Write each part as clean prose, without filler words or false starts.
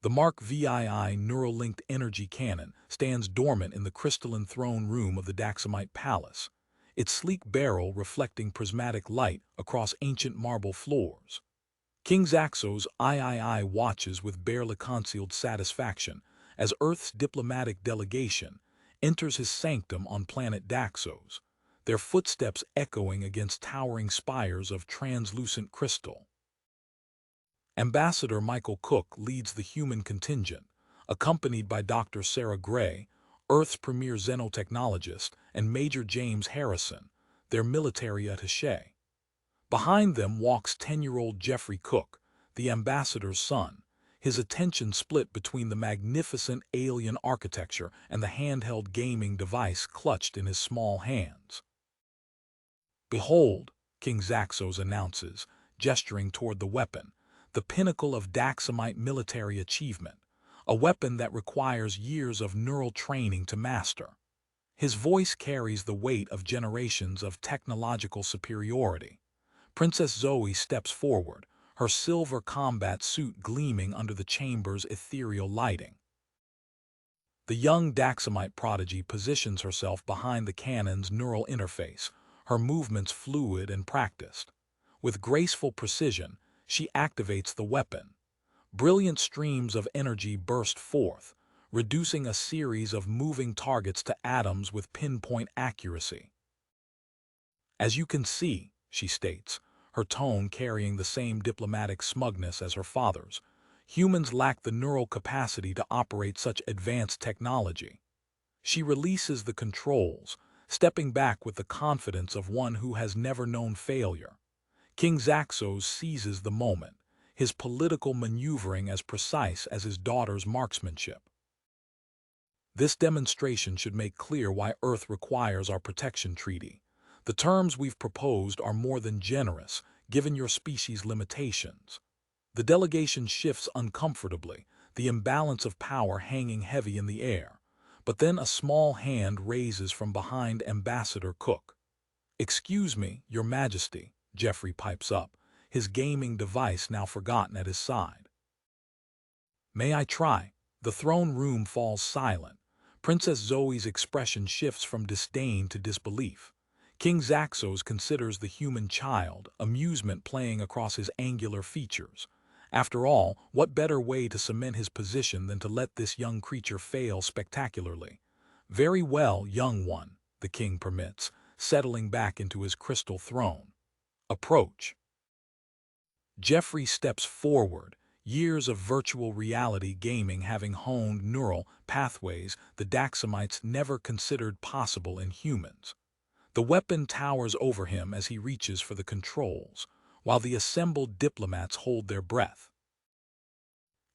The Mark VII neural-linked energy cannon stands dormant in the crystalline throne room of the Daxamite Palace, its sleek barrel reflecting prismatic light across ancient marble floors. King Zaxos III watches with barely concealed satisfaction as Earth's diplomatic delegation enters his sanctum on planet Daxos, their footsteps echoing against towering spires of translucent crystal. Ambassador Michael Cook leads the human contingent, accompanied by Dr. Sarah Gray, Earth's premier xenotechnologist, and Major James Harrison, their military attaché. Behind them walks 10-year-old Jeffrey Cook, the ambassador's son, his attention split between the magnificent alien architecture and the handheld gaming device clutched in his small hands. "Behold," King Zaxos announces, gesturing toward the weapon, the pinnacle of Daxamite military achievement, a weapon that requires years of neural training to master. His voice carries the weight of generations of technological superiority. Princess Zoe steps forward, her silver combat suit gleaming under the chamber's ethereal lighting. The young Daxamite prodigy positions herself behind the cannon's neural interface, her movements fluid and practiced. With graceful precision, she activates the weapon. Brilliant streams of energy burst forth, reducing a series of moving targets to atoms with pinpoint accuracy. "As you can see," she states, her tone carrying the same diplomatic smugness as her father's, "humans lack the neural capacity to operate such advanced technology." She releases the controls, stepping back with the confidence of one who has never known failure. King Zaxos seizes the moment, his political maneuvering as precise as his daughter's marksmanship. "This demonstration should make clear why Earth requires our protection treaty. The terms we've proposed are more than generous, given your species' limitations." The delegation shifts uncomfortably, the imbalance of power hanging heavy in the air. But then a small hand raises from behind Ambassador Cook. "Excuse me, Your Majesty," Jeffrey pipes up, his gaming device now forgotten at his side. "May I try?" The throne room falls silent. Princess Zoe's expression shifts from disdain to disbelief. King Zaxos considers the human child, amusement playing across his angular features. After all, what better way to cement his position than to let this young creature fail spectacularly? "Very well, young one," the king permits, settling back into his crystal throne. "Approach." Jeffrey steps forward, years of virtual reality gaming having honed neural pathways the Daxamites never considered possible in humans. The weapon towers over him as he reaches for the controls, while the assembled diplomats hold their breath.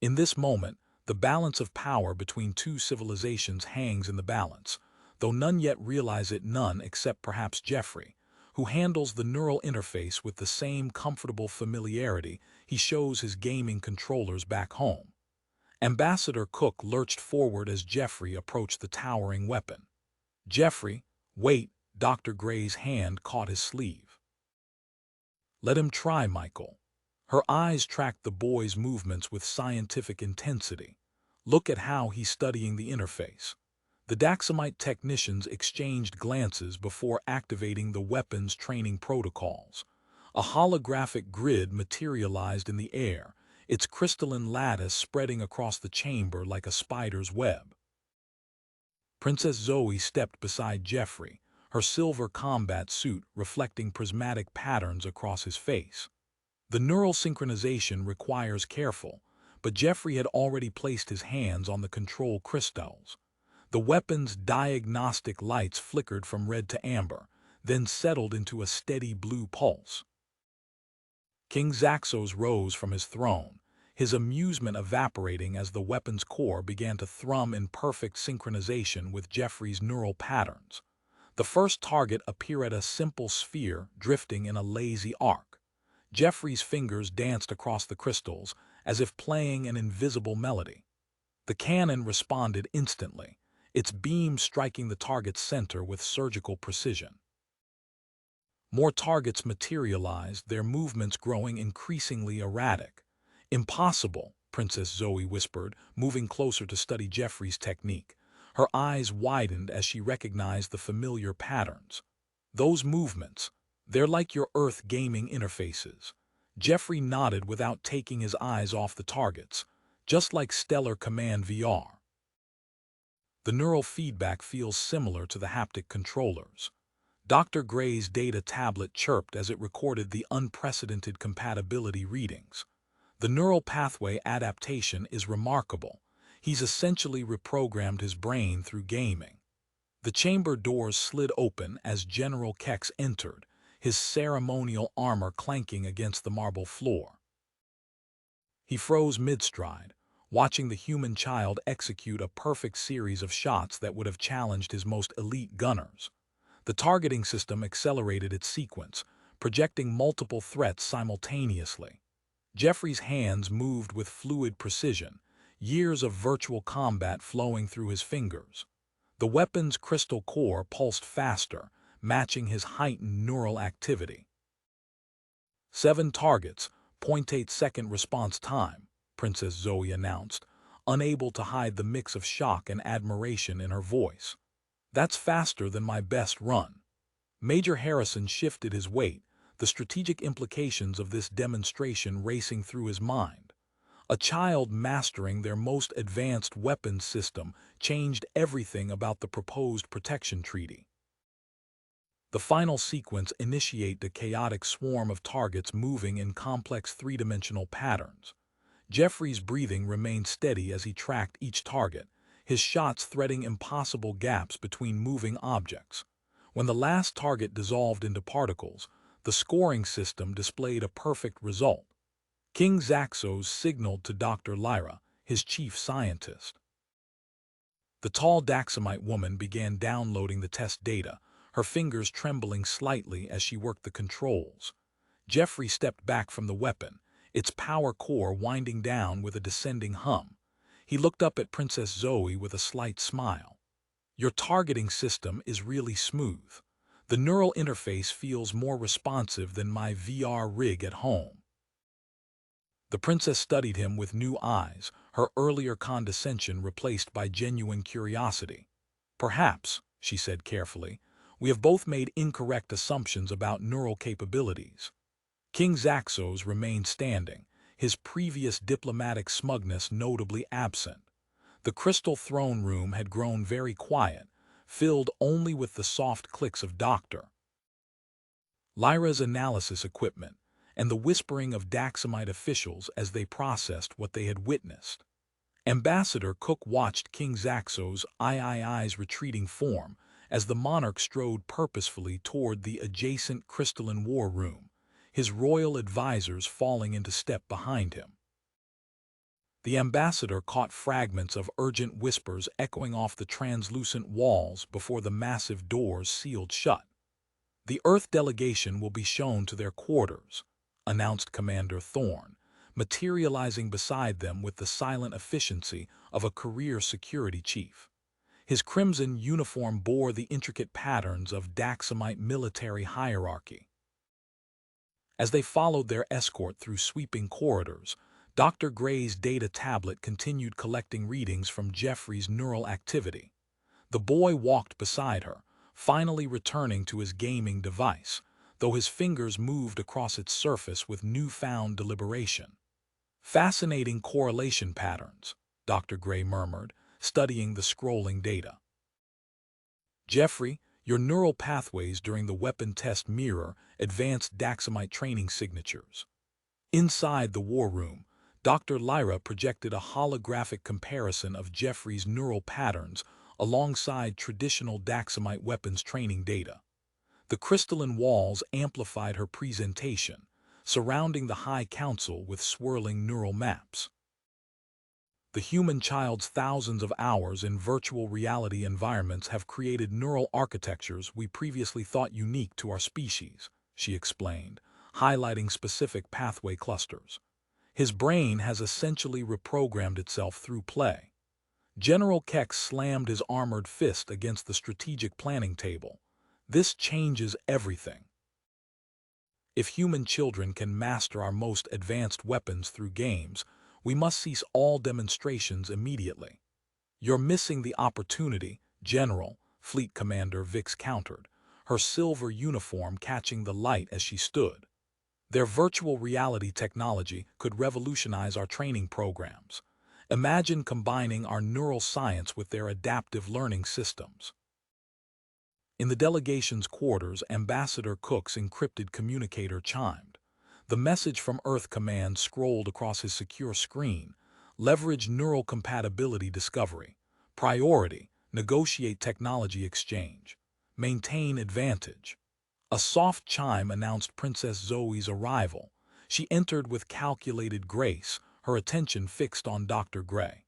In this moment, the balance of power between two civilizations hangs in the balance, though none yet realize it, none except perhaps Jeffrey, who handles the neural interface with the same comfortable familiarity he shows his gaming controllers back home. Ambassador Cook lurched forward as Jeffrey approached the towering weapon. "Jeffrey, wait," Dr. Gray's hand caught his sleeve. "Let him try, Michael." Her eyes tracked the boy's movements with scientific intensity. "Look at how he's studying the interface." The Daxamite technicians exchanged glances before activating the weapon's training protocols. A holographic grid materialized in the air, its crystalline lattice spreading across the chamber like a spider's web. Princess Zoe stepped beside Jeffrey, her silver combat suit reflecting prismatic patterns across his face. The neural synchronization requires careful, but Jeffrey had already placed his hands on the control crystals. The weapon's diagnostic lights flickered from red to amber, then settled into a steady blue pulse. King Zaxos rose from his throne, his amusement evaporating as the weapon's core began to thrum in perfect synchronization with Jeffrey's neural patterns. The first target appeared a simple sphere drifting in a lazy arc. Jeffrey's fingers danced across the crystals as if playing an invisible melody. The cannon responded instantly, its beam striking the target's center with surgical precision. More targets materialized, their movements growing increasingly erratic. "Impossible," Princess Zoe whispered, moving closer to study Jeffrey's technique. Her eyes widened as she recognized the familiar patterns. Those movements, they're like your Earth gaming interfaces. Jeffrey nodded without taking his eyes off the targets, just like Stellar Command VR. The neural feedback feels similar to the haptic controllers. Dr. Gray's data tablet chirped as it recorded the unprecedented compatibility readings. The neural pathway adaptation is remarkable. He's essentially reprogrammed his brain through gaming. The chamber doors slid open as General Kex entered, his ceremonial armor clanking against the marble floor. He froze mid-stride, watching the human child execute a perfect series of shots that would have challenged his most elite gunners. The targeting system accelerated its sequence, projecting multiple threats simultaneously. Jeffrey's hands moved with fluid precision, years of virtual combat flowing through his fingers. The weapon's crystal core pulsed faster, matching his heightened neural activity. 7 targets, 0.8-second response time, Princess Zoe announced, unable to hide the mix of shock and admiration in her voice. That's faster than my best run. Major Harrison shifted his weight, the strategic implications of this demonstration racing through his mind. A child mastering their most advanced weapons system changed everything about the proposed protection treaty. The final sequence initiated a chaotic swarm of targets moving in complex three-dimensional patterns. Jeffrey's breathing remained steady as he tracked each target, his shots threading impossible gaps between moving objects. When the last target dissolved into particles, the scoring system displayed a perfect result. King Zaxos signaled to Dr. Lyra, his chief scientist. The tall Daxamite woman began downloading the test data, her fingers trembling slightly as she worked the controls. Jeffrey stepped back from the weapon, its power core winding down with a descending hum. He looked up at Princess Zoe with a slight smile. Your targeting system is really smooth. The neural interface feels more responsive than my VR rig at home. The princess studied him with new eyes, her earlier condescension replaced by genuine curiosity. Perhaps, she said carefully, we have both made incorrect assumptions about neural capabilities. King Zaxos remained standing, his previous diplomatic smugness notably absent. The crystal throne room had grown very quiet, filled only with the soft clicks of Dr. Lyra's analysis equipment, and the whispering of Daxamite officials as they processed what they had witnessed. Ambassador Cook watched King Zaxos' III's retreating form as the monarch strode purposefully toward the adjacent crystalline war room, his royal advisors falling into step behind him. The ambassador caught fragments of urgent whispers echoing off the translucent walls before the massive doors sealed shut. The Earth delegation will be shown to their quarters, announced Commander Thorne, materializing beside them with the silent efficiency of a career security chief. His crimson uniform bore the intricate patterns of Daxamite military hierarchy. As they followed their escort through sweeping corridors, Dr. Gray's data tablet continued collecting readings from Jeffrey's neural activity. The boy walked beside her, finally returning to his gaming device, though his fingers moved across its surface with newfound deliberation. Fascinating correlation patterns, Dr. Gray murmured, studying the scrolling data. Jeffrey, your neural pathways during the weapon test mirror advanced Daxamite training signatures. Inside the war room, Dr. Lyra projected a holographic comparison of Jeffrey's neural patterns alongside traditional Daxamite weapons training data. The crystalline walls amplified her presentation, surrounding the High Council with swirling neural maps. The human child's thousands of hours in virtual reality environments have created neural architectures we previously thought unique to our species, she explained, highlighting specific pathway clusters. His brain has essentially reprogrammed itself through play. General Kex slammed his armored fist against the strategic planning table. This changes everything. If human children can master our most advanced weapons through games, We must cease all demonstrations immediately. You're missing the opportunity, General, Fleet Commander Vix countered, her silver uniform catching the light as she stood. Their virtual reality technology could revolutionize our training programs. Imagine combining our neural science with their adaptive learning systems. In the delegation's quarters, Ambassador Cook's encrypted communicator chimed. The message from Earth Command scrolled across his secure screen. Leverage neural compatibility discovery. Priority, negotiate technology exchange. Maintain advantage. A soft chime announced Princess Zoe's arrival. She entered with calculated grace, her attention fixed on Dr. Gray.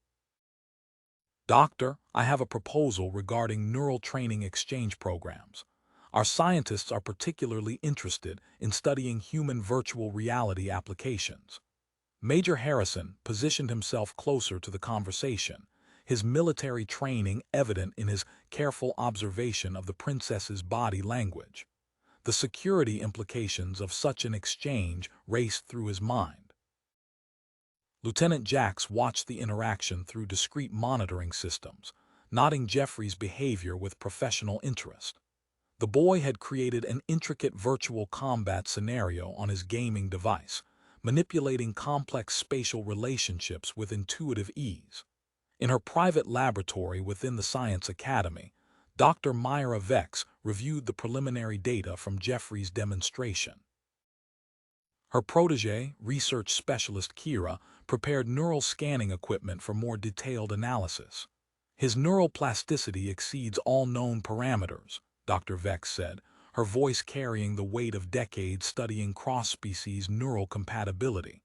Doctor, I have a proposal regarding neural training exchange programs. Our scientists are particularly interested in studying human virtual reality applications. Major Harrison positioned himself closer to the conversation, his military training evident in his careful observation of the princess's body language. The security implications of such an exchange raced through his mind. Lieutenant Jax watched the interaction through discreet monitoring systems, noting Jeffrey's behavior with professional interest. The boy had created an intricate virtual combat scenario on his gaming device, manipulating complex spatial relationships with intuitive ease. In her private laboratory within the Science Academy, Dr. Myra Vex reviewed the preliminary data from Jeffrey's demonstration. Her protege, research specialist Kira, prepared neural scanning equipment for more detailed analysis. His neural plasticity exceeds all known parameters, Dr. Vex said, her voice carrying the weight of decades studying cross-species neural compatibility.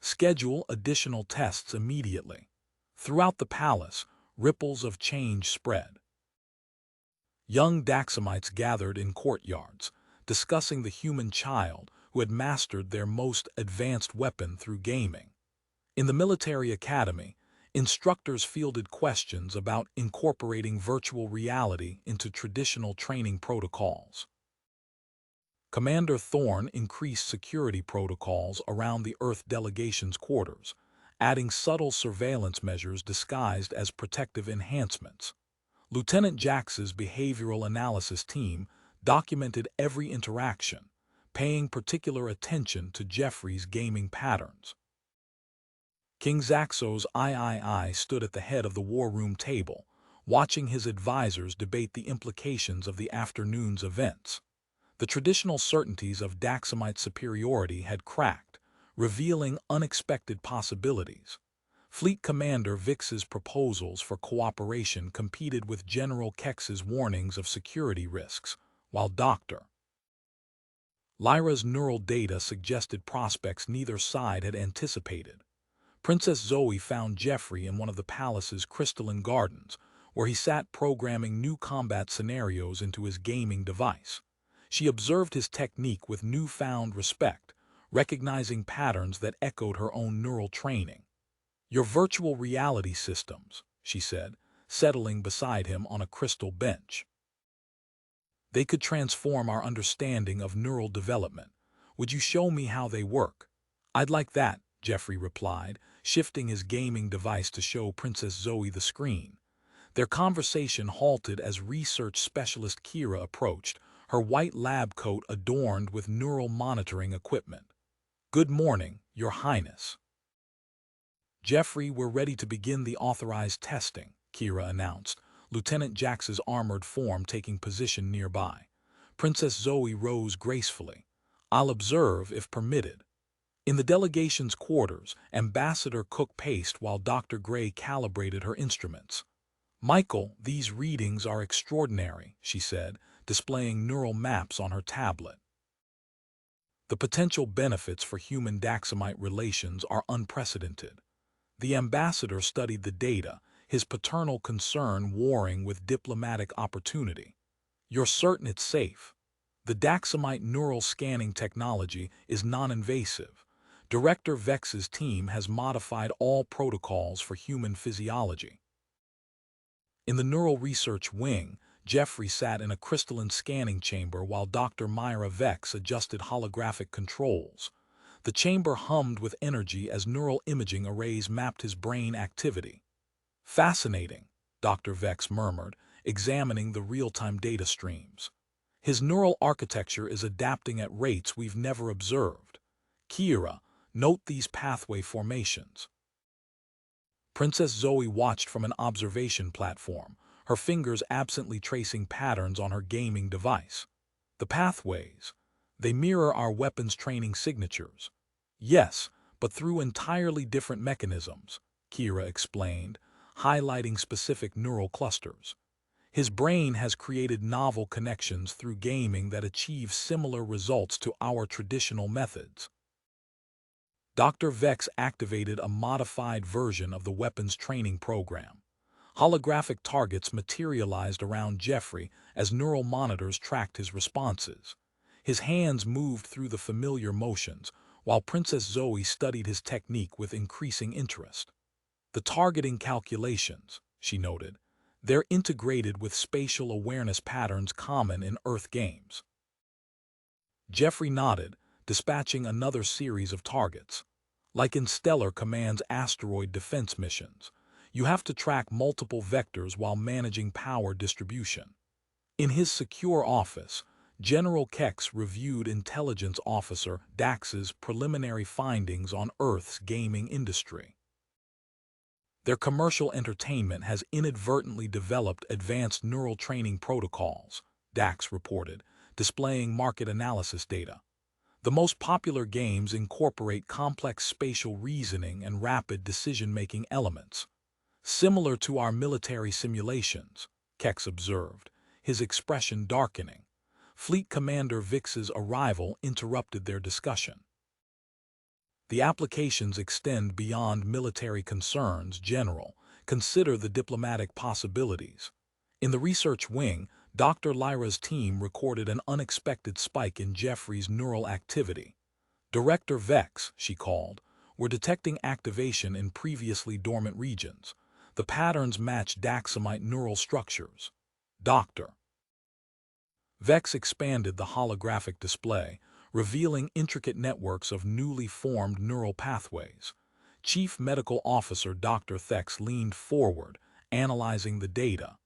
Schedule additional tests immediately. Throughout the palace, ripples of change spread. Young Daxamites gathered in courtyards, discussing the human child who had mastered their most advanced weapon through gaming. In the military academy, instructors fielded questions about incorporating virtual reality into traditional training protocols. Commander Thorne increased security protocols around the Earth delegation's quarters, adding subtle surveillance measures disguised as protective enhancements. Lieutenant Jax's behavioral analysis team documented every interaction, paying particular attention to Jeffrey's gaming patterns. King Zaxos III stood at the head of the war room table, watching his advisors debate the implications of the afternoon's events. The traditional certainties of Daxamite superiority had cracked, revealing unexpected possibilities. Fleet Commander Vix's proposals for cooperation competed with General Kex's warnings of security risks, while Dr. Lyra's neural data suggested prospects neither side had anticipated. Princess Zoe found Jeffrey in one of the palace's crystalline gardens, where he sat programming new combat scenarios into his gaming device. She observed his technique with newfound respect, recognizing patterns that echoed her own neural training. "Your virtual reality systems," she said, settling beside him on a crystal bench. "They could transform our understanding of neural development. Would you show me how they work?" "I'd like that," Jeffrey replied, shifting his gaming device to show Princess Zoe the screen. Their conversation halted as research specialist Kira approached, her white lab coat adorned with neural monitoring equipment. "Good morning, Your Highness." "Jeffrey, we're ready to begin the authorized testing," Kira announced, Lieutenant Jax's armored form taking position nearby. Princess Zoe rose gracefully. "I'll observe if permitted." In the delegation's quarters, Ambassador Cook paced while Dr. Gray calibrated her instruments. "Michael, these readings are extraordinary," she said, displaying neural maps on her tablet. "The potential benefits for human-Daxamite relations are unprecedented." The ambassador studied the data, his paternal concern warring with diplomatic opportunity. "You're certain it's safe?" "The Daxamite neural scanning technology is non-invasive. Director Vex's team has modified all protocols for human physiology." In the neural research wing, Jeffrey sat in a crystalline scanning chamber while Dr. Myra Vex adjusted holographic controls. The chamber hummed with energy as neural imaging arrays mapped his brain activity. Fascinating, Dr. Vex murmured, examining the real-time data streams. His neural architecture is adapting at rates we've never observed. Kira, note these pathway formations. Princess Zoe watched from an observation platform, her fingers absently tracing patterns on her gaming device. The pathways. They mirror our weapons training signatures. Yes, but through entirely different mechanisms, Kira explained, highlighting specific neural clusters. His brain has created novel connections through gaming that achieve similar results to our traditional methods. Dr. Vex activated a modified version of the weapons training program. Holographic targets materialized around Jeffrey as neural monitors tracked his responses. His hands moved through the familiar motions, while Princess Zoe studied his technique with increasing interest. The targeting calculations, she noted, they're integrated with spatial awareness patterns common in Earth games. Jeffrey nodded, dispatching another series of targets. Like in Stellar Command's asteroid defense missions, you have to track multiple vectors while managing power distribution. In his secure office, General Kex reviewed Intelligence Officer Dax's preliminary findings on Earth's gaming industry. Their commercial entertainment has inadvertently developed advanced neural training protocols, Dax reported, displaying market analysis data. The most popular games incorporate complex spatial reasoning and rapid decision-making elements. Similar to our military simulations, Kex observed, his expression darkening. Fleet Commander Vix's arrival interrupted their discussion. The applications extend beyond military concerns, General. Consider the diplomatic possibilities. In the research wing, Dr. Lyra's team recorded an unexpected spike in Jeffrey's neural activity. Director Vex, she called, we're detecting activation in previously dormant regions. The patterns match Daxamite neural structures. Dr. Vex expanded the holographic display, revealing intricate networks of newly formed neural pathways. Chief Medical Officer Dr. Thex leaned forward, analyzing the data.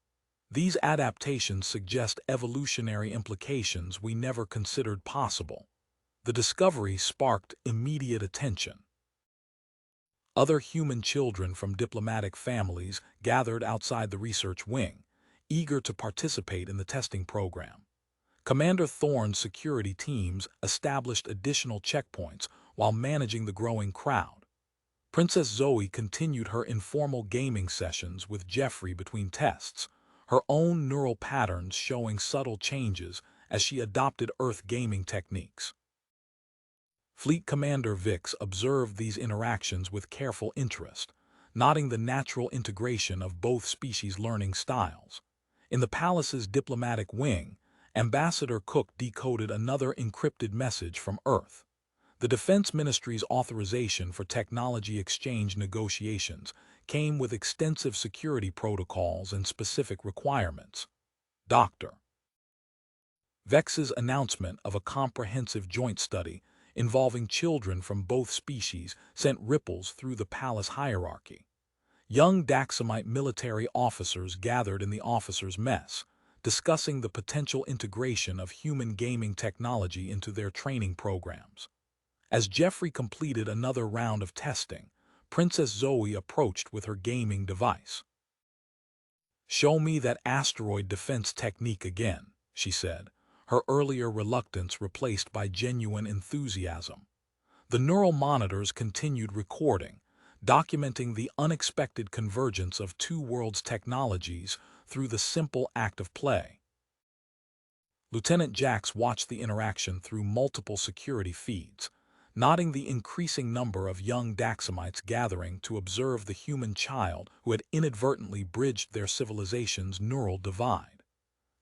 These adaptations suggest evolutionary implications we never considered possible. The discovery sparked immediate attention. Other human children from diplomatic families gathered outside the research wing, eager to participate in the testing program. Commander Thorne's security teams established additional checkpoints while managing the growing crowd. Princess Zoe continued her informal gaming sessions with Jeffrey between tests, her own neural patterns showing subtle changes as she adopted Earth gaming techniques. Fleet Commander Vix observed these interactions with careful interest, noting the natural integration of both species' learning styles. In the palace's diplomatic wing, Ambassador Cook decoded another encrypted message from Earth. The Defense Ministry's authorization for technology exchange negotiations came with extensive security protocols and specific requirements. Dr. Vex's announcement of a comprehensive joint study involving children from both species sent ripples through the palace hierarchy. Young Daxamite military officers gathered in the officers' mess, discussing the potential integration of human gaming technology into their training programs. As Jeffrey completed another round of testing, Princess Zoe approached with her gaming device. "Show me that asteroid defense technique again," she said, her earlier reluctance replaced by genuine enthusiasm. The neural monitors continued recording, documenting the unexpected convergence of two worlds' technologies through the simple act of play. Lieutenant Jax watched the interaction through multiple security feeds, noting the increasing number of young Daxamites gathering to observe the human child who had inadvertently bridged their civilization's neural divide.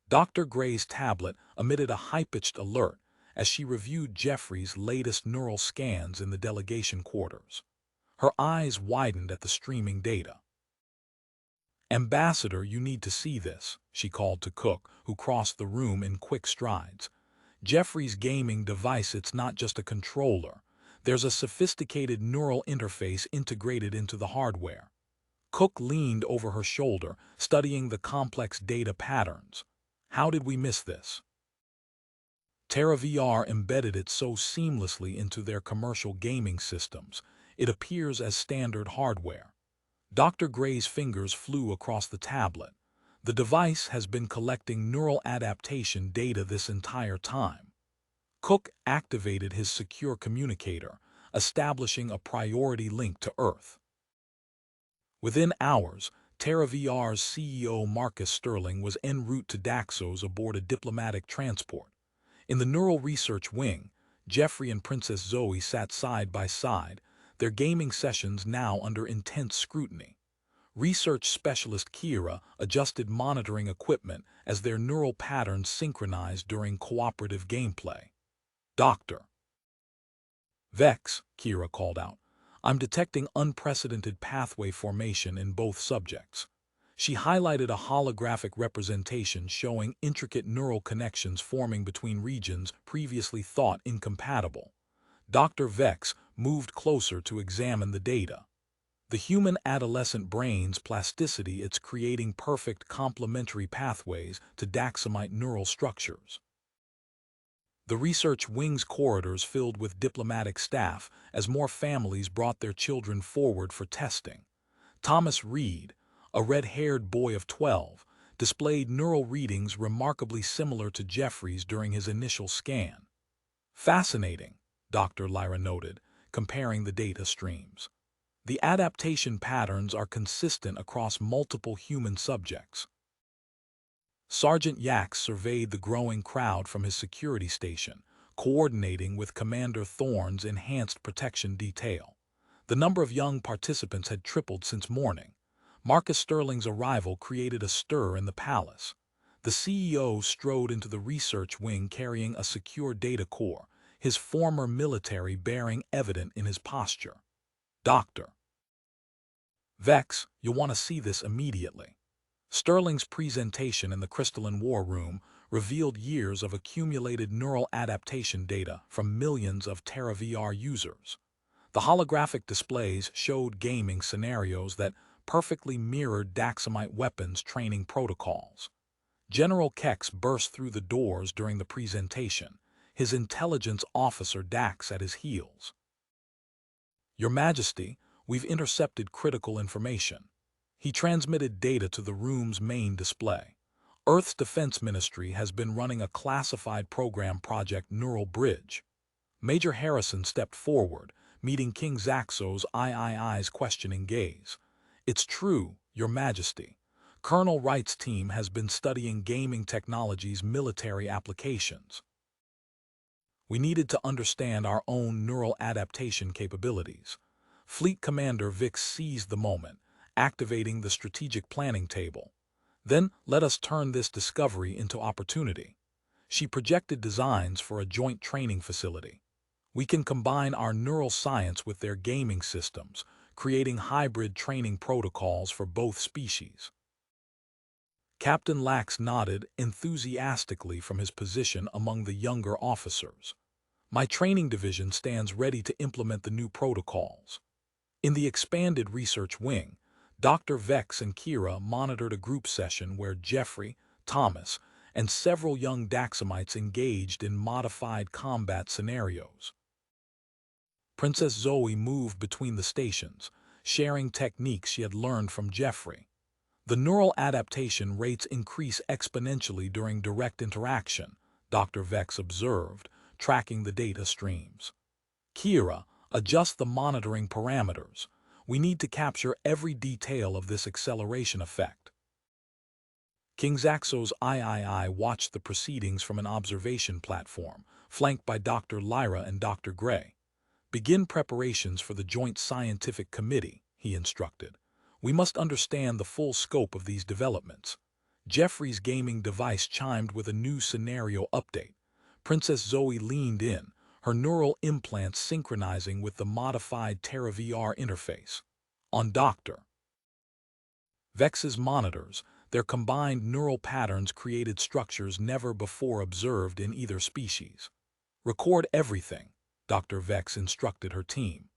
Dr. Gray's tablet emitted a high-pitched alert as she reviewed Jeffrey's latest neural scans in the delegation quarters. Her eyes widened at the streaming data. "Ambassador, you need to see this," she called to Cook, who crossed the room in quick strides. "Jeffrey's gaming device, it's not just a controller. There's a sophisticated neural interface integrated into the hardware. Cook leaned over her shoulder, studying the complex data patterns. How did we miss this? TerraVR embedded it so seamlessly into their commercial gaming systems, it appears as standard hardware. Dr. Gray's fingers flew across the tablet. The device has been collecting neural adaptation data this entire time. Cook activated his secure communicator, establishing a priority link to Earth. Within hours, TerraVR's CEO Marcus Sterling was en route to Daxos aboard a diplomatic transport. In the neural research wing, Jeffrey and Princess Zoe sat side by side, their gaming sessions now under intense scrutiny. Research specialist Kira adjusted monitoring equipment as their neural patterns synchronized during cooperative gameplay. "Doctor." "Vex," Kira called out. "I'm detecting unprecedented pathway formation in both subjects." She highlighted a holographic representation showing intricate neural connections forming between regions previously thought incompatible. Dr. Vex moved closer to examine the data. The human adolescent brain's plasticity, it's creating perfect complementary pathways to Daxamite neural structures. The research wing's corridors filled with diplomatic staff as more families brought their children forward for testing. Thomas Reed, a red-haired boy of 12, displayed neural readings remarkably similar to Jeffrey's during his initial scan. "Fascinating," Dr. Lyra noted, comparing the data streams. "The adaptation patterns are consistent across multiple human subjects." Sergeant Yax surveyed the growing crowd from his security station, coordinating with Commander Thorne's enhanced protection detail. The number of young participants had tripled since morning. Marcus Sterling's arrival created a stir in the palace. The CEO strode into the research wing carrying a secure data core, his former military bearing evident in his posture. "Doctor." "Vex, you'll want to see this immediately." Sterling's presentation in the crystalline war room revealed years of accumulated neural adaptation data from millions of TerraVR users. The holographic displays showed gaming scenarios that perfectly mirrored Daxamite weapons training protocols. General Kex burst through the doors during the presentation, his intelligence officer Dax at his heels. "Your Majesty, we've intercepted critical information." He transmitted data to the room's main display. Earth's Defense Ministry has been running a classified program, Project Neural Bridge. Major Harrison stepped forward, meeting King Zaxo's III's questioning gaze. "It's true, Your Majesty. Colonel Wright's team has been studying gaming technology's military applications. We needed to understand our own neural adaptation capabilities." Fleet Commander Vix seized the moment, activating the strategic planning table. "Then let us turn this discovery into opportunity." She projected designs for a joint training facility. "We can combine our neural science with their gaming systems, creating hybrid training protocols for both species." Captain Lax nodded enthusiastically from his position among the younger officers. "My training division stands ready to implement the new protocols." In the expanded research wing, Dr. Vex and Kira monitored a group session where Jeffrey, Thomas, and several young Daxamites engaged in modified combat scenarios. Princess Zoe moved between the stations, sharing techniques she had learned from Jeffrey. "The neural adaptation rates increase exponentially during direct interaction," Dr. Vex observed, tracking the data streams. "Kira, adjust the monitoring parameters. We need to capture every detail of this acceleration effect." King Zaxo's III watched the proceedings from an observation platform, flanked by Dr. Lyra and Dr. Gray. "Begin preparations for the Joint Scientific Committee," he instructed. "We must understand the full scope of these developments." Jeffrey's gaming device chimed with a new scenario update. Princess Zoe leaned in, her neural implants synchronizing with the modified TerraVR interface. On Dr. Vex's monitors, their combined neural patterns created structures never before observed in either species. "Record everything," Dr. Vex instructed her team.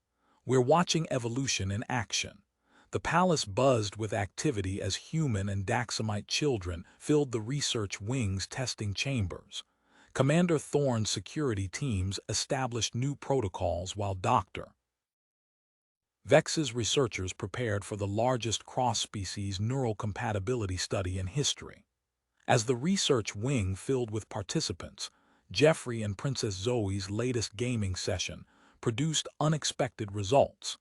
"We're watching evolution in action." The palace buzzed with activity as human and Daxamite children filled the research wing's testing chambers. Commander Thorne's security teams established new protocols while Dr. Vex's researchers prepared for the largest cross-species neural compatibility study in history. As the research wing filled with participants, Jeffrey and Princess Zoe's latest gaming session produced unexpected results.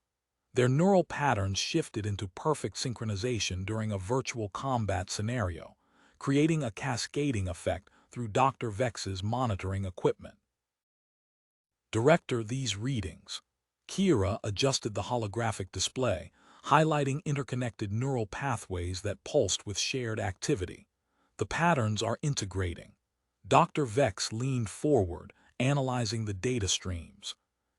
Their neural patterns shifted into perfect synchronization during a virtual combat scenario, creating a cascading effect through Dr. Vex's monitoring equipment. Director these readings. Kira adjusted the holographic display, highlighting interconnected neural pathways that pulsed with shared activity. The patterns are integrating. Dr. Vex leaned forward, analyzing the data streams.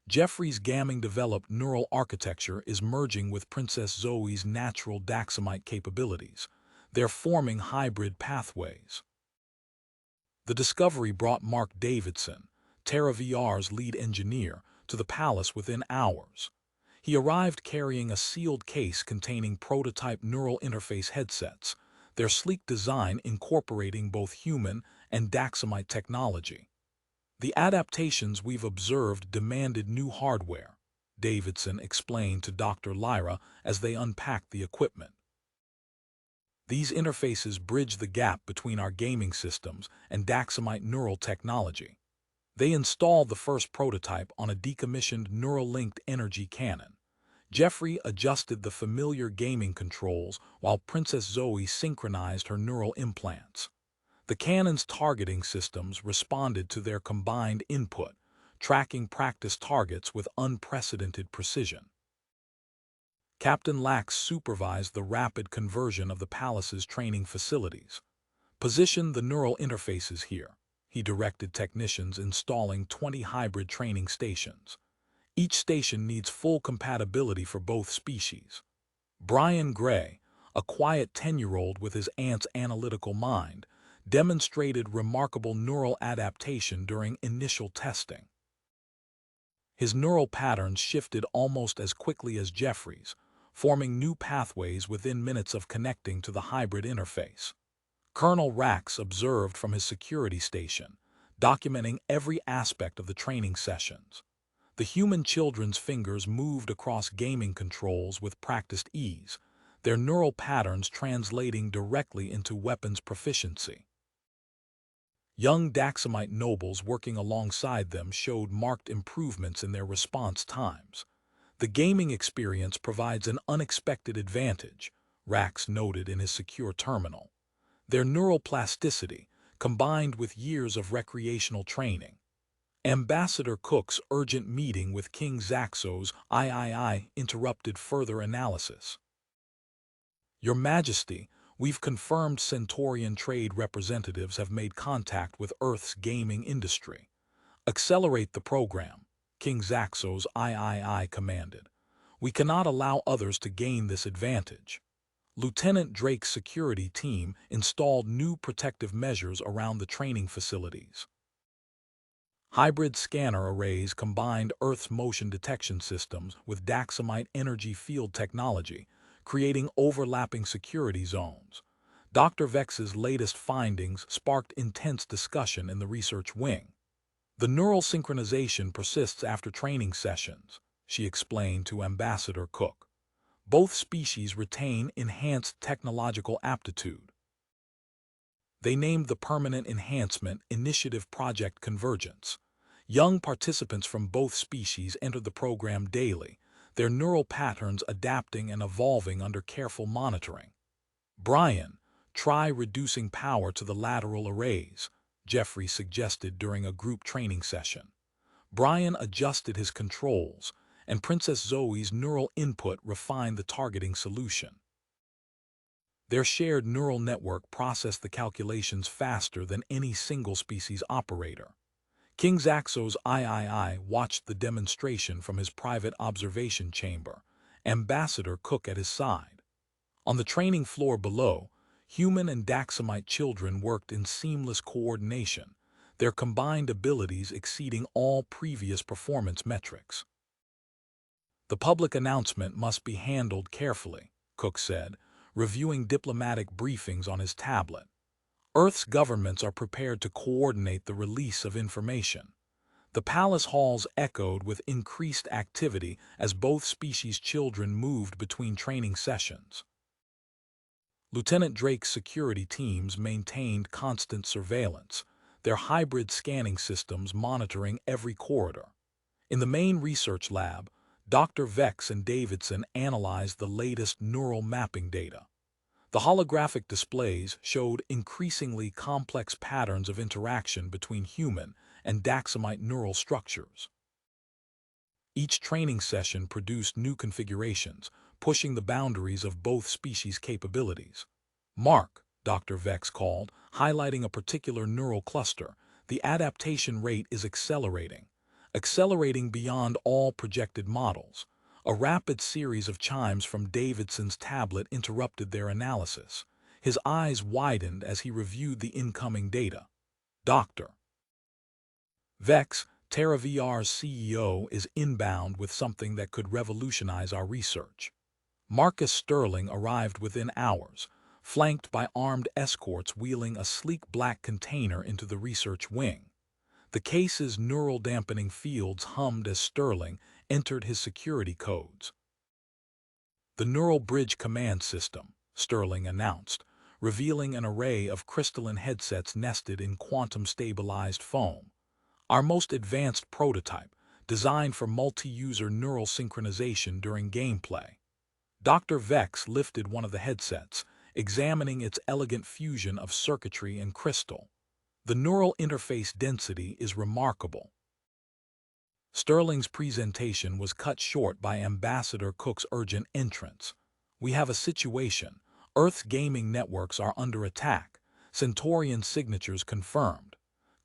Jeffrey's Gamming-developed neural architecture is merging with Princess Zoe's natural Daxamite capabilities. They're forming hybrid pathways. The discovery brought Mark Davidson, Terra VR's lead engineer, to the palace within hours. He arrived carrying a sealed case containing prototype neural interface headsets, their sleek design incorporating both human and Daxamite technology. "The adaptations we've observed demanded new hardware," Davidson explained to Dr. Lyra as they unpacked the equipment. "These interfaces bridge the gap between our gaming systems and Daxamite neural technology." They installed the first prototype on a decommissioned neural-linked energy cannon. Jeffrey adjusted the familiar gaming controls while Princess Zoe synchronized her neural implants. The cannon's targeting systems responded to their combined input, tracking practice targets with unprecedented precision. Captain Lax supervised the rapid conversion of the palace's training facilities. "Position the neural interfaces here," he directed technicians installing 20 hybrid training stations. Each station needs full compatibility for both species. Brian Gray, a quiet 10-year-old with his aunt's analytical mind, demonstrated remarkable neural adaptation during initial testing. His neural patterns shifted almost as quickly as Jeffrey's, forming new pathways within minutes of connecting to the hybrid interface. Colonel Rax observed from his security station, documenting every aspect of the training sessions. The human children's fingers moved across gaming controls with practiced ease, their neural patterns translating directly into weapons proficiency. Young Daxamite nobles working alongside them showed marked improvements in their response times. "The gaming experience provides an unexpected advantage," Rax noted in his secure terminal. "Their neural plasticity, combined with years of recreational training." Ambassador Cook's urgent meeting with King Zaxos III interrupted further analysis. "Your Majesty, we've confirmed Centurion trade representatives have made contact with Earth's gaming industry. Accelerate the program," King Zaxos III commanded. "We cannot allow others to gain this advantage." Lieutenant Drake's security team installed new protective measures around the training facilities. Hybrid scanner arrays combined Earth's motion detection systems with Daxamite energy field technology, creating overlapping security zones. Dr. Vex's latest findings sparked intense discussion in the research wing. "The neural synchronization persists after training sessions," she explained to Ambassador Cook. "Both species retain enhanced technological aptitude." They named the permanent enhancement initiative Project Convergence. Young participants from both species entered the program daily, their neural patterns adapting and evolving under careful monitoring. "Brian, try reducing power to the lateral arrays," Jeffrey suggested during a group training session. Brian adjusted his controls, and Princess Zoe's neural input refined the targeting solution. Their shared neural network processed the calculations faster than any single-species operator. King Zaxos III watched the demonstration from his private observation chamber, Ambassador Cook at his side. On the training floor below, human and Daxamite children worked in seamless coordination, their combined abilities exceeding all previous performance metrics. The public announcement must be handled carefully, Cook said, reviewing diplomatic briefings on his tablet. Earth's governments are prepared to coordinate the release of information. The palace halls echoed with increased activity as both species' children moved between training sessions. Lieutenant Drake's security teams maintained constant surveillance, their hybrid scanning systems monitoring every corridor. In the main research lab, Dr. Vex and Davidson analyzed the latest neural mapping data. The holographic displays showed increasingly complex patterns of interaction between human and Daxamite neural structures. Each training session produced new configurations, pushing the boundaries of both species' capabilities. Mark, Dr. Vex called, highlighting a particular neural cluster. The adaptation rate is accelerating beyond all projected models. A rapid series of chimes from Davidson's tablet interrupted their analysis. His eyes widened as he reviewed the incoming data. Dr. Vex, TerraVR's CEO, is inbound with something that could revolutionize our research. Marcus Sterling arrived within hours, flanked by armed escorts wheeling a sleek black container into the research wing. The case's neural dampening fields hummed as Sterling entered his security codes. The Neural Bridge Command System, Sterling announced, revealing an array of crystalline headsets nested in quantum-stabilized foam. Our most advanced prototype, designed for multi-user neural synchronization during gameplay. Dr. Vex lifted one of the headsets, examining its elegant fusion of circuitry and crystal. The neural interface density is remarkable. Sterling's presentation was cut short by Ambassador Cook's urgent entrance. We have a situation. Earth's gaming networks are under attack. Centurion signatures confirmed.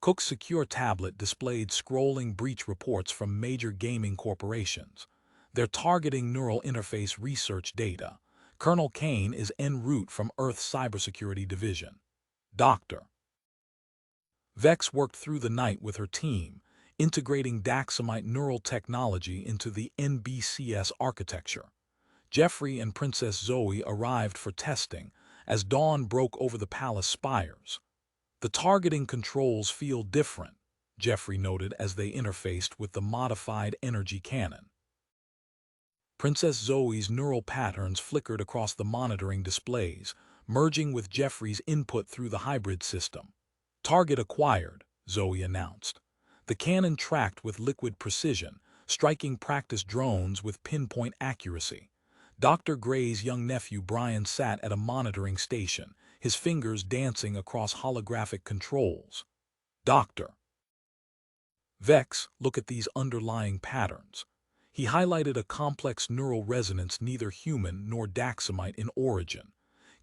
Cook's secure tablet displayed scrolling breach reports from major gaming corporations. They're targeting neural interface research data. Colonel Kane is en route from Earth's cybersecurity division. Dr. Vex worked through the night with her team, integrating Daxamite neural technology into the NBCS architecture. Jeffrey and Princess Zoe arrived for testing as dawn broke over the palace spires. The targeting controls feel different, Jeffrey noted as they interfaced with the modified energy cannon. Princess Zoe's neural patterns flickered across the monitoring displays, merging with Jeffrey's input through the hybrid system. Target acquired, Zoe announced. The cannon tracked with liquid precision, striking practice drones with pinpoint accuracy. Dr. Gray's young nephew Brian sat at a monitoring station, his fingers dancing across holographic controls. Dr. Vex, look at these underlying patterns. He highlighted a complex neural resonance neither human nor Daxamite in origin.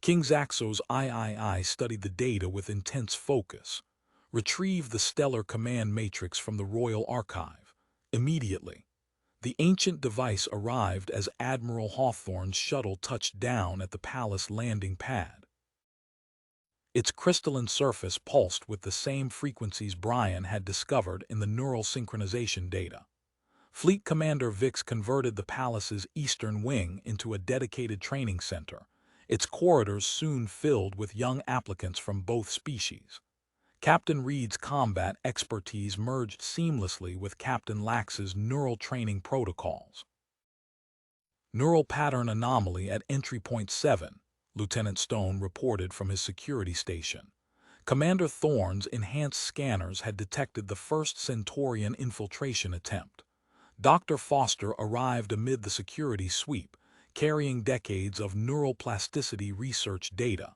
King Zaxo's III studied the data with intense focus. Retrieve the stellar command matrix from the Royal Archive. Immediately. The ancient device arrived as Admiral Hawthorne's shuttle touched down at the palace landing pad. Its crystalline surface pulsed with the same frequencies Brian had discovered in the neural synchronization data. Fleet Commander Vix converted the palace's eastern wing into a dedicated training center, its corridors soon filled with young applicants from both species. Captain Reed's combat expertise merged seamlessly with Captain Lax's neural training protocols. Neural pattern anomaly at entry point 7, Lieutenant Stone reported from his security station. Commander Thorne's enhanced scanners had detected the first Centurion infiltration attempt. Dr. Foster arrived amid the security sweep, carrying decades of neural plasticity research data.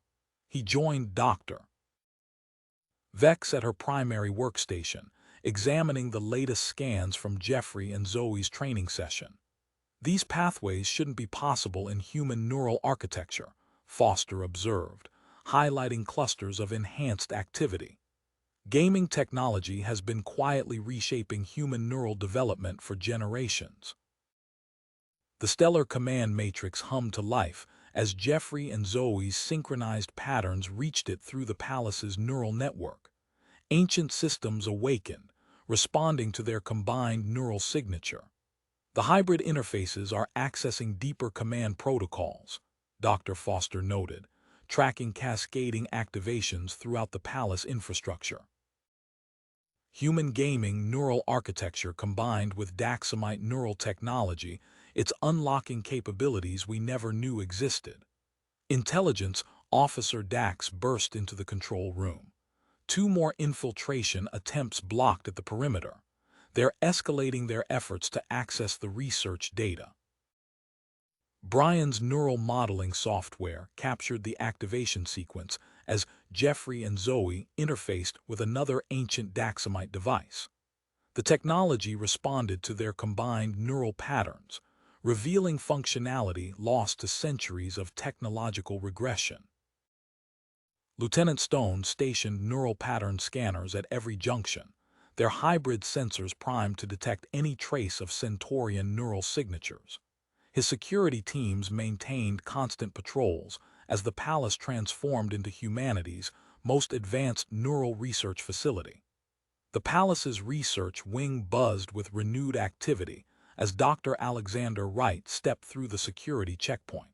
He joined Dr. Vex at her primary workstation, examining the latest scans from Jeffrey and Zoe's training session. These pathways shouldn't be possible in human neural architecture, Foster observed, highlighting clusters of enhanced activity. Gaming technology has been quietly reshaping human neural development for generations. The stellar command matrix hummed to life as Jeffrey and Zoe's synchronized patterns reached it through the palace's neural network. Ancient systems awakened, responding to their combined neural signature. The hybrid interfaces are accessing deeper command protocols, Dr. Foster noted, tracking cascading activations throughout the palace infrastructure. Human gaming neural architecture combined with Daxamite neural technology, it's unlocking capabilities we never knew existed. Intelligence Officer Dax burst into the control room. Two more infiltration attempts blocked at the perimeter. They're escalating their efforts to access the research data. Brian's neural modeling software captured the activation sequence as Jeffrey and Zoe interfaced with another ancient Daxamite device. The technology responded to their combined neural patterns, revealing functionality lost to centuries of technological regression. Lieutenant Stone stationed neural pattern scanners at every junction, their hybrid sensors primed to detect any trace of Centurion neural signatures. His security teams maintained constant patrols as the palace transformed into humanity's most advanced neural research facility. The palace's research wing buzzed with renewed activity as Dr. Alexander Wright stepped through the security checkpoint.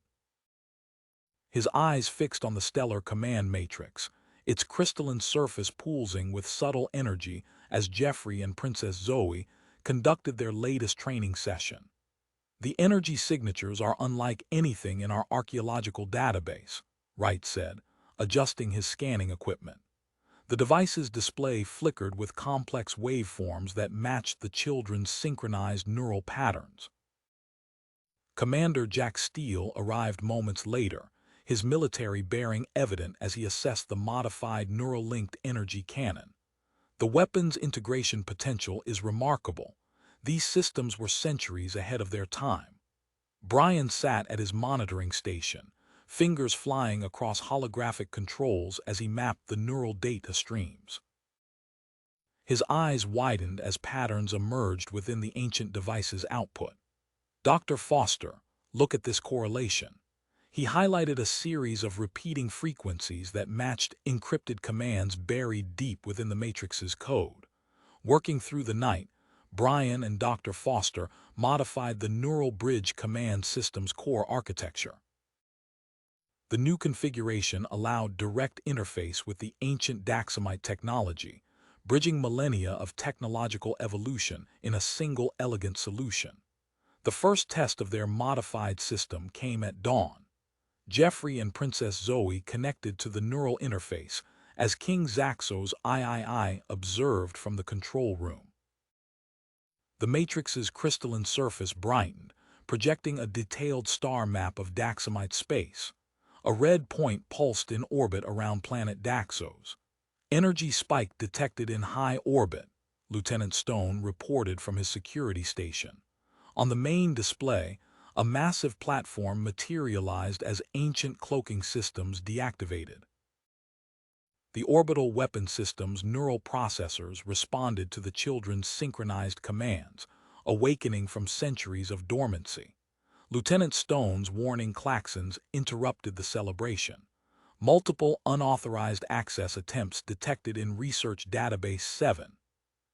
His eyes fixed on the stellar command matrix, its crystalline surface pulsing with subtle energy as Jeffrey and Princess Zoe conducted their latest training session. The energy signatures are unlike anything in our archaeological database, Wright said, adjusting his scanning equipment. The device's display flickered with complex waveforms that matched the children's synchronized neural patterns. Commander Jack Steele arrived moments later, his military bearing evident as he assessed the modified neural-linked energy cannon. The weapon's integration potential is remarkable. These systems were centuries ahead of their time. Brian sat at his monitoring station, fingers flying across holographic controls as he mapped the neural data streams. His eyes widened as patterns emerged within the ancient device's output. Dr. Foster, look at this correlation. He highlighted a series of repeating frequencies that matched encrypted commands buried deep within the matrix's code. Working through the night, Brian and Dr. Foster modified the Neural Bridge command system's core architecture. The new configuration allowed direct interface with the ancient Daxamite technology, bridging millennia of technological evolution in a single elegant solution. The first test of their modified system came at dawn. Jeffrey and Princess Zoe connected to the neural interface as King Zaxos III observed from the control room. The matrix's crystalline surface brightened, projecting a detailed star map of Daxamite space. A red point pulsed in orbit around planet Daxos. Energy spike detected in high orbit, Lieutenant Stone reported from his security station. On the main display, a massive platform materialized as ancient cloaking systems deactivated. The orbital weapon system's neural processors responded to the children's synchronized commands, awakening from centuries of dormancy. Lieutenant Stone's warning klaxons interrupted the celebration. Multiple unauthorized access attempts detected in Research Database 7.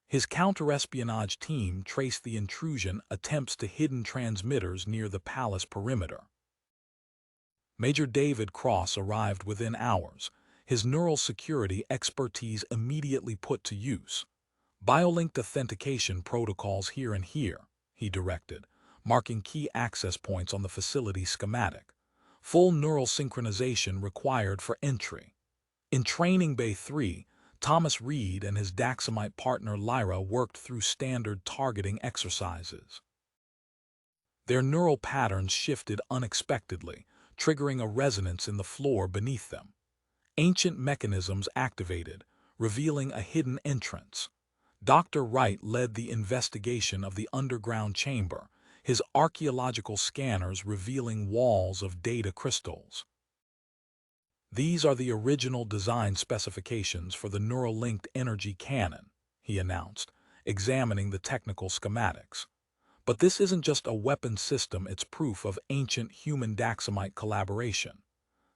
His counterespionage team traced the intrusion attempts to hidden transmitters near the palace perimeter. Major David Cross arrived within hours, his neural security expertise immediately put to use. Biolinked authentication protocols here and here, he directed, marking key access points on the facility schematic. Full neural synchronization required for entry. In Training Bay 3, Thomas Reed and his Daxamite partner Lyra worked through standard targeting exercises. Their neural patterns shifted unexpectedly, triggering a resonance in the floor beneath them. Ancient mechanisms activated, revealing a hidden entrance. Dr. Wright led the investigation of the underground chamber, his archaeological scanners revealing walls of data crystals. These are the original design specifications for the neural-linked energy cannon, he announced, examining the technical schematics. But this isn't just a weapon system, it's proof of ancient human-Daxamite collaboration.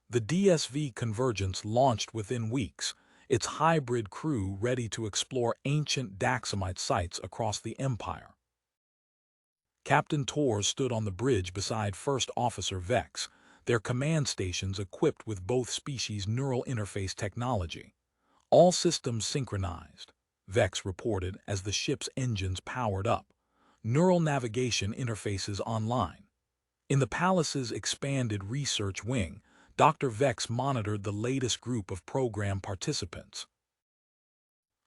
The DSV convergence launched within weeks, its hybrid crew ready to explore ancient Daxamite sites across the Empire. Captain Torres stood on the bridge beside First Officer Vex, their command stations equipped with both species' neural interface technology. All systems synchronized, Vex reported as the ship's engines powered up. Neural navigation interfaces online. In the palace's expanded research wing, Dr. Vex monitored the latest group of program participants.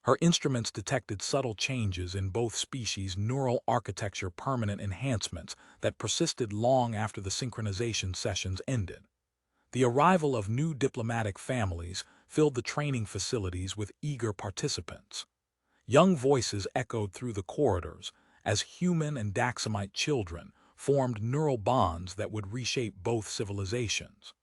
Her instruments detected subtle changes in both species' neural architecture, permanent enhancements that persisted long after the synchronization sessions ended. The arrival of new diplomatic families filled the training facilities with eager participants. Young voices echoed through the corridors as human and Daxamite children formed neural bonds that would reshape both civilizations.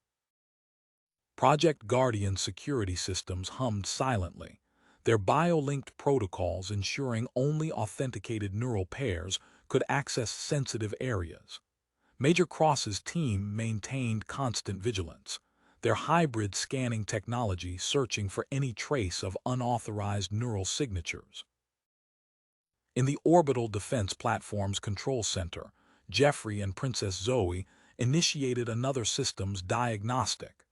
Project Guardian security systems hummed silently, their bio-linked protocols ensuring only authenticated neural pairs could access sensitive areas. Major Cross's team maintained constant vigilance, their hybrid scanning technology searching for any trace of unauthorized neural signatures. In the Orbital Defense Platform's control center, Jeffrey and Princess Zoe initiated another systems diagnostic.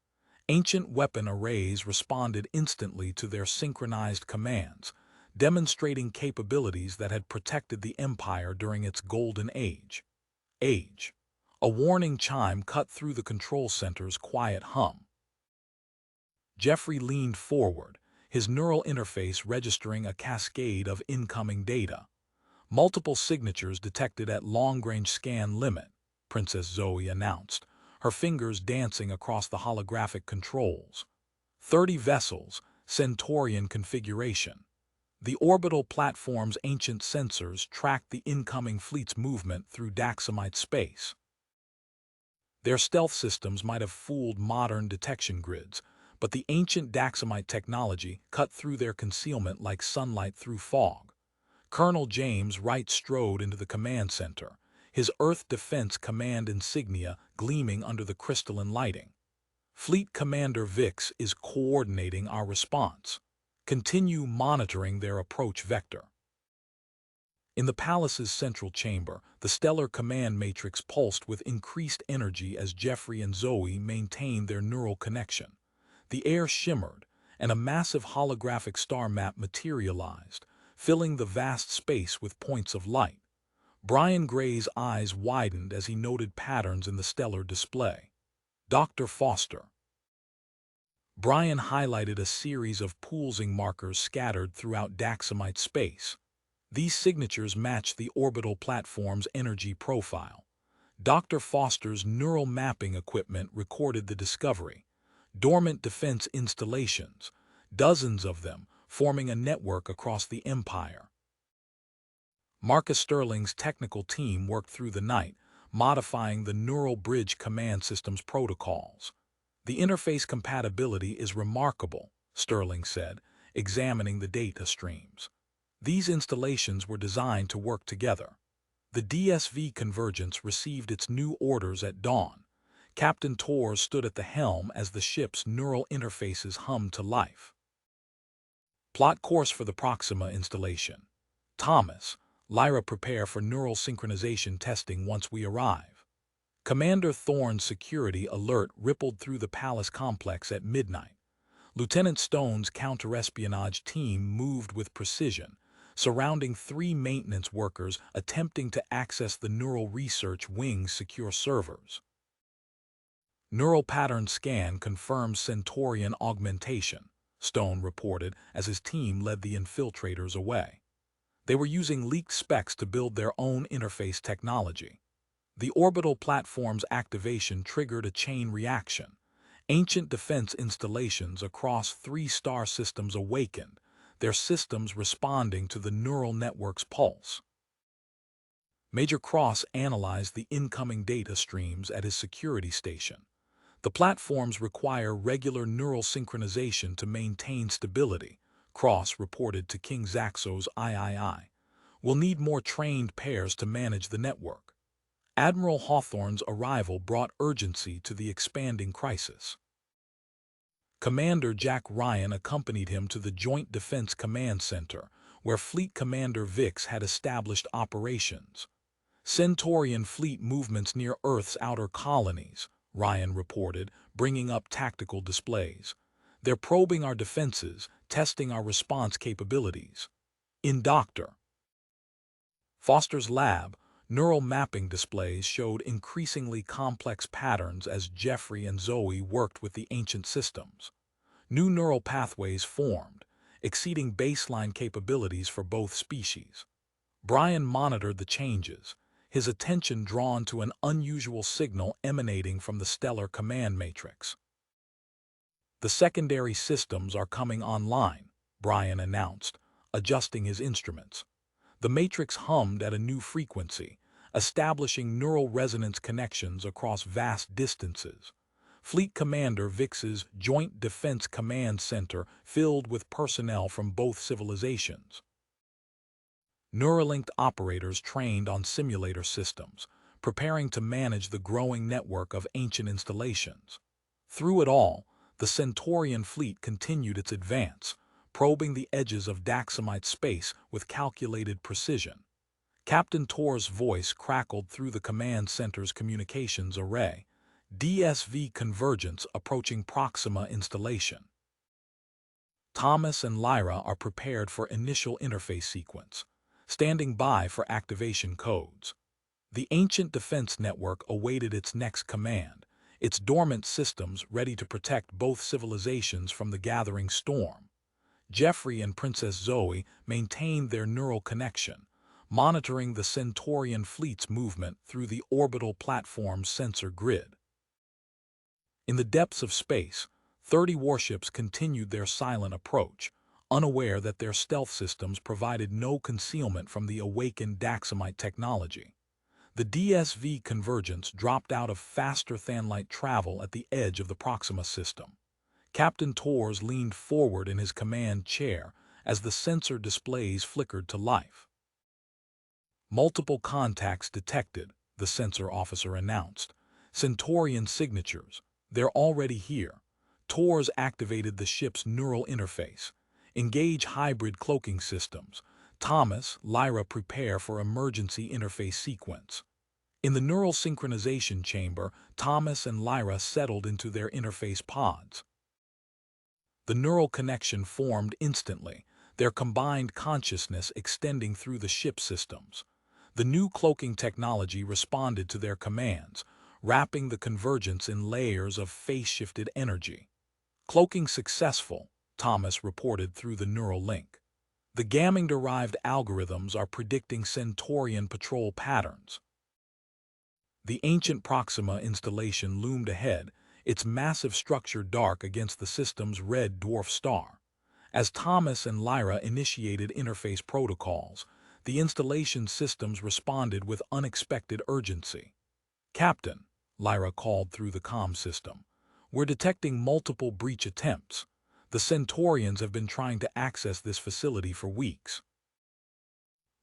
Ancient weapon arrays responded instantly to their synchronized commands, demonstrating capabilities that had protected the Empire during its golden age. A warning chime cut through the control center's quiet hum. Jeffrey leaned forward, his neural interface registering a cascade of incoming data. Multiple signatures detected at long-range scan limit, Princess Zoe announced, her fingers dancing across the holographic controls. 30 vessels, Centurion configuration. The orbital platform's ancient sensors tracked the incoming fleet's movement through Daxamite space. Their stealth systems might have fooled modern detection grids, but the ancient Daxamite technology cut through their concealment like sunlight through fog. Colonel James Wright strode into the command center, his Earth Defense Command insignia gleaming under the crystalline lighting. Fleet Commander Vix is coordinating our response. Continue monitoring their approach vector. In the palace's central chamber, the stellar command matrix pulsed with increased energy as Jeffrey and Zoe maintained their neural connection. The air shimmered, and a massive holographic star map materialized, filling the vast space with points of light. Brian Gray's eyes widened as he noted patterns in the stellar display. Dr. Foster. Brian highlighted a series of pulsing markers scattered throughout Daxamite space. These signatures match the orbital platform's energy profile. Dr. Foster's neural mapping equipment recorded the discovery. Dormant defense installations, dozens of them, forming a network across the Empire. Marcus Sterling's technical team worked through the night, modifying the Neural Bridge command system's protocols. The interface compatibility is remarkable, Sterling said, examining the data streams. These installations were designed to work together. The DSV Convergence received its new orders at dawn. Captain Torres stood at the helm as the ship's neural interfaces hummed to life. Plot course for the Proxima installation. Thomas, Lyra, prepare for neural synchronization testing once we arrive. Commander Thorne's security alert rippled through the palace complex at midnight. Lieutenant Stone's counterespionage team moved with precision, surrounding 3 maintenance workers attempting to access the Neural Research Wing's secure servers. Neural pattern scan confirms Centurion augmentation, Stone reported as his team led the infiltrators away. They were using leaked specs to build their own interface technology. The orbital platform's activation triggered a chain reaction. Ancient defense installations across 3 star systems awakened, their systems responding to the neural network's pulse. Major Cross analyzed the incoming data streams at his security station. The platforms require regular neural synchronization to maintain stability, Cross reported to King Zaxo's III. We'll need more trained pairs to manage the network. Admiral Hawthorne's arrival brought urgency to the expanding crisis. Commander Jack Ryan accompanied him to the Joint Defense Command Center, where Fleet Commander Vix had established operations. Centurion fleet movements near Earth's outer colonies, Ryan reported, bringing up tactical displays. They're probing our defenses, testing our response capabilities. In Dr. Foster's lab, neural mapping displays showed increasingly complex patterns as Jeffrey and Zoe worked with the ancient systems. New neural pathways formed, exceeding baseline capabilities for both species. Brian monitored the changes, his attention drawn to an unusual signal emanating from the stellar command matrix. "The secondary systems are coming online," Brian announced, adjusting his instruments. The matrix hummed at a new frequency, establishing neural resonance connections across vast distances. Fleet Commander Vix's Joint Defense Command Center filled with personnel from both civilizations. Neuralinked operators trained on simulator systems, preparing to manage the growing network of ancient installations. Through it all, the Centurion fleet continued its advance, probing the edges of Daxamite space with calculated precision. Captain Tor's voice crackled through the command center's communications array. DSV convergence approaching Proxima installation. Thomas and Lyra are prepared for initial interface sequence, standing by for activation codes. The ancient defense network awaited its next command, its dormant systems ready to protect both civilizations from the gathering storm. Jeffrey and Princess Zoe maintained their neural connection, monitoring the Centurion fleet's movement through the orbital platform's sensor grid. In the depths of space, 30 warships continued their silent approach, unaware that their stealth systems provided no concealment from the awakened Daxamite technology. The DSV convergence dropped out of faster-than-light travel at the edge of the Proxima system. Captain Torres leaned forward in his command chair as the sensor displays flickered to life. "Multiple contacts detected," the sensor officer announced. "Centurion signatures. They're already here." Torres activated the ship's neural interface. "Engage hybrid cloaking systems. Thomas, Lyra, prepare for emergency interface sequence." In the neural synchronization chamber, Thomas and Lyra settled into their interface pods. The neural connection formed instantly, their combined consciousness extending through the ship systems. The new cloaking technology responded to their commands, wrapping the convergence in layers of phase-shifted energy. "Cloaking successful," Thomas reported through the neural link. "The Gamming-derived algorithms are predicting Centurion patrol patterns." The ancient Proxima installation loomed ahead, its massive structure dark against the system's red dwarf star. As Thomas and Lyra initiated interface protocols, the installation's systems responded with unexpected urgency. "Captain," Lyra called through the comm system, "we're detecting multiple breach attempts. The Centurions have been trying to access this facility for weeks."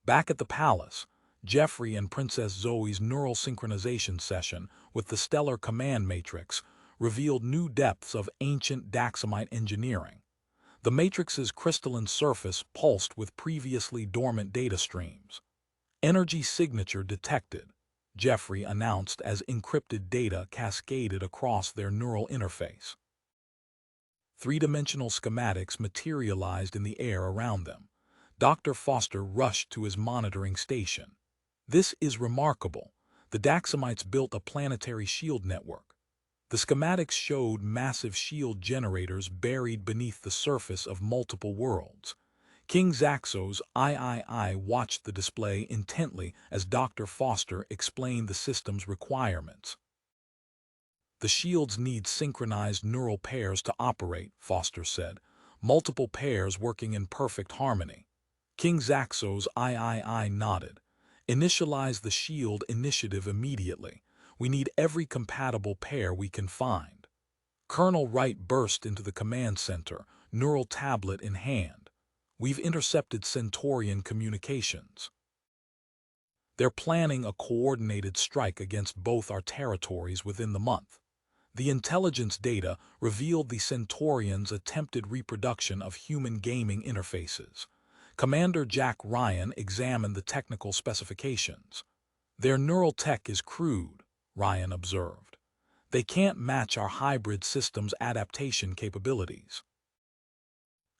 Back at the palace, Jeffrey and Princess Zoe's neural synchronization session with the stellar command matrix revealed new depths of ancient Daxamite engineering. The matrix's crystalline surface pulsed with previously dormant data streams. "Energy signature detected," Jeffrey announced as encrypted data cascaded across their neural interface. Three-dimensional schematics materialized in the air around them. Dr. Foster rushed to his monitoring station. "This is remarkable. The Daxamites built a planetary shield network." The schematics showed massive shield generators buried beneath the surface of multiple worlds. King Zaxos III watched the display intently as Dr. Foster explained the system's requirements. "The shields need synchronized neural pairs to operate," Foster said, "multiple pairs working in perfect harmony." King Zaxos III nodded. "Initialize the shield initiative immediately. We need every compatible pair we can find." Colonel Wright burst into the command center, neural tablet in hand. "We've intercepted Centurion communications. They're planning a coordinated strike against both our territories within the month." The intelligence data revealed the Centurions' attempted reproduction of human gaming interfaces. Commander Jack Ryan examined the technical specifications. "Their neural tech is crude," Ryan observed. "They can't match our hybrid system's adaptation capabilities."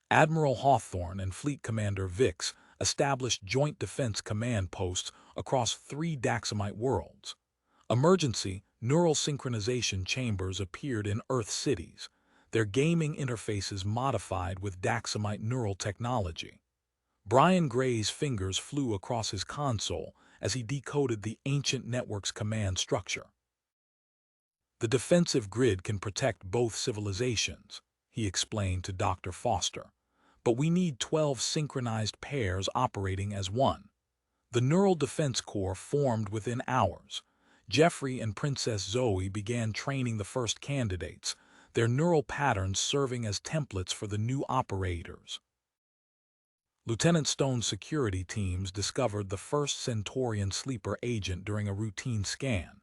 Admiral Hawthorne and Fleet Commander Vix established joint defense command posts across 3 Daxamite worlds. Emergency neural synchronization chambers appeared in Earth cities, their gaming interfaces modified with Daxamite neural technology. Brian Gray's fingers flew across his console as he decoded the ancient network's command structure. "The defensive grid can protect both civilizations," he explained to Dr. Foster. "But we need 12 synchronized pairs operating as one." The Neural Defense Corps formed within hours. Jeffrey and Princess Zoe began training the first candidates, their neural patterns serving as templates for the new operators. Lieutenant Stone's security teams discovered the first Centurion sleeper agent during a routine scan.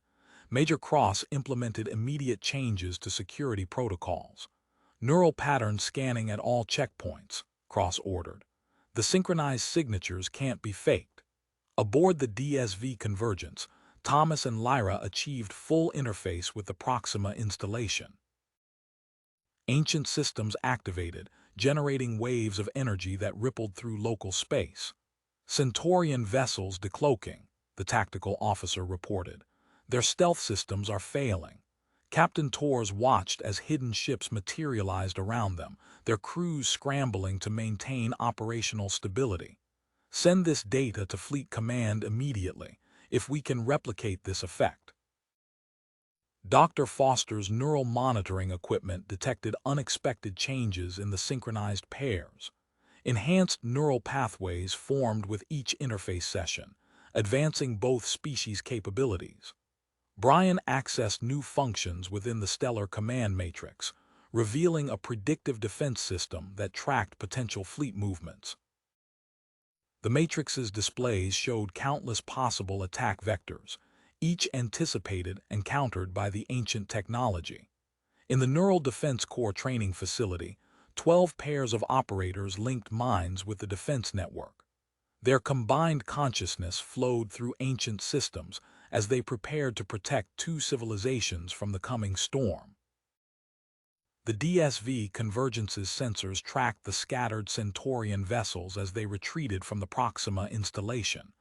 Major Cross implemented immediate changes to security protocols. "Neural pattern scanning at all checkpoints," Cross ordered. "The synchronized signatures can't be faked." Aboard the DSV Convergence, Thomas and Lyra achieved full interface with the Proxima installation. Ancient systems activated, generating waves of energy that rippled through local space. "Centurion vessels decloaking," the tactical officer reported. "Their stealth systems are failing." Captain Torres watched as hidden ships materialized around them, their crews scrambling to maintain operational stability. "Send this data to Fleet Command immediately, if we can replicate this effect." Dr. Foster's neural monitoring equipment detected unexpected changes in the synchronized pairs. Enhanced neural pathways formed with each interface session, advancing both species' capabilities. Brian accessed new functions within the stellar command matrix, revealing a predictive defense system that tracked potential fleet movements. The matrix's displays showed countless possible attack vectors, each anticipated and countered by the ancient technology. In the Neural Defense Corps training facility, 12 pairs of operators linked minds with the defense network. Their combined consciousness flowed through ancient systems as they prepared to protect 2 civilizations from the coming storm. The DSV Convergence's sensors tracked the scattered Centurion vessels as they retreated from the Proxima installation.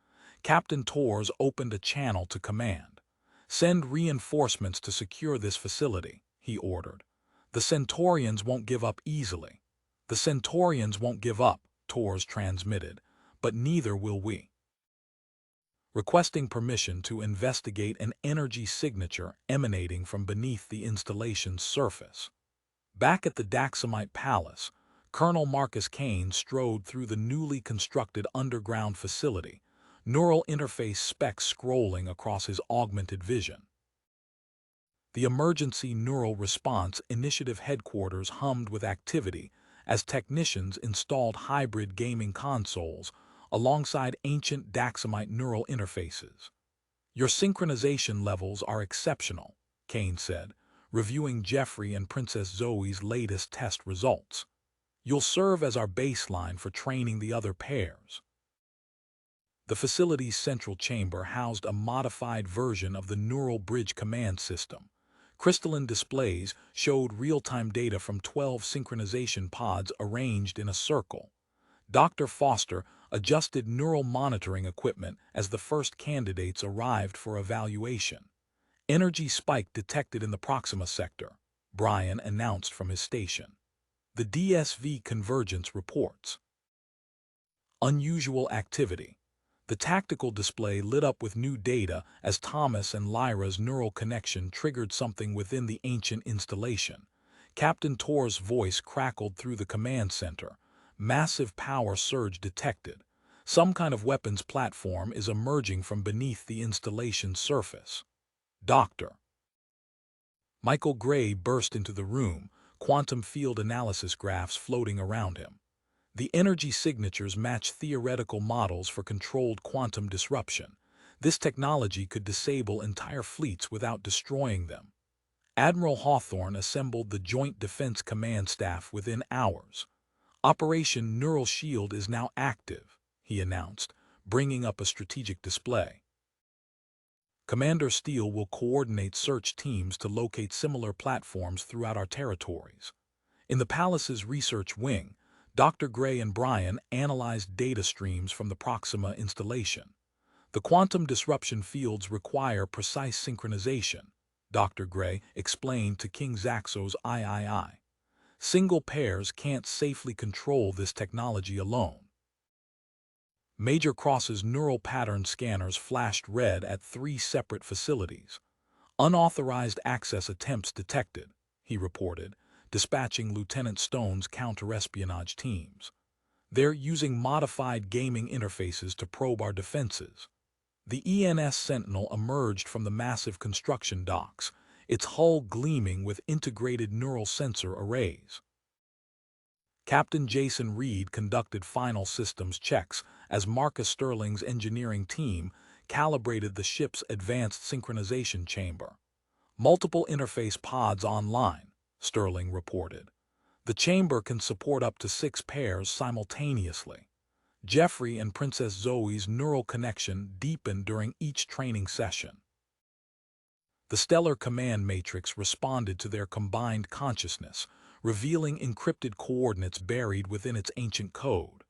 Captain Torres opened a channel to command. "Send reinforcements to secure this facility," he ordered. "The Centurions won't give up easily." "The Centurions won't give up," Torres transmitted, "but neither will we." Requesting permission to investigate an energy signature emanating from beneath the installation's surface. Back at the Daxamite Palace, Colonel Marcus Kane strode through the newly constructed underground facility, neural interface specs scrolling across his augmented vision. The Emergency Neural Response Initiative headquarters hummed with activity as technicians installed hybrid gaming consoles alongside ancient Daxamite neural interfaces. "Your synchronization levels are exceptional," Kane said, reviewing Jeffrey and Princess Zoe's latest test results. "You'll serve as our baseline for training the other pairs." The facility's central chamber housed a modified version of the Neural Bridge Command System. Crystalline displays showed real-time data from 12 synchronization pods arranged in a circle. Dr. Foster adjusted neural monitoring equipment as the first candidates arrived for evaluation. "Energy spike detected in the Proxima sector," Brian announced from his station. The DSV Convergence reports. Unusual activity. The tactical display lit up with new data as Thomas and Lyra's neural connection triggered something within the ancient installation. Captain Tor's voice crackled through the command center. "Massive power surge detected. Some kind of weapons platform is emerging from beneath the installation's surface." "Doctor." Michael Gray burst into the room, quantum field analysis graphs floating around him. The energy signatures match theoretical models for controlled quantum disruption. This technology could disable entire fleets without destroying them. Admiral Hawthorne assembled the Joint Defense Command staff within hours. Operation Neural Shield is now active, he announced, bringing up a strategic display. Commander Steele will coordinate search teams to locate similar platforms throughout our territories. In the Palace's research wing, Dr. Gray and Brian analyzed data streams from the Proxima installation. The quantum disruption fields require precise synchronization, Dr. Gray explained to King Zaxo's III. Single pairs can't safely control this technology alone. Major Cross's neural pattern scanners flashed red at 3 separate facilities. Unauthorized access attempts detected, he reported, dispatching Lieutenant Stone's counterespionage teams. They're using modified gaming interfaces to probe our defenses. The ENS Sentinel emerged from the massive construction docks, its hull gleaming with integrated neural sensor arrays. Captain Jason Reed conducted final systems checks as Marcus Sterling's engineering team calibrated the ship's advanced synchronization chamber. Multiple interface pods online, Sterling reported. The chamber can support up to 6 pairs simultaneously. Jeffrey and Princess Zoe's neural connection deepened during each training session. The stellar command matrix responded to their combined consciousness, revealing encrypted coordinates buried within its ancient code.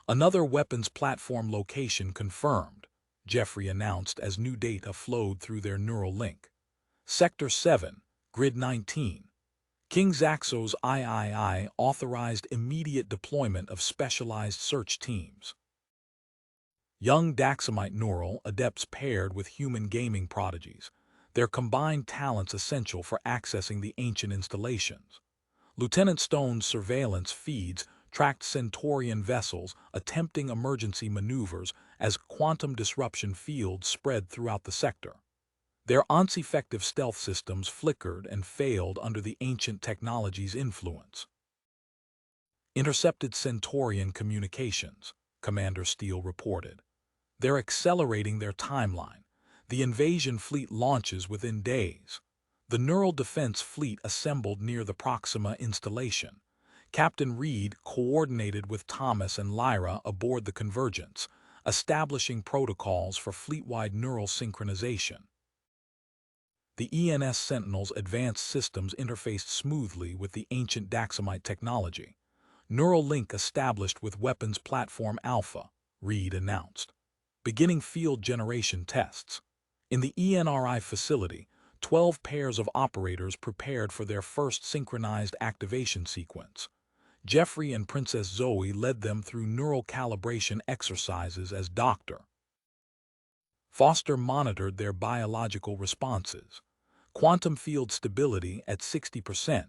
Another weapons platform location confirmed, Jeffrey announced as new data flowed through their neural link. Sector 7, Grid 19. King Zaxo's III authorized immediate deployment of specialized search teams. Young Daxamite neural adepts paired with human gaming prodigies, their combined talents essential for accessing the ancient installations. Lieutenant Stone's surveillance feeds tracked Centurion vessels attempting emergency maneuvers as quantum disruption fields spread throughout the sector. Their once-effective stealth systems flickered and failed under the ancient technology's influence. Intercepted Centurion communications, Commander Steele reported. They're accelerating their timeline. The invasion fleet launches within days. The Neural Defense Fleet assembled near the Proxima installation. Captain Reed coordinated with Thomas and Lyra aboard the Convergence, establishing protocols for fleet-wide neural synchronization. The ENS Sentinel's advanced systems interfaced smoothly with the ancient Daxamite technology. Neural link established with Weapons Platform Alpha, Reed announced. Beginning field generation tests. In the ENRI facility, 12 pairs of operators prepared for their first synchronized activation sequence. Jeffrey and Princess Zoe led them through neural calibration exercises as Dr. Foster monitored their biological responses. Quantum field stability at 60%,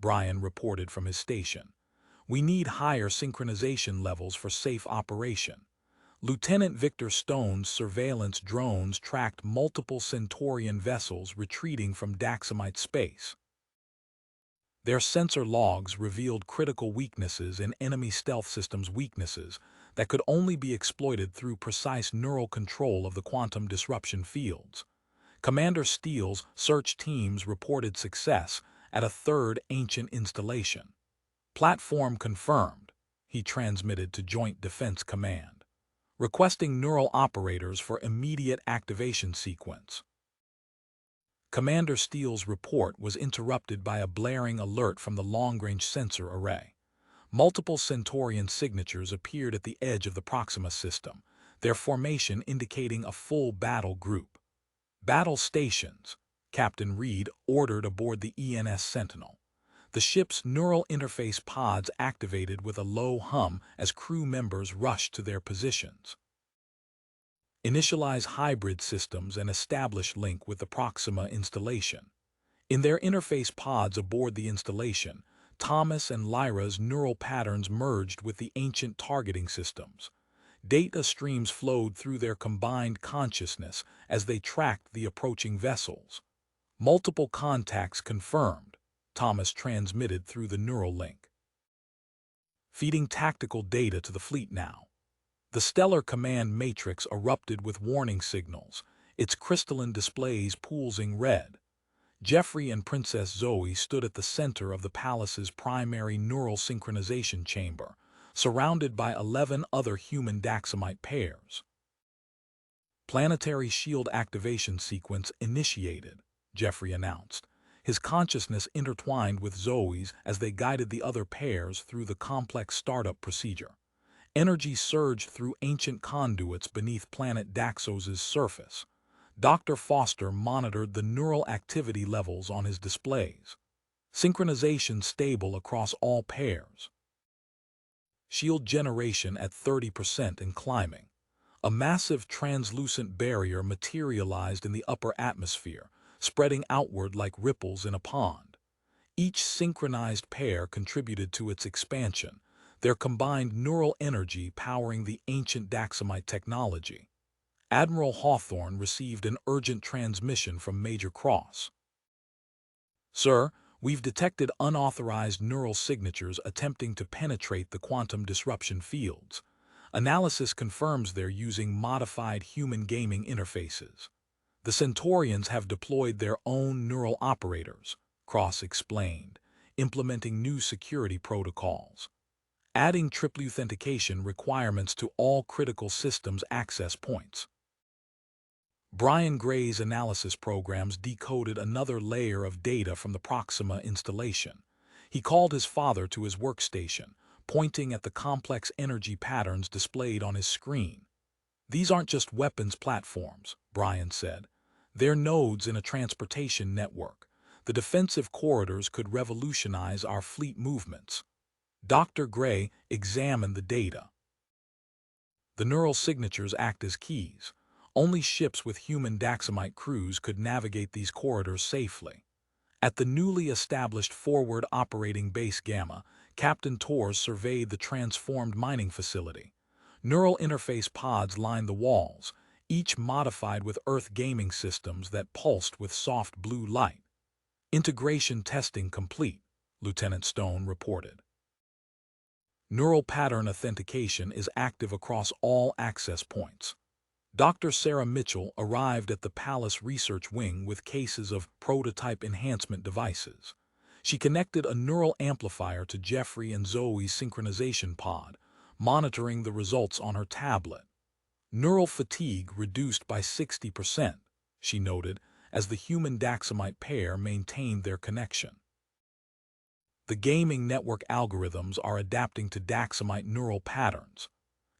Brian reported from his station. We need higher synchronization levels for safe operation. Lieutenant Victor Stone's surveillance drones tracked multiple Centurion vessels retreating from Daxamite space. Their sensor logs revealed critical weaknesses in enemy stealth systems that could only be exploited through precise neural control of the quantum disruption fields. Commander Steele's search teams reported success at a third ancient installation. Platform confirmed, he transmitted to Joint Defense Command, requesting neural operators for immediate activation sequence. Commander Steele's report was interrupted by a blaring alert from the long-range sensor array. Multiple Centurion signatures appeared at the edge of the Proxima system, their formation indicating a full battle group. Battle stations, Captain Reed ordered aboard the ENS Sentinel. The ship's neural interface pods activated with a low hum as crew members rushed to their positions. Initialize hybrid systems and establish link with the Proxima installation. In their interface pods aboard the installation, Thomas and Lyra's neural patterns merged with the ancient targeting systems. Data streams flowed through their combined consciousness as they tracked the approaching vessels. Multiple contacts confirmed, Thomas transmitted through the neural link. Feeding tactical data to the fleet now. The stellar command matrix erupted with warning signals, its crystalline displays pulsing red. Jeffrey and Princess Zoe stood at the center of the palace's primary neural synchronization chamber, surrounded by 11 other human Daxamite pairs. Planetary shield activation sequence initiated, Jeffrey announced, his consciousness intertwined with Zoe's as they guided the other pairs through the complex startup procedure. Energy surged through ancient conduits beneath planet Daxos's surface. Dr. Foster monitored the neural activity levels on his displays. Synchronization stable across all pairs. Shield generation at 30% and climbing. A massive translucent barrier materialized in the upper atmosphere, spreading outward like ripples in a pond. Each synchronized pair contributed to its expansion, their combined neural energy powering the ancient Daxamite technology. Admiral Hawthorne received an urgent transmission from Major Cross. "Sir, we've detected unauthorized neural signatures attempting to penetrate the quantum disruption fields. Analysis confirms they're using modified human gaming interfaces. The Centurions have deployed their own neural operators," Cross explained, implementing new security protocols, adding triple authentication requirements to all critical systems access points. Brian Gray's analysis programs decoded another layer of data from the Proxima installation. He called his father to his workstation, pointing at the complex energy patterns displayed on his screen. "These aren't just weapons platforms," Brian said. "They're nodes in a transportation network. The defensive corridors could revolutionize our fleet movements." Dr. Gray examined the data. The neural signatures act as keys. Only ships with human Daxamite crews could navigate these corridors safely. At the newly established forward operating base Gamma, Captain Torres surveyed the transformed mining facility. Neural interface pods lined the walls, each modified with Earth gaming systems that pulsed with soft blue light. "Integration testing complete," Lieutenant Stone reported. "Neural pattern authentication is active across all access points." Dr. Sarah Mitchell arrived at the Palace Research Wing with cases of prototype enhancement devices. She connected a neural amplifier to Jeffrey and Zoe's synchronization pod, monitoring the results on her tablet. "Neural fatigue reduced by 60%, she noted, as the human Daxamite pair maintained their connection. The gaming network algorithms are adapting to Daxamite neural patterns.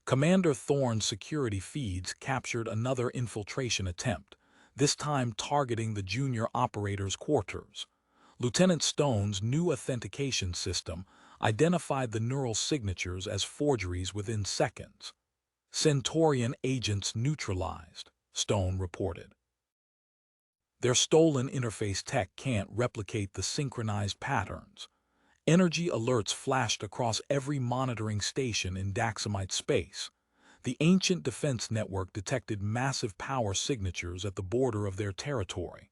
Commander Thorne's security feeds captured another infiltration attempt, this time targeting the junior operator's quarters. Lieutenant Stone's new authentication system identified the neural signatures as forgeries within seconds. Centurion agents neutralized, Stone reported. Their stolen interface tech can't replicate the synchronized patterns. Energy alerts flashed across every monitoring station in Daxamite space. The ancient defense network detected massive power signatures at the border of their territory.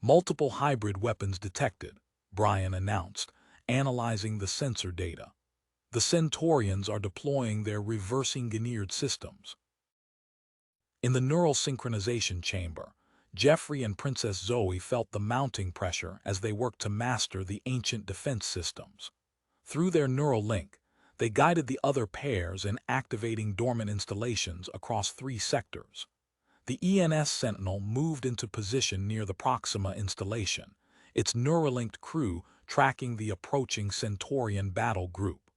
"Multiple hybrid weapons detected," Brian announced, analyzing the sensor data. "The Centurions are deploying their reverse engineered systems." In the neural synchronization chamber, Jeffrey and Princess Zoe felt the mounting pressure as they worked to master the ancient defense systems. Through their neural link, they guided the other pairs in activating dormant installations across 3 sectors. The ENS Sentinel moved into position near the Proxima installation, its Neuralinked crew tracking the approaching Centurion battle group.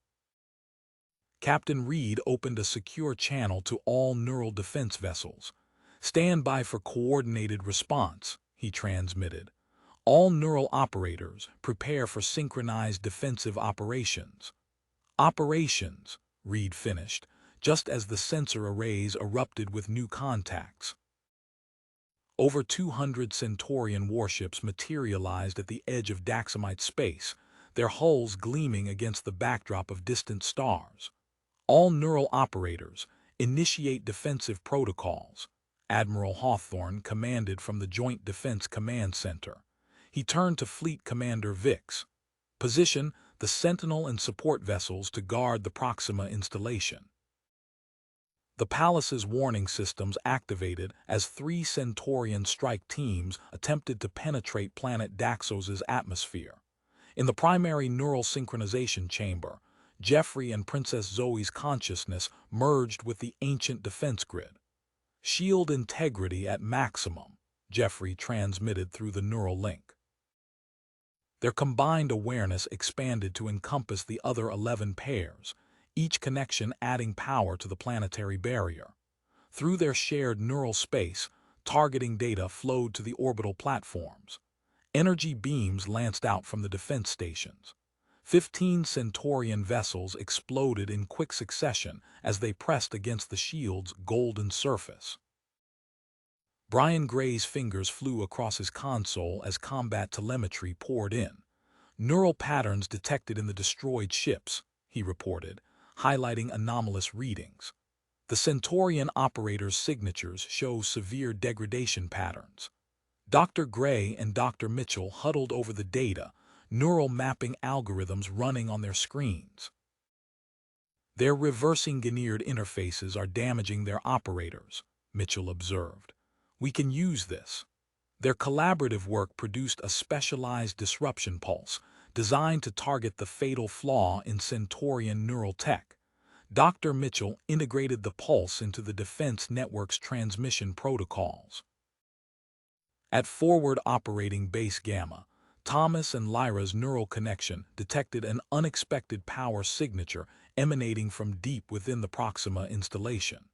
Captain Reed opened a secure channel to all neural defense vessels. "Stand by for coordinated response," he transmitted. "All neural operators, prepare for synchronized defensive operations." "Operations," Reed finished, just as the sensor arrays erupted with new contacts. Over 200 Centurion warships materialized at the edge of Daxamite space, their hulls gleaming against the backdrop of distant stars. "All neural operators, initiate defensive protocols," Admiral Hawthorne commanded from the Joint Defense Command Center. He turned to Fleet Commander Vix. "Position the Sentinel and support vessels to guard the Proxima installation." The palace's warning systems activated as 3 Centurion strike teams attempted to penetrate planet Daxos's atmosphere. In the primary neural synchronization chamber, Jeffrey and Princess Zoe's consciousness merged with the ancient defense grid. Shield integrity at maximum, Jeffrey transmitted through the neural link. Their combined awareness expanded to encompass the other 11 pairs, each connection adding power to the planetary barrier. Through their shared neural space, targeting data flowed to the orbital platforms. Energy beams lanced out from the defense stations. 15 Centurion vessels exploded in quick succession as they pressed against the shield's golden surface. Brian Gray's fingers flew across his console as combat telemetry poured in. Neural patterns detected in the destroyed ships, he reported, highlighting anomalous readings. The Centurion operators' signatures show severe degradation patterns. Dr. Gray and Dr. Mitchell huddled over the data, neural mapping algorithms running on their screens. Their reverse-engineered interfaces are damaging their operators, Mitchell observed. We can use this. Their collaborative work produced a specialized disruption pulse, designed to target the fatal flaw in Centurion neural tech. Dr. Mitchell integrated the pulse into the defense network's transmission protocols. At forward operating base Gamma, Thomas and Lyra's neural connection detected an unexpected power signature emanating from deep within the Proxima installation.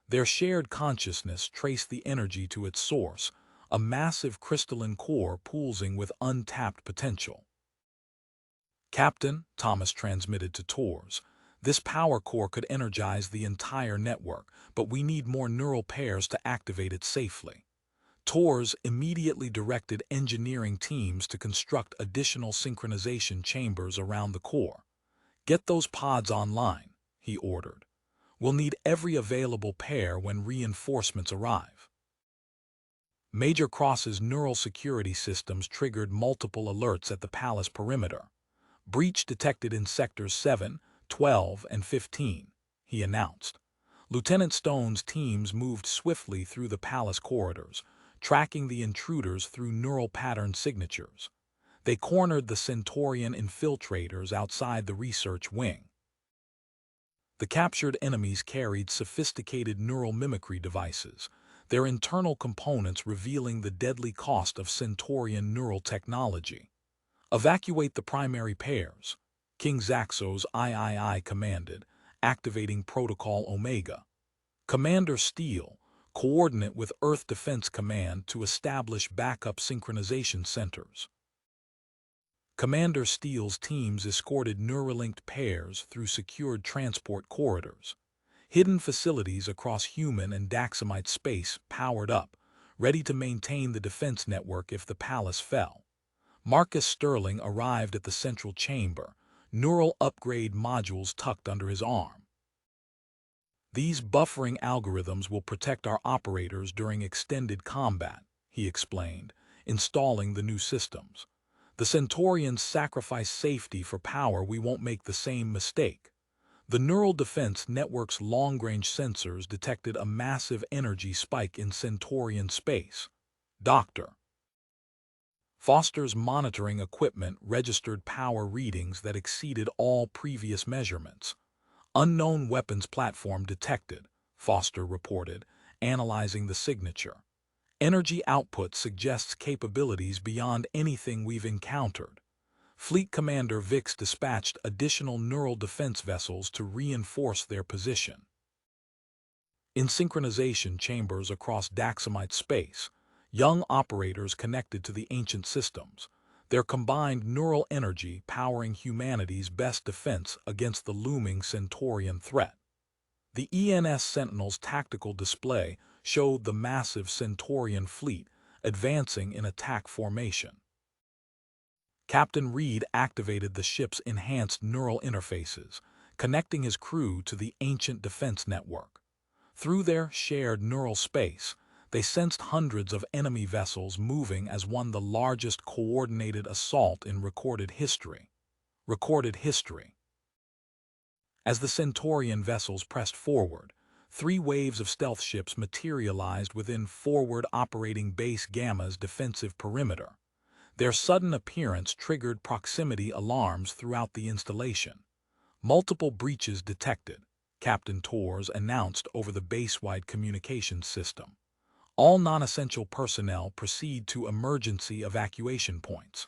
Their shared consciousness traced the energy to its source, a massive crystalline core pulsing with untapped potential. Captain, Thomas transmitted to Tors, this power core could energize the entire network, but we need more neural pairs to activate it safely. Tors immediately directed engineering teams to construct additional synchronization chambers around the core. Get those pods online, he ordered. We'll need every available pair when reinforcements arrive. Major Cross's neural security systems triggered multiple alerts at the palace perimeter. Breach detected in sectors 7, 12, and 15, he announced. Lieutenant Stone's teams moved swiftly through the palace corridors, tracking the intruders through neural pattern signatures. They cornered the Centurion infiltrators outside the research wing. The captured enemies carried sophisticated neural mimicry devices, their internal components revealing the deadly cost of Centurion neural technology. Evacuate the primary pairs, King Zaxos III commanded, activating Protocol Omega. Commander Steele, coordinate with Earth Defense Command to establish backup synchronization centers. Commander Steele's teams escorted Neuralinked pairs through secured transport corridors. Hidden facilities across human and Daxamite space powered up, ready to maintain the defense network if the palace fell. Marcus Sterling arrived at the central chamber, neural upgrade modules tucked under his arm. These buffering algorithms will protect our operators during extended combat, he explained, installing the new systems. The Centurions sacrifice safety for power. We won't make the same mistake. The Neural Defense Network's long-range sensors detected a massive energy spike in Centurion space. Dr. Foster's monitoring equipment registered power readings that exceeded all previous measurements. Unknown weapons platform detected, Foster reported, analyzing the signature. Energy output suggests capabilities beyond anything we've encountered. Fleet Commander Vix dispatched additional neural defense vessels to reinforce their position. In synchronization chambers across Daxamite space, young operators connected to the ancient systems, their combined neural energy powering humanity's best defense against the looming Centurion threat. The ENS Sentinel's tactical display showed the massive Centurion fleet advancing in attack formation. Captain Reed activated the ship's enhanced neural interfaces, connecting his crew to the ancient defense network. Through their shared neural space, they sensed hundreds of enemy vessels moving as one, the largest coordinated assault in recorded history. As the Centurion vessels pressed forward, 3 waves of stealth ships materialized within forward operating base Gamma's defensive perimeter. Their sudden appearance triggered proximity alarms throughout the installation. Multiple breaches detected, Captain Torres announced over the base-wide communications system. All non-essential personnel proceed to emergency evacuation points.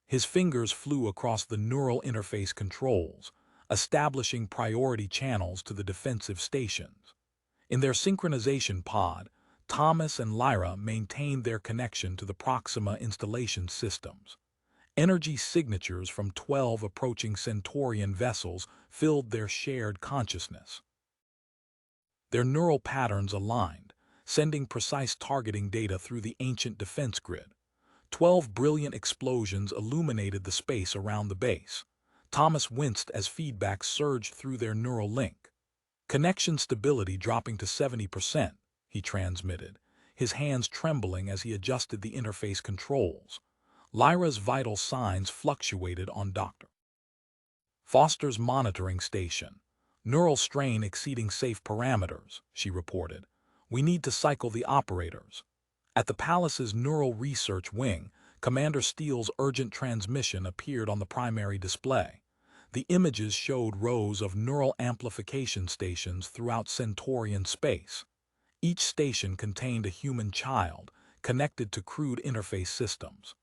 His fingers flew across the neural interface controls, establishing priority channels to the defensive stations. In their synchronization pod, Thomas and Lyra maintained their connection to the Proxima installation systems. Energy signatures from 12 approaching Centurion vessels filled their shared consciousness. Their neural patterns aligned, sending precise targeting data through the ancient defense grid. 12 brilliant explosions illuminated the space around the base. Thomas winced as feedback surged through their neural link. Connection stability dropping to 70%, he transmitted, his hands trembling as he adjusted the interface controls. Lyra's vital signs fluctuated on Dr. Foster's monitoring station. Neural strain exceeding safe parameters, she reported. We need to cycle the operators. At the palace's neural research wing, Commander Steele's urgent transmission appeared on the primary display. The images showed rows of neural amplification stations throughout Centurion space. Each station contained a human child, connected to crude interface systems.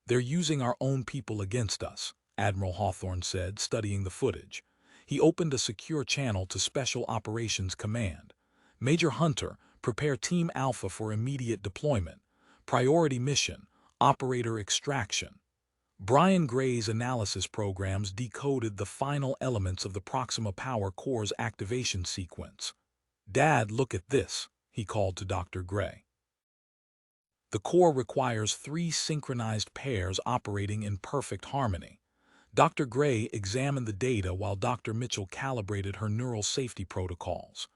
They're using our own people against us, Admiral Hawthorne said, studying the footage. He opened a secure channel to Special Operations Command. Major Hunter, prepare Team Alpha for immediate deployment. Priority mission, operator extraction. Brian Gray's analysis programs decoded the final elements of the Proxima Power Core's activation sequence. Dad, look at this, he called to Dr. Gray. The core requires 3 synchronized pairs operating in perfect harmony. Dr. Gray examined the data while Dr. Mitchell calibrated her neural safety protocols.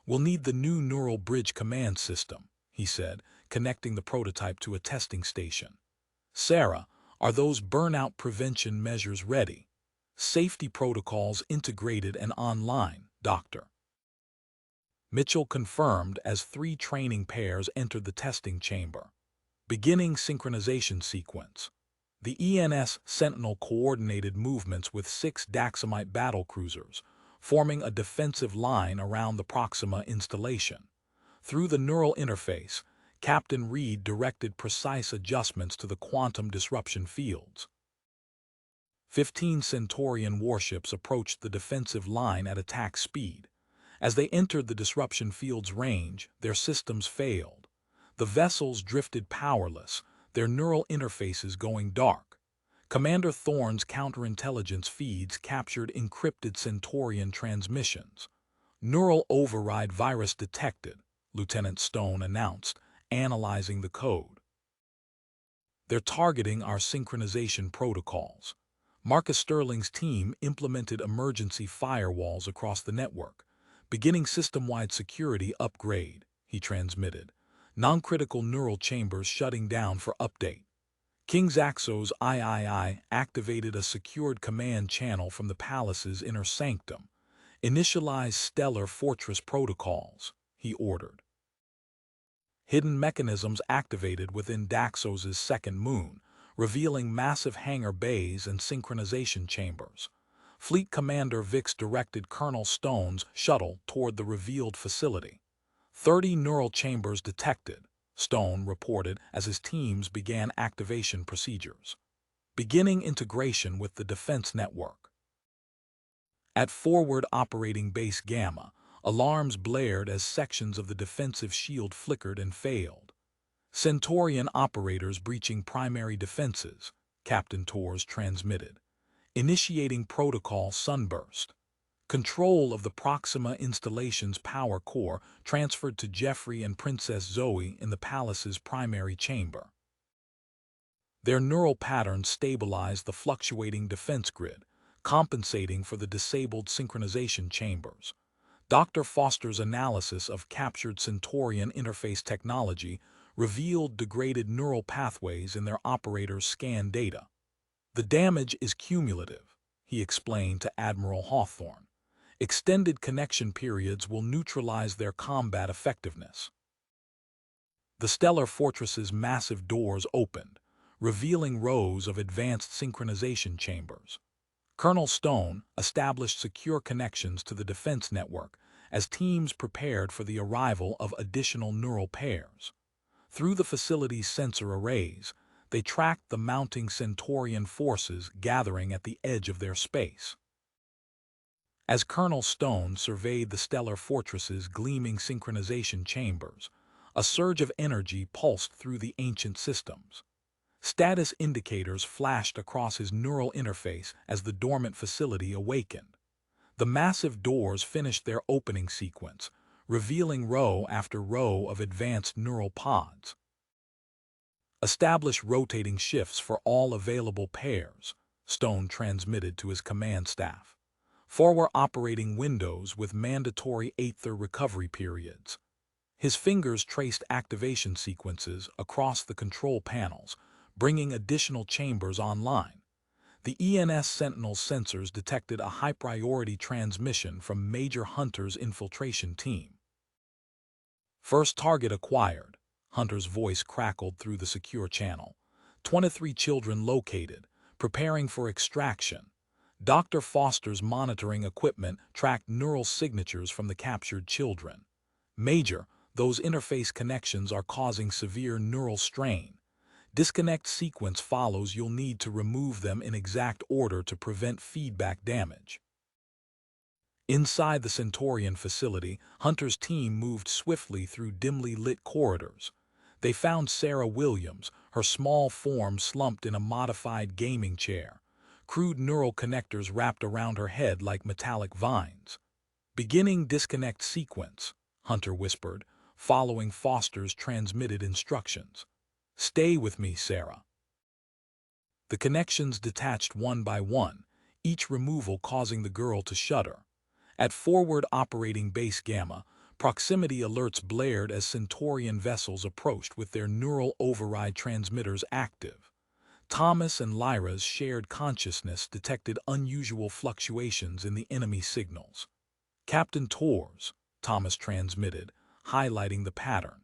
We'll need the new neural bridge command system, he said, connecting the prototype to a testing station. Sarah, are those burnout prevention measures ready? Safety protocols integrated and online, Dr. Mitchell confirmed as 3 training pairs entered the testing chamber. Beginning synchronization sequence. The ENS Sentinel coordinated movements with 6 Daxamite battlecruisers, forming a defensive line around the Proxima installation. Through the neural interface, Captain Reed directed precise adjustments to the quantum disruption fields. 15 Centurion warships approached the defensive line at attack speed. As they entered the disruption field's range, their systems failed. The vessels drifted powerless, their neural interfaces going dark. Commander Thorne's counterintelligence feeds captured encrypted Centurion transmissions. Neural override virus detected, Lieutenant Stone announced, analyzing the code. They're targeting our synchronization protocols. Marcus Sterling's team implemented emergency firewalls across the network. Beginning system-wide security upgrade, he transmitted. Non-critical neural chambers shutting down for update. King Zaxo's III activated a secured command channel from the palace's inner sanctum. Initialize stellar fortress protocols, he ordered. Hidden mechanisms activated within Daxos's second moon, revealing massive hangar bays and synchronization chambers. Fleet Commander Vix directed Colonel Stone's shuttle toward the revealed facility. 30 neural chambers detected, Stone reported as his teams began activation procedures. Beginning integration with the defense network. At forward operating base Gamma, alarms blared as sections of the defensive shield flickered and failed. Centurion operators breaching primary defenses, Captain Torres transmitted. Initiating protocol sunburst. Control of the Proxima installation's power core transferred to Jeffrey and Princess Zoe in the palace's primary chamber. Their neural patterns stabilized the fluctuating defense grid, compensating for the disabled synchronization chambers. Dr. Foster's analysis of captured Centurion interface technology revealed degraded neural pathways in their operators' scan data. The damage is cumulative, he explained to Admiral Hawthorne. Extended connection periods will neutralize their combat effectiveness. The stellar fortress's massive doors opened, revealing rows of advanced synchronization chambers. Colonel Stone established secure connections to the defense network as teams prepared for the arrival of additional neural pairs. Through the facility's sensor arrays, they tracked the mounting Centurion forces gathering at the edge of their space. As Colonel Stone surveyed the stellar fortress's gleaming synchronization chambers, a surge of energy pulsed through the ancient systems. Status indicators flashed across his neural interface as the dormant facility awakened. The massive doors finished their opening sequence, revealing row after row of advanced neural pods. Establish rotating shifts for all available pairs, Stone transmitted to his command staff. Forward operating windows with mandatory Aether recovery periods. His fingers traced activation sequences across the control panels, bringing additional chambers online. The ENS Sentinel sensors detected a high-priority transmission from Major Hunter's infiltration team. First target acquired, Hunter's voice crackled through the secure channel. 23 children located, preparing for extraction. Dr. Foster's monitoring equipment tracked neural signatures from the captured children. Major, those interface connections are causing severe neural strain. Disconnect sequence follows. You'll need to remove them in exact order to prevent feedback damage. Inside the Centurion facility, Hunter's team moved swiftly through dimly lit corridors. They found Sarah Williams, her small form slumped in a modified gaming chair. Crude neural connectors wrapped around her head like metallic vines. Beginning disconnect sequence, Hunter whispered, following Foster's transmitted instructions. Stay with me, Sarah. The connections detached one by one, each removal causing the girl to shudder. At forward operating base Gamma, proximity alerts blared as Centurion vessels approached with their neural override transmitters active. Thomas and Lyra's shared consciousness detected unusual fluctuations in the enemy signals. Captain Torres, Thomas transmitted, highlighting the pattern.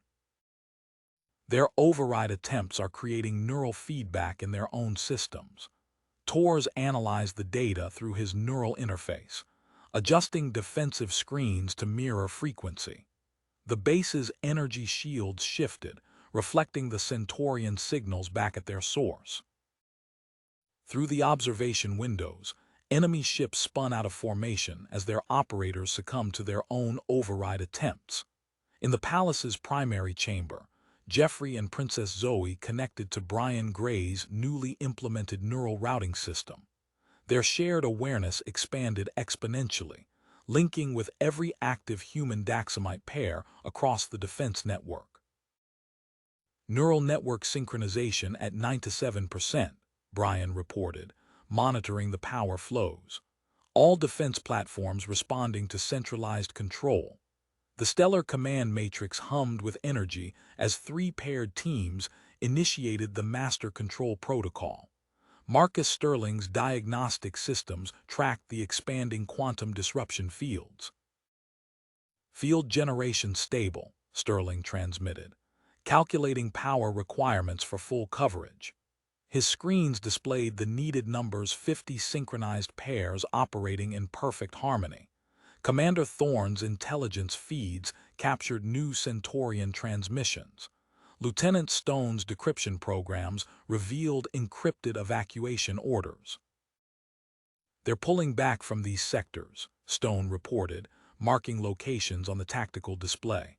Their override attempts are creating neural feedback in their own systems. Torres analyzed the data through his neural interface, adjusting defensive screens to mirror frequency. The base's energy shields shifted, reflecting the Centurion signals back at their source. Through the observation windows, enemy ships spun out of formation as their operators succumbed to their own override attempts. In the palace's primary chamber, Jeffrey and Princess Zoe connected to Brian Gray's newly implemented neural routing system. Their shared awareness expanded exponentially, linking with every active human Daxamite pair across the defense network. Neural network synchronization at 97%, Brian reported, monitoring the power flows. All defense platforms responding to centralized control. The stellar command matrix hummed with energy as three paired teams initiated the master control protocol. Marcus Sterling's diagnostic systems tracked the expanding quantum disruption fields. Field generation stable, Sterling transmitted, calculating power requirements for full coverage. His screens displayed the needed numbers 50 synchronized pairs operating in perfect harmony. Commander Thorne's intelligence feeds captured new Centurion transmissions. Lieutenant Stone's decryption programs revealed encrypted evacuation orders. They're pulling back from these sectors, Stone reported, marking locations on the tactical display.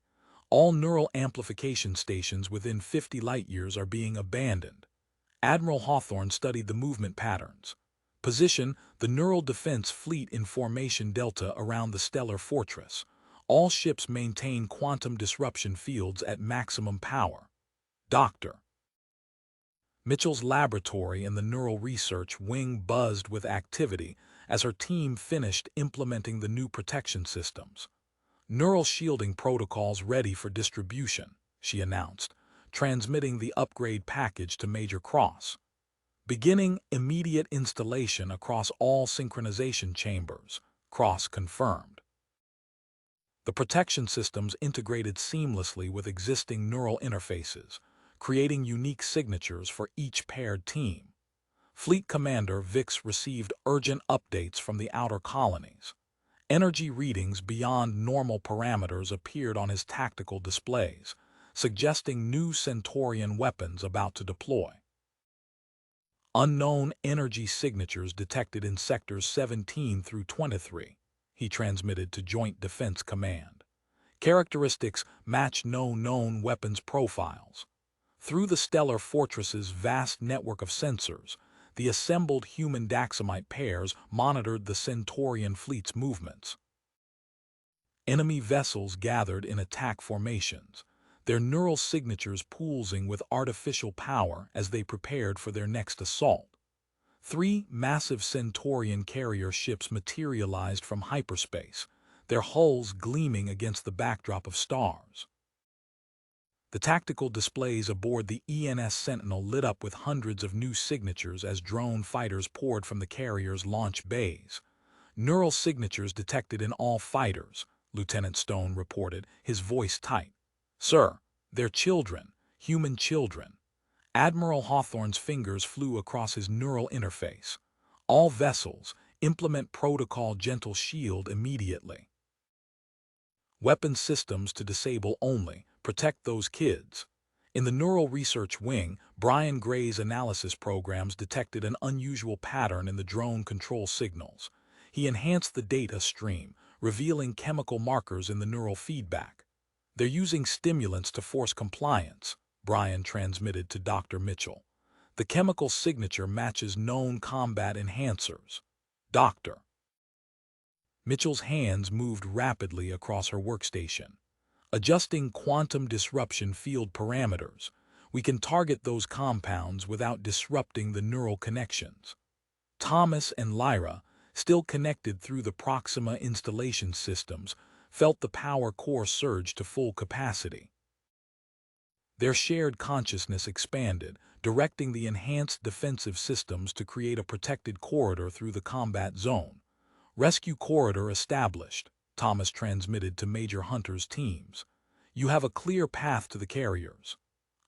All neural amplification stations within 50 light-years are being abandoned. Admiral Hawthorne studied the movement patterns. Position the Neural Defense Fleet in Formation Delta around the stellar fortress. All ships maintain quantum disruption fields at maximum power. Dr. Mitchell's laboratory in the Neural Research Wing buzzed with activity as her team finished implementing the new protection systems. Neural shielding protocols ready for distribution, she announced, transmitting the upgrade package to Major Cross. Beginning immediate installation across all synchronization chambers, Cross confirmed. The protection systems integrated seamlessly with existing neural interfaces, creating unique signatures for each paired team. Fleet Commander Vix received urgent updates from the outer colonies. Energy readings beyond normal parameters appeared on his tactical displays, suggesting new Centurion weapons about to deploy. Unknown energy signatures detected in sectors 17 through 23, he transmitted to Joint Defense Command. Characteristics match no known weapons profiles. Through the stellar fortress's vast network of sensors, the assembled human Daxamite pairs monitored the Centurion fleet's movements. Enemy vessels gathered in attack formations, their neural signatures pulsing with artificial power as they prepared for their next assault. 3 massive Centurion carrier ships materialized from hyperspace, their hulls gleaming against the backdrop of stars. The tactical displays aboard the ENS Sentinel lit up with hundreds of new signatures as drone fighters poured from the carrier's launch bays. Neural signatures detected in all fighters, Lieutenant Stone reported, his voice tight. Sir, they're children, human children. Admiral Hawthorne's fingers flew across his neural interface. All vessels, implement protocol gentle shield immediately. Weapon systems to disable only, protect those kids. In the Neural Research Wing, Brian Gray's analysis programs detected an unusual pattern in the drone control signals. He enhanced the data stream, revealing chemical markers in the neural feedback. They're using stimulants to force compliance, Brian transmitted to Dr. Mitchell. The chemical signature matches known combat enhancers. Doctor. Mitchell's hands moved rapidly across her workstation. Adjusting quantum disruption field parameters, we can target those compounds without disrupting the neural connections. Thomas and Lyra, still connected through the Proxima installation systems, felt the power core surge to full capacity. Their shared consciousness expanded, directing the enhanced defensive systems to create a protected corridor through the combat zone. Rescue corridor established, Thomas transmitted to Major Hunter's teams. You have a clear path to the carriers.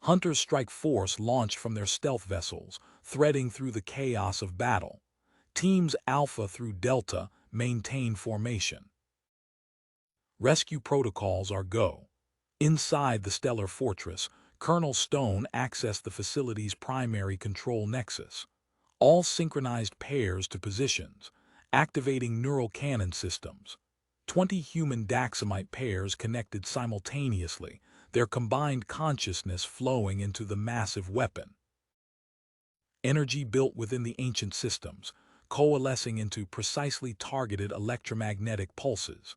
Hunter's strike force launched from their stealth vessels, threading through the chaos of battle. Teams Alpha through Delta maintain formation. Rescue protocols are go. Inside the stellar fortress, Colonel Stone accessed the facility's primary control nexus. All synchronized pairs to positions, activating neural cannon systems. 20 human Daxamite pairs connected simultaneously, their combined consciousness flowing into the massive weapon. Energy built within the ancient systems, coalescing into precisely targeted electromagnetic pulses.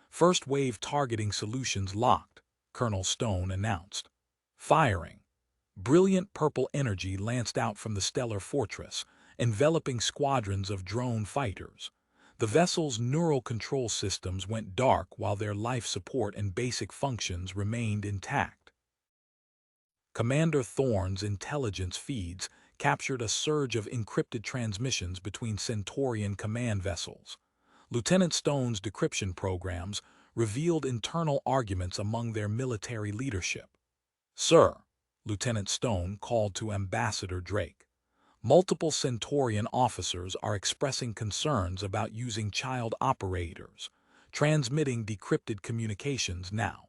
First wave targeting solutions locked, Colonel Stone announced. Firing. Brilliant purple energy lanced out from the stellar fortress, enveloping squadrons of drone fighters. The vessel's neural control systems went dark while their life support and basic functions remained intact. Commander Thorne's intelligence feeds captured a surge of encrypted transmissions between Centurion command vessels. Lieutenant Stone's decryption programs revealed internal arguments among their military leadership. Sir, Lieutenant Stone called to Ambassador Drake. Multiple Centurion officers are expressing concerns about using child operators, transmitting decrypted communications now.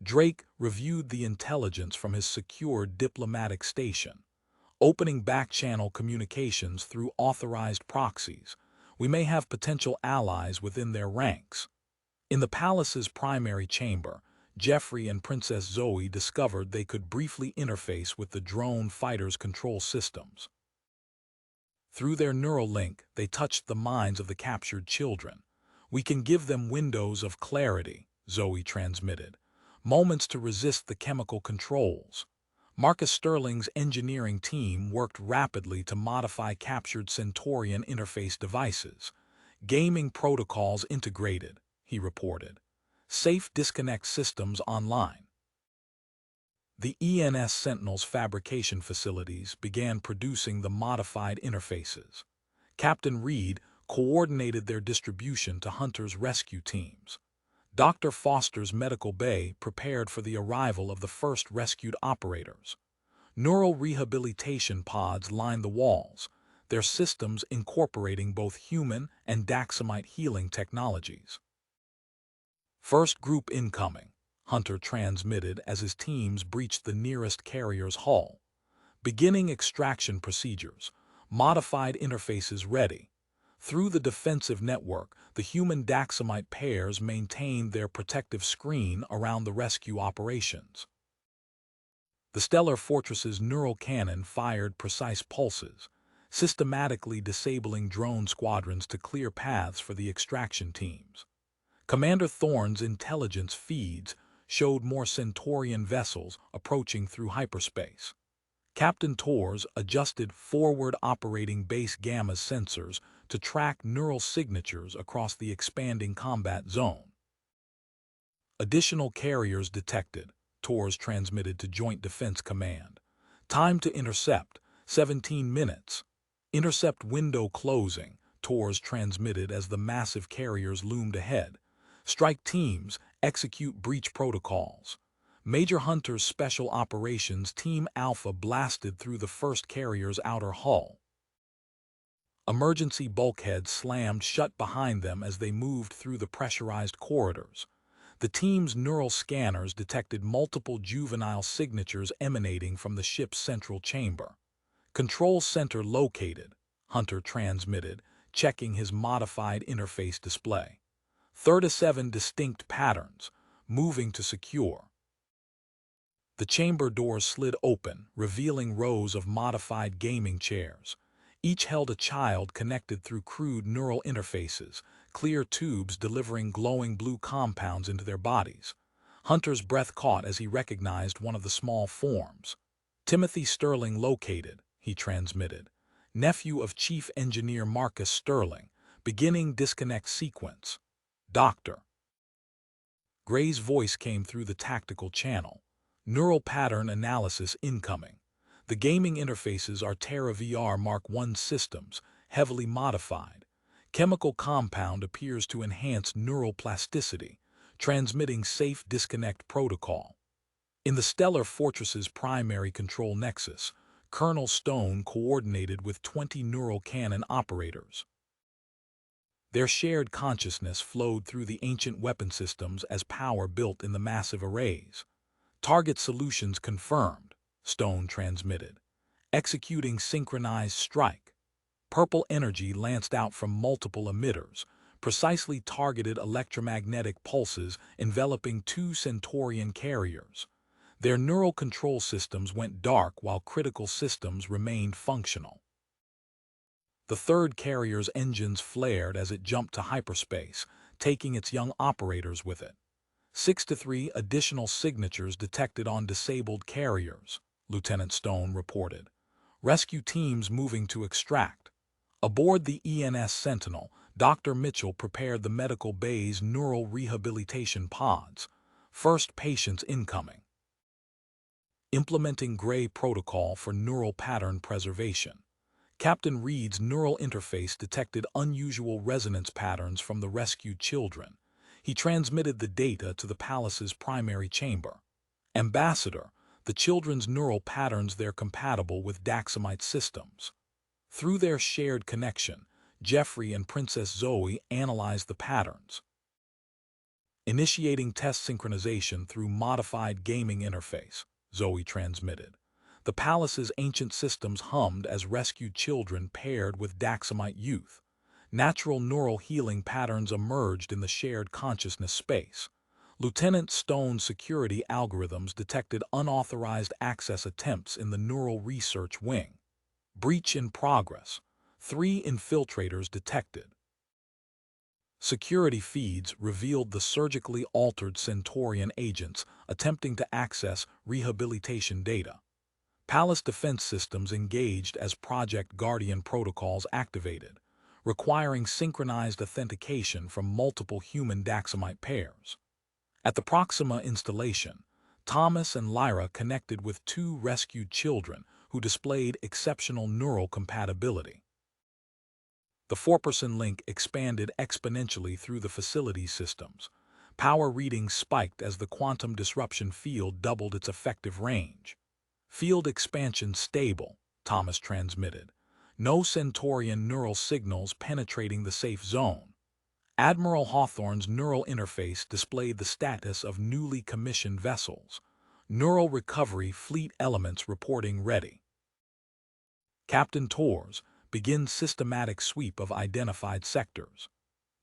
Drake reviewed the intelligence from his secure diplomatic station, opening back-channel communications through authorized proxies. We may have potential allies within their ranks. In the palace's primary chamber, Jeffrey and Princess Zoe discovered they could briefly interface with the drone fighters' control systems. Through their neural link, they touched the minds of the captured children. We can give them windows of clarity, Zoe transmitted, moments to resist the chemical controls. Marcus Sterling's engineering team worked rapidly to modify captured Centurion interface devices. Gaming protocols integrated, he reported. Safe disconnect systems online. The ENS Sentinel's fabrication facilities began producing the modified interfaces. Captain Reed, coordinated their distribution to Hunter's rescue teams. Dr. Foster's medical bay prepared for the arrival of the first rescued operators. Neural rehabilitation pods lined the walls, their systems incorporating both human and Daxamite healing technologies. First group incoming, Hunter transmitted as his teams breached the nearest carrier's hull. Beginning extraction procedures, modified interfaces ready. Through the defensive network, the human Daxamite pairs maintained their protective screen around the rescue operations. The stellar fortress's neural cannon fired precise pulses, systematically disabling drone squadrons to clear paths for the extraction teams. Commander Thorne's intelligence feeds showed more Centurion vessels approaching through hyperspace. Captain Torres adjusted forward operating base gamma sensors to track neural signatures across the expanding combat zone. Additional carriers detected, Torres transmitted to Joint Defense Command. Time to intercept, 17 minutes. Intercept window closing, Torres transmitted as the massive carriers loomed ahead. Strike teams, execute breach protocols. Major Hunter's Special Operations Team Alpha blasted through the first carrier's outer hull. Emergency bulkheads slammed shut behind them as they moved through the pressurized corridors. The team's neural scanners detected multiple juvenile signatures emanating from the ship's central chamber. Control center located, Hunter transmitted, checking his modified interface display. 37 distinct patterns, moving to secure. The chamber doors slid open, revealing rows of modified gaming chairs. Each held a child connected through crude neural interfaces, clear tubes delivering glowing blue compounds into their bodies. Hunter's breath caught as he recognized one of the small forms. Timothy Sterling located, he transmitted. Nephew of Chief Engineer Marcus Sterling, beginning disconnect sequence. Doctor. Gray's voice came through the tactical channel. Neural pattern analysis incoming. The gaming interfaces are Terra VR Mark I systems, heavily modified. Chemical compound appears to enhance neural plasticity, transmitting safe disconnect protocol. In the Stellar Fortress's primary control nexus, Colonel Stone coordinated with 20 neural cannon operators. Their shared consciousness flowed through the ancient weapon systems as power built in the massive arrays. Target solutions confirmed, Stone transmitted. Executing synchronized strike. Purple energy lanced out from multiple emitters, precisely targeted electromagnetic pulses enveloping 2 Centurion carriers. Their neural control systems went dark while critical systems remained functional. The third carrier's engines flared as it jumped to hyperspace, taking its young operators with it. 6-3 additional signatures detected on disabled carriers, Lieutenant Stone reported. Rescue teams moving to extract. Aboard the ENS Sentinel, Dr. Mitchell prepared the medical bay's neural rehabilitation pods. First patients incoming. Implementing Gray protocol for neural pattern preservation. Captain Reed's neural interface detected unusual resonance patterns from the rescued children. He transmitted the data to the palace's primary chamber. Ambassador, the children's neural patterns they're compatible with Daxamite systems. Through their shared connection, Jeffrey and Princess Zoe analyzed the patterns. Initiating test synchronization through modified gaming interface, Zoe transmitted. The palace's ancient systems hummed as rescued children paired with Daxamite youth. Natural neural healing patterns emerged in the shared consciousness space. Lieutenant Stone's security algorithms detected unauthorized access attempts in the neural research wing. Breach in progress. 3 infiltrators detected. Security feeds revealed the surgically altered Centurion agents attempting to access rehabilitation data. Palace defense systems engaged as Project Guardian protocols activated, requiring synchronized authentication from multiple human Daxamite pairs. At the Proxima installation, Thomas and Lyra connected with 2 rescued children who displayed exceptional neural compatibility. The four-person link expanded exponentially through the facility systems. Power readings spiked as the quantum disruption field doubled its effective range. Field expansion stable, Thomas transmitted. No Centurion neural signals penetrating the safe zone. Admiral Hawthorne's neural interface displayed the status of newly commissioned vessels. Neural recovery fleet elements reporting ready. Captain Torres begins systematic sweep of identified sectors.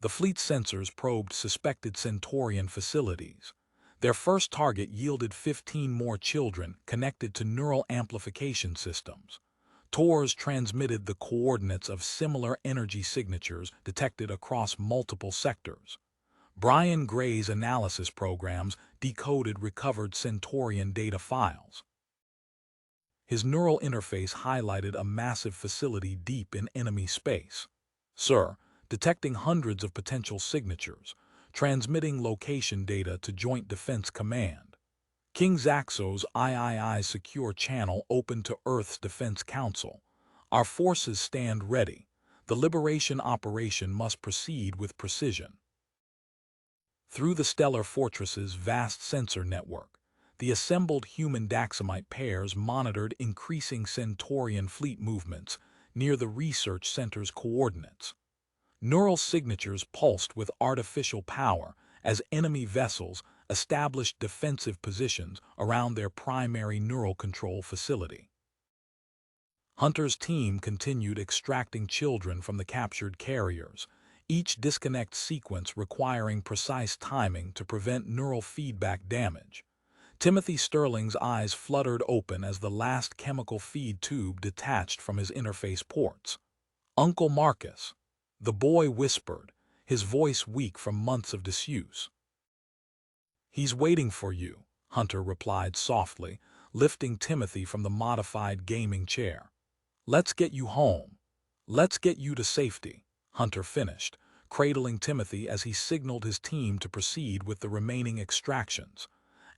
The fleet sensors probed suspected Centurion facilities. Their first target yielded 15 more children connected to neural amplification systems. Torres transmitted the coordinates of similar energy signatures detected across multiple sectors. Brian Gray's analysis programs decoded recovered Centurion data files. His neural interface highlighted a massive facility deep in enemy space. Sir, detecting hundreds of potential signatures, transmitting location data to Joint Defense Command. King Zaxo's III secure channel open to Earth's Defense Council. Our forces stand ready. The liberation operation must proceed with precision. Through the stellar fortress's vast sensor network, the assembled human Daxamite pairs monitored increasing Centurion fleet movements near the research center's coordinates. Neural signatures pulsed with artificial power as enemy vessels established defensive positions around their primary neural control facility. Hunter's team continued extracting children from the captured carriers, each disconnect sequence requiring precise timing to prevent neural feedback damage. Timothy Sterling's eyes fluttered open as the last chemical feed tube detached from his interface ports. "Uncle Marcus," the boy whispered, his voice weak from months of disuse. "He's waiting for you," Hunter replied softly, lifting Timothy from the modified gaming chair. "Let's get you home. Let's get you to safety," Hunter finished, cradling Timothy as he signaled his team to proceed with the remaining extractions.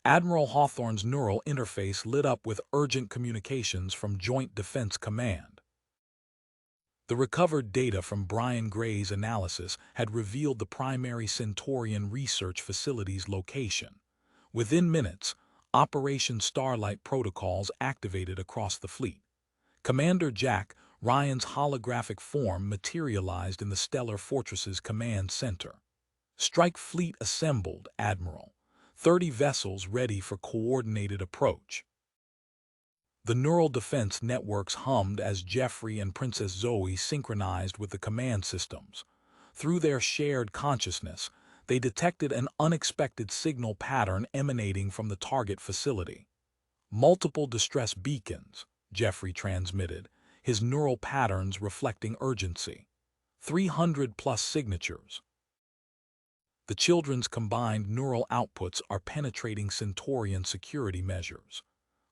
Admiral Hawthorne's neural interface lit up with urgent communications from Joint Defense Command. The recovered data from Brian Gray's analysis had revealed the primary Centurion research facility's location. Within minutes, Operation Starlight protocols activated across the fleet. Commander Jack Ryan's holographic form materialized in the Stellar Fortress's command center. "Strike fleet assembled, Admiral. 30 vessels ready for coordinated approach." The neural defense networks hummed as Jeffrey and Princess Zoe synchronized with the command systems. Through their shared consciousness, they detected an unexpected signal pattern emanating from the target facility. "Multiple distress beacons," Jeffrey transmitted, his neural patterns reflecting urgency. 300+ signatures. The children's combined neural outputs are penetrating Centurion security measures.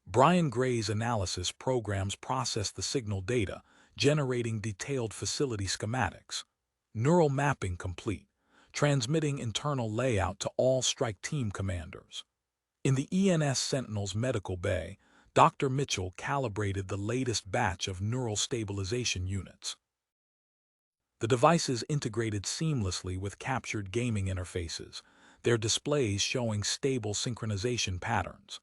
Brian Gray's analysis programs process the signal data, generating detailed facility schematics. Neural mapping complete, transmitting internal layout to all strike team commanders. In the ENS Sentinel's medical bay, Dr. Mitchell calibrated the latest batch of neural stabilization units. The devices integrated seamlessly with captured gaming interfaces, their displays showing stable synchronization patterns.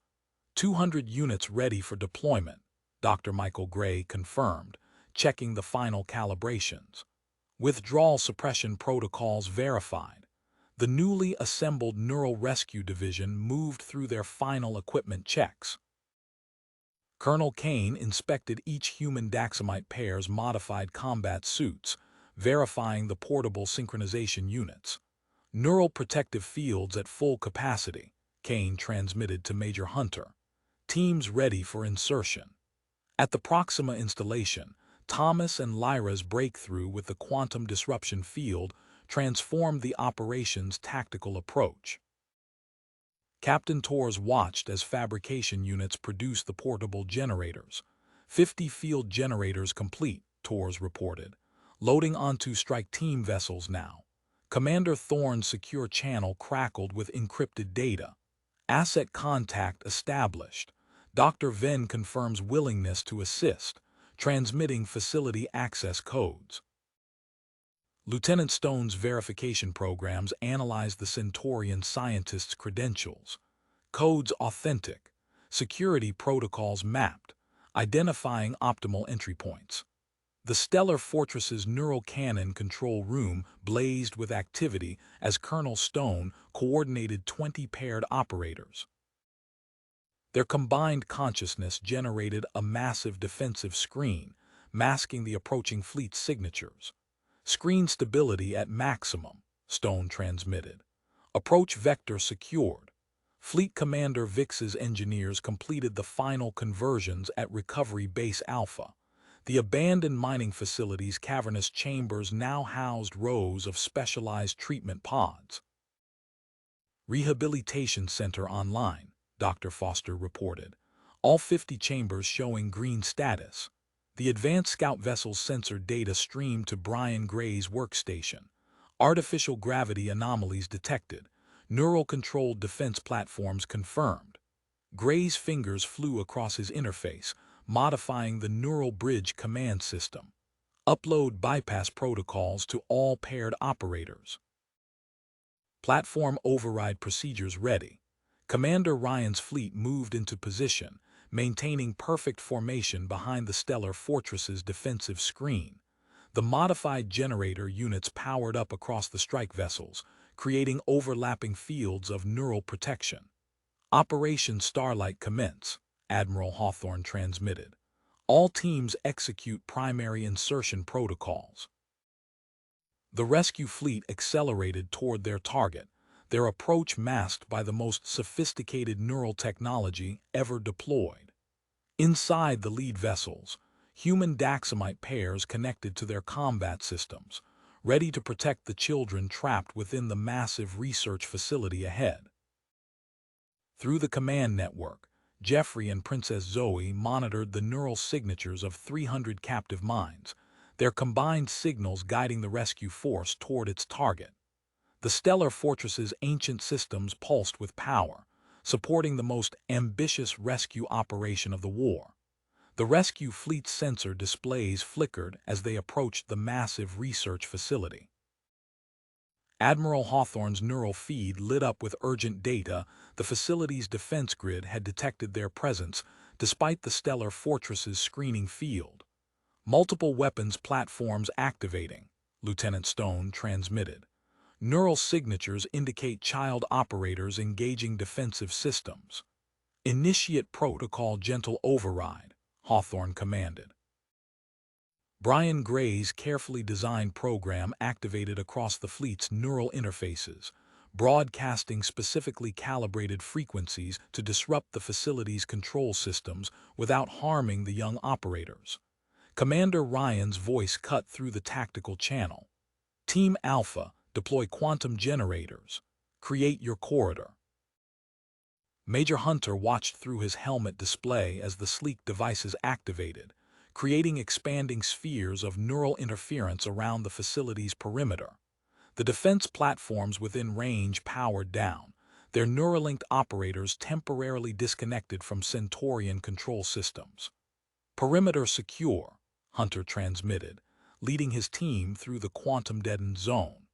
200 units ready for deployment, Dr. Michael Gray confirmed, checking the final calibrations. Withdrawal suppression protocols verified. The newly assembled Neural Rescue Division moved through their final equipment checks. Colonel Kane inspected each human Daxamite pair's modified combat suits, verifying the portable synchronization units. "Neural protective fields at full capacity," Kane transmitted to Major Hunter. "Teams ready for insertion." At the Proxima installation, Thomas and Lyra's breakthrough with the quantum disruption field transformed the operation's tactical approach. Captain Torres watched as fabrication units produced the portable generators. 50 field generators complete, Torres reported. "Loading onto strike team vessels now." Commander Thorne's secure channel crackled with encrypted data. "Asset contact established." Dr. Venn confirms willingness to assist, transmitting facility access codes. Lieutenant Stone's verification programs analyze the Centurion scientist's credentials, codes authentic, security protocols mapped, identifying optimal entry points. The Stellar Fortress's neural cannon control room blazed with activity as Colonel Stone coordinated 20 paired operators. Their combined consciousness generated a massive defensive screen, masking the approaching fleet's signatures. Screen stability at maximum, Stone transmitted. Approach vector secured. Fleet Commander Vix's engineers completed the final conversions at Recovery Base Alpha. The abandoned mining facility's cavernous chambers now housed rows of specialized treatment pods. Rehabilitation Center online, Dr. Foster reported. All 50 chambers showing green status. The advanced scout vessel's sensor data streamed to Brian Gray's workstation. Artificial gravity anomalies detected. Neural-controlled defense platforms confirmed. Gray's fingers flew across his interface, modifying the neural bridge command system. Upload bypass protocols to all paired operators. Platform override procedures ready. Commander Ryan's fleet moved into position, maintaining perfect formation behind the Stellar Fortress's defensive screen. The modified generator units powered up across the strike vessels, creating overlapping fields of neural protection. Operation Starlight commence, Admiral Hawthorne transmitted. All teams execute primary insertion protocols. The rescue fleet accelerated toward their target, their approach masked by the most sophisticated neural technology ever deployed. Inside the lead vessels, human Daxamite pairs connected to their combat systems, ready to protect the children trapped within the massive research facility ahead. Through the command network, Jeffrey and Princess Zoe monitored the neural signatures of 300 captive minds, their combined signals guiding the rescue force toward its target. The Stellar Fortress's ancient systems pulsed with power, supporting the most ambitious rescue operation of the war. The rescue fleet's sensor displays flickered as they approached the massive research facility. Admiral Hawthorne's neural feed lit up with urgent data. The facility's defense grid had detected their presence, despite the Stellar Fortress's screening field. Multiple weapons platforms activating, Lieutenant Stone transmitted. Neural signatures indicate child operators engaging defensive systems. Initiate protocol gentle override, Hawthorne commanded. Brian Gray's carefully designed program activated across the fleet's neural interfaces, broadcasting specifically calibrated frequencies to disrupt the facility's control systems without harming the young operators. Commander Ryan's voice cut through the tactical channel. Team Alpha, deploy quantum generators. Create your corridor. Major Hunter watched through his helmet display as the sleek devices activated, creating expanding spheres of neural interference around the facility's perimeter. The defense platforms within range powered down, their Neuralinked operators temporarily disconnected from Centurion control systems. Perimeter secure, Hunter transmitted, leading his team through the quantum-deadened zone.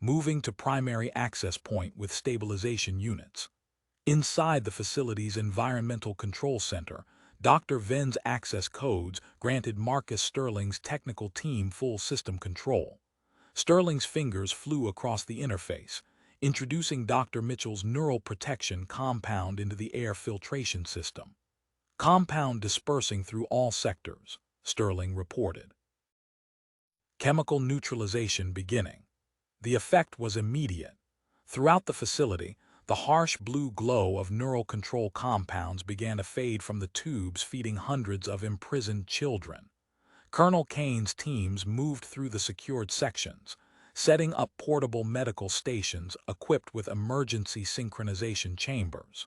Moving to primary access point with stabilization units. Inside the facility's environmental control center, Dr. Ven's access codes granted Marcus Sterling's technical team full system control. Sterling's fingers flew across the interface, introducing Dr. Mitchell's neural protection compound into the air filtration system. Compound dispersing through all sectors, Sterling reported. Chemical neutralization beginning. The effect was immediate. Throughout the facility, the harsh blue glow of neural control compounds began to fade from the tubes feeding hundreds of imprisoned children. Colonel Kane's teams moved through the secured sections, setting up portable medical stations equipped with emergency synchronization chambers.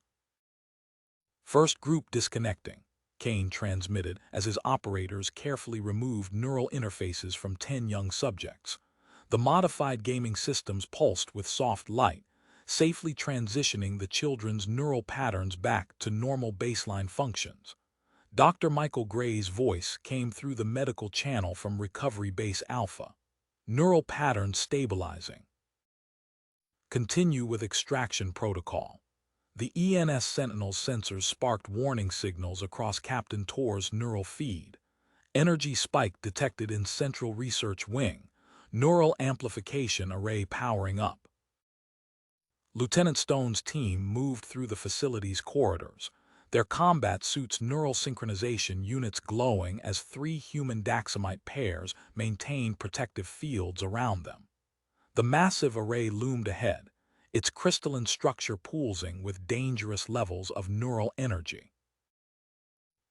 First group disconnecting, Kane transmitted as his operators carefully removed neural interfaces from 10 young subjects. The modified gaming systems pulsed with soft light, safely transitioning the children's neural patterns back to normal baseline functions. Dr. Michael Gray's voice came through the medical channel from Recovery Base Alpha. Neural pattern stabilizing. Continue with extraction protocol. The ENS Sentinel sensors sparked warning signals across Captain Tor's neural feed. Energy spike detected in Central Research Wing. Neural amplification array powering up. Lieutenant Stone's team moved through the facility's corridors, their combat suits' neural synchronization units glowing as 3 human Daxamite pairs maintained protective fields around them. The massive array loomed ahead, its crystalline structure pulsing with dangerous levels of neural energy.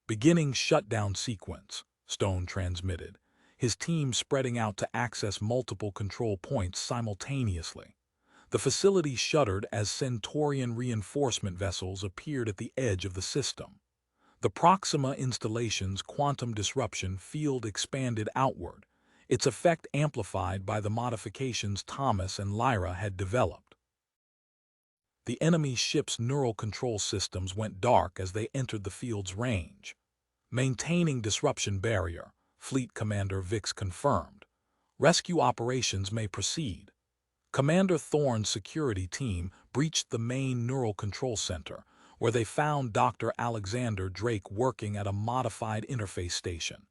Beginning shutdown sequence, Stone transmitted, his team spreading out to access multiple control points simultaneously. The facility shuddered as Centurion reinforcement vessels appeared at the edge of the system. The Proxima installation's quantum disruption field expanded outward, its effect amplified by the modifications Thomas and Lyra had developed. The enemy ship's neural control systems went dark as they entered the field's range. Maintaining disruption barrier, Fleet Commander Vix confirmed. Rescue operations may proceed. Commander Thorne's security team breached the main neural control center, where they found Dr. Alexander Drake working at a modified interface station.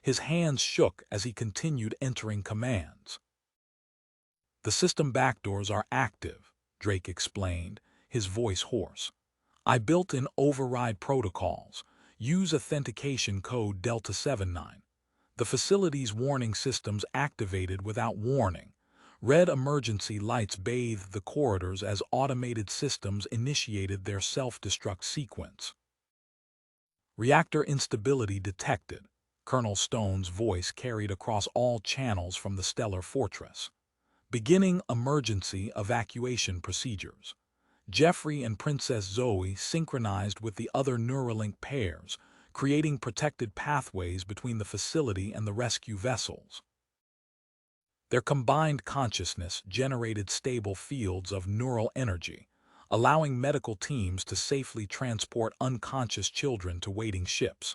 His hands shook as he continued entering commands. "The system backdoors are active," Drake explained, his voice hoarse. "I built in override protocols. Use authentication code Delta 79. The facility's warning systems activated without warning. Red emergency lights bathed the corridors as automated systems initiated their self-destruct sequence." "Reactor instability detected," Colonel Stone's voice carried across all channels from the stellar fortress. "Beginning emergency evacuation procedures." Jeffrey and Princess Zoe synchronized with the other Neuralink pairs, creating protected pathways between the facility and the rescue vessels. Their combined consciousness generated stable fields of neural energy, allowing medical teams to safely transport unconscious children to waiting ships.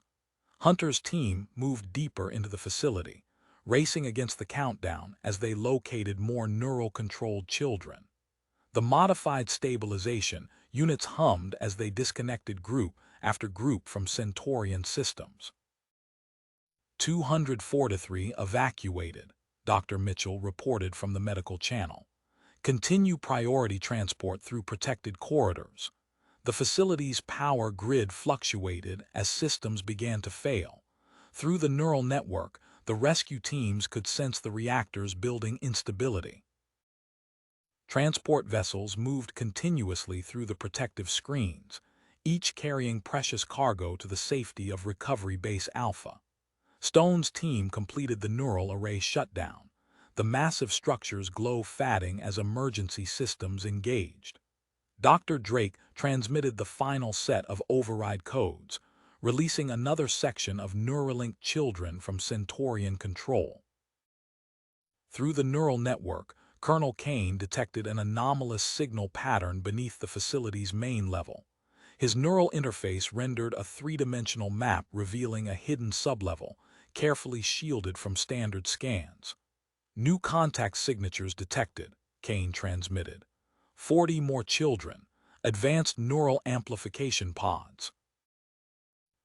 Hunter's team moved deeper into the facility, racing against the countdown as they located more neural-controlled children. The modified stabilization units hummed as they disconnected group after group from Centurion systems. 243 evacuated, Dr. Mitchell reported from the medical channel. Continue priority transport through protected corridors. The facility's power grid fluctuated as systems began to fail. Through the neural network, the rescue teams could sense the reactors building instability. Transport vessels moved continuously through the protective screens, each carrying precious cargo to the safety of Recovery Base Alpha. Stone's team completed the neural array shutdown, the massive structures glow-fatting as emergency systems engaged. Dr. Drake transmitted the final set of override codes, releasing another section of Neuralink children from Centurion control. Through the neural network, Colonel Kane detected an anomalous signal pattern beneath the facility's main level. His neural interface rendered a 3-dimensional map revealing a hidden sublevel, carefully shielded from standard scans. "New contact signatures detected," Kane transmitted. 40 more children, advanced neural amplification pods.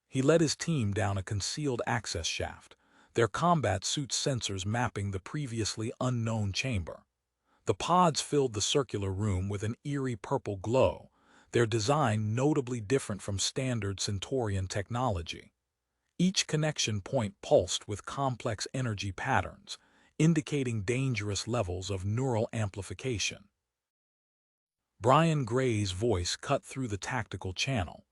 He led his team down a concealed access shaft, their combat suit sensors mapping the previously unknown chamber. The pods filled the circular room with an eerie purple glow, their design notably different from standard Centurion technology. Each connection point pulsed with complex energy patterns, indicating dangerous levels of neural amplification. Brian Gray's voice cut through the tactical channel,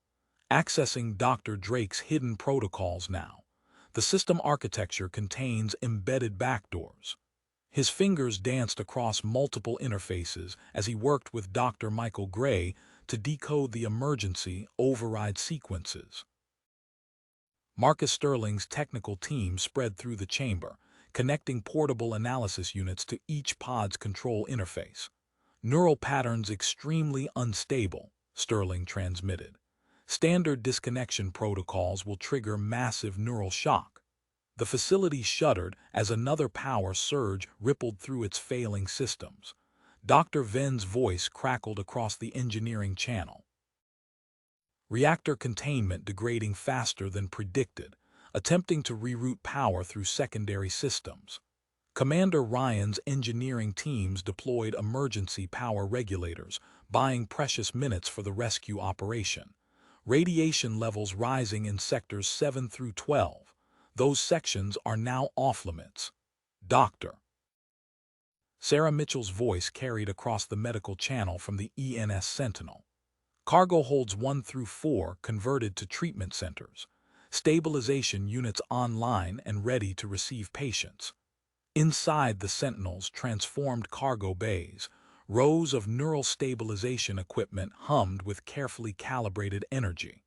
accessing Dr. Drake's hidden protocols now. The system architecture contains embedded backdoors. His fingers danced across multiple interfaces as he worked with Dr. Michael Gray to decode the emergency override sequences. Marcus Sterling's technical team spread through the chamber, connecting portable analysis units to each pod's control interface. "Neural patterns extremely unstable," Sterling transmitted. "Standard disconnection protocols will trigger massive neural shock." The facility shuddered as another power surge rippled through its failing systems. Dr. Ven's voice crackled across the engineering channel. Reactor containment degrading faster than predicted, attempting to reroute power through secondary systems. Commander Ryan's engineering teams deployed emergency power regulators, buying precious minutes for the rescue operation. Radiation levels rising in sectors 7 through 12. Those sections are now off-limits. Doctor. Sarah Mitchell's voice carried across the medical channel from the ENS Sentinel. Cargo holds 1 through 4 converted to treatment centers. Stabilization units online and ready to receive patients. Inside the Sentinel's transformed cargo bays, rows of neural stabilization equipment hummed with carefully calibrated energy.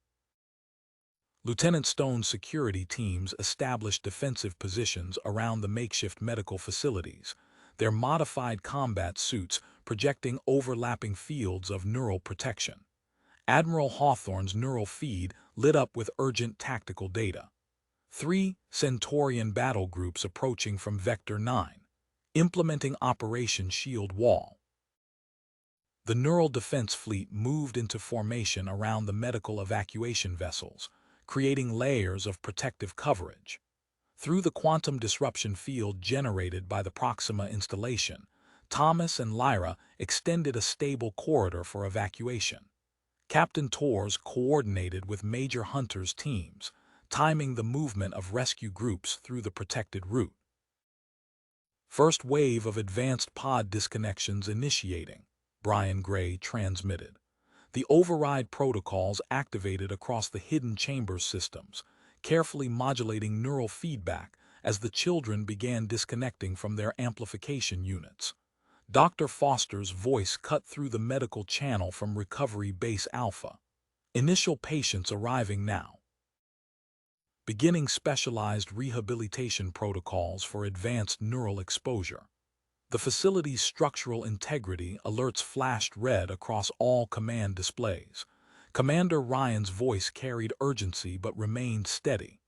Lieutenant Stone's security teams established defensive positions around the makeshift medical facilities, their modified combat suits projecting overlapping fields of neural protection. Admiral Hawthorne's neural feed lit up with urgent tactical data. 3 Centurion battle groups approaching from Vector 9, implementing Operation Shield Wall. The neural defense fleet moved into formation around the medical evacuation vessels, creating layers of protective coverage. Through the quantum disruption field generated by the Proxima installation, Thomas and Lyra extended a stable corridor for evacuation. Captain Torres coordinated with Major Hunter's teams, timing the movement of rescue groups through the protected route. First wave of advanced pod disconnections initiating, Brian Gray transmitted. The override protocols activated across the hidden chambers systems, carefully modulating neural feedback as the children began disconnecting from their amplification units. Dr. Foster's voice cut through the medical channel from Recovery Base Alpha. Initial patients arriving now. Beginning specialized rehabilitation protocols for advanced neural exposure. The facility's structural integrity alerts flashed red across all command displays. Commander Ryan's voice carried urgency but remained steady.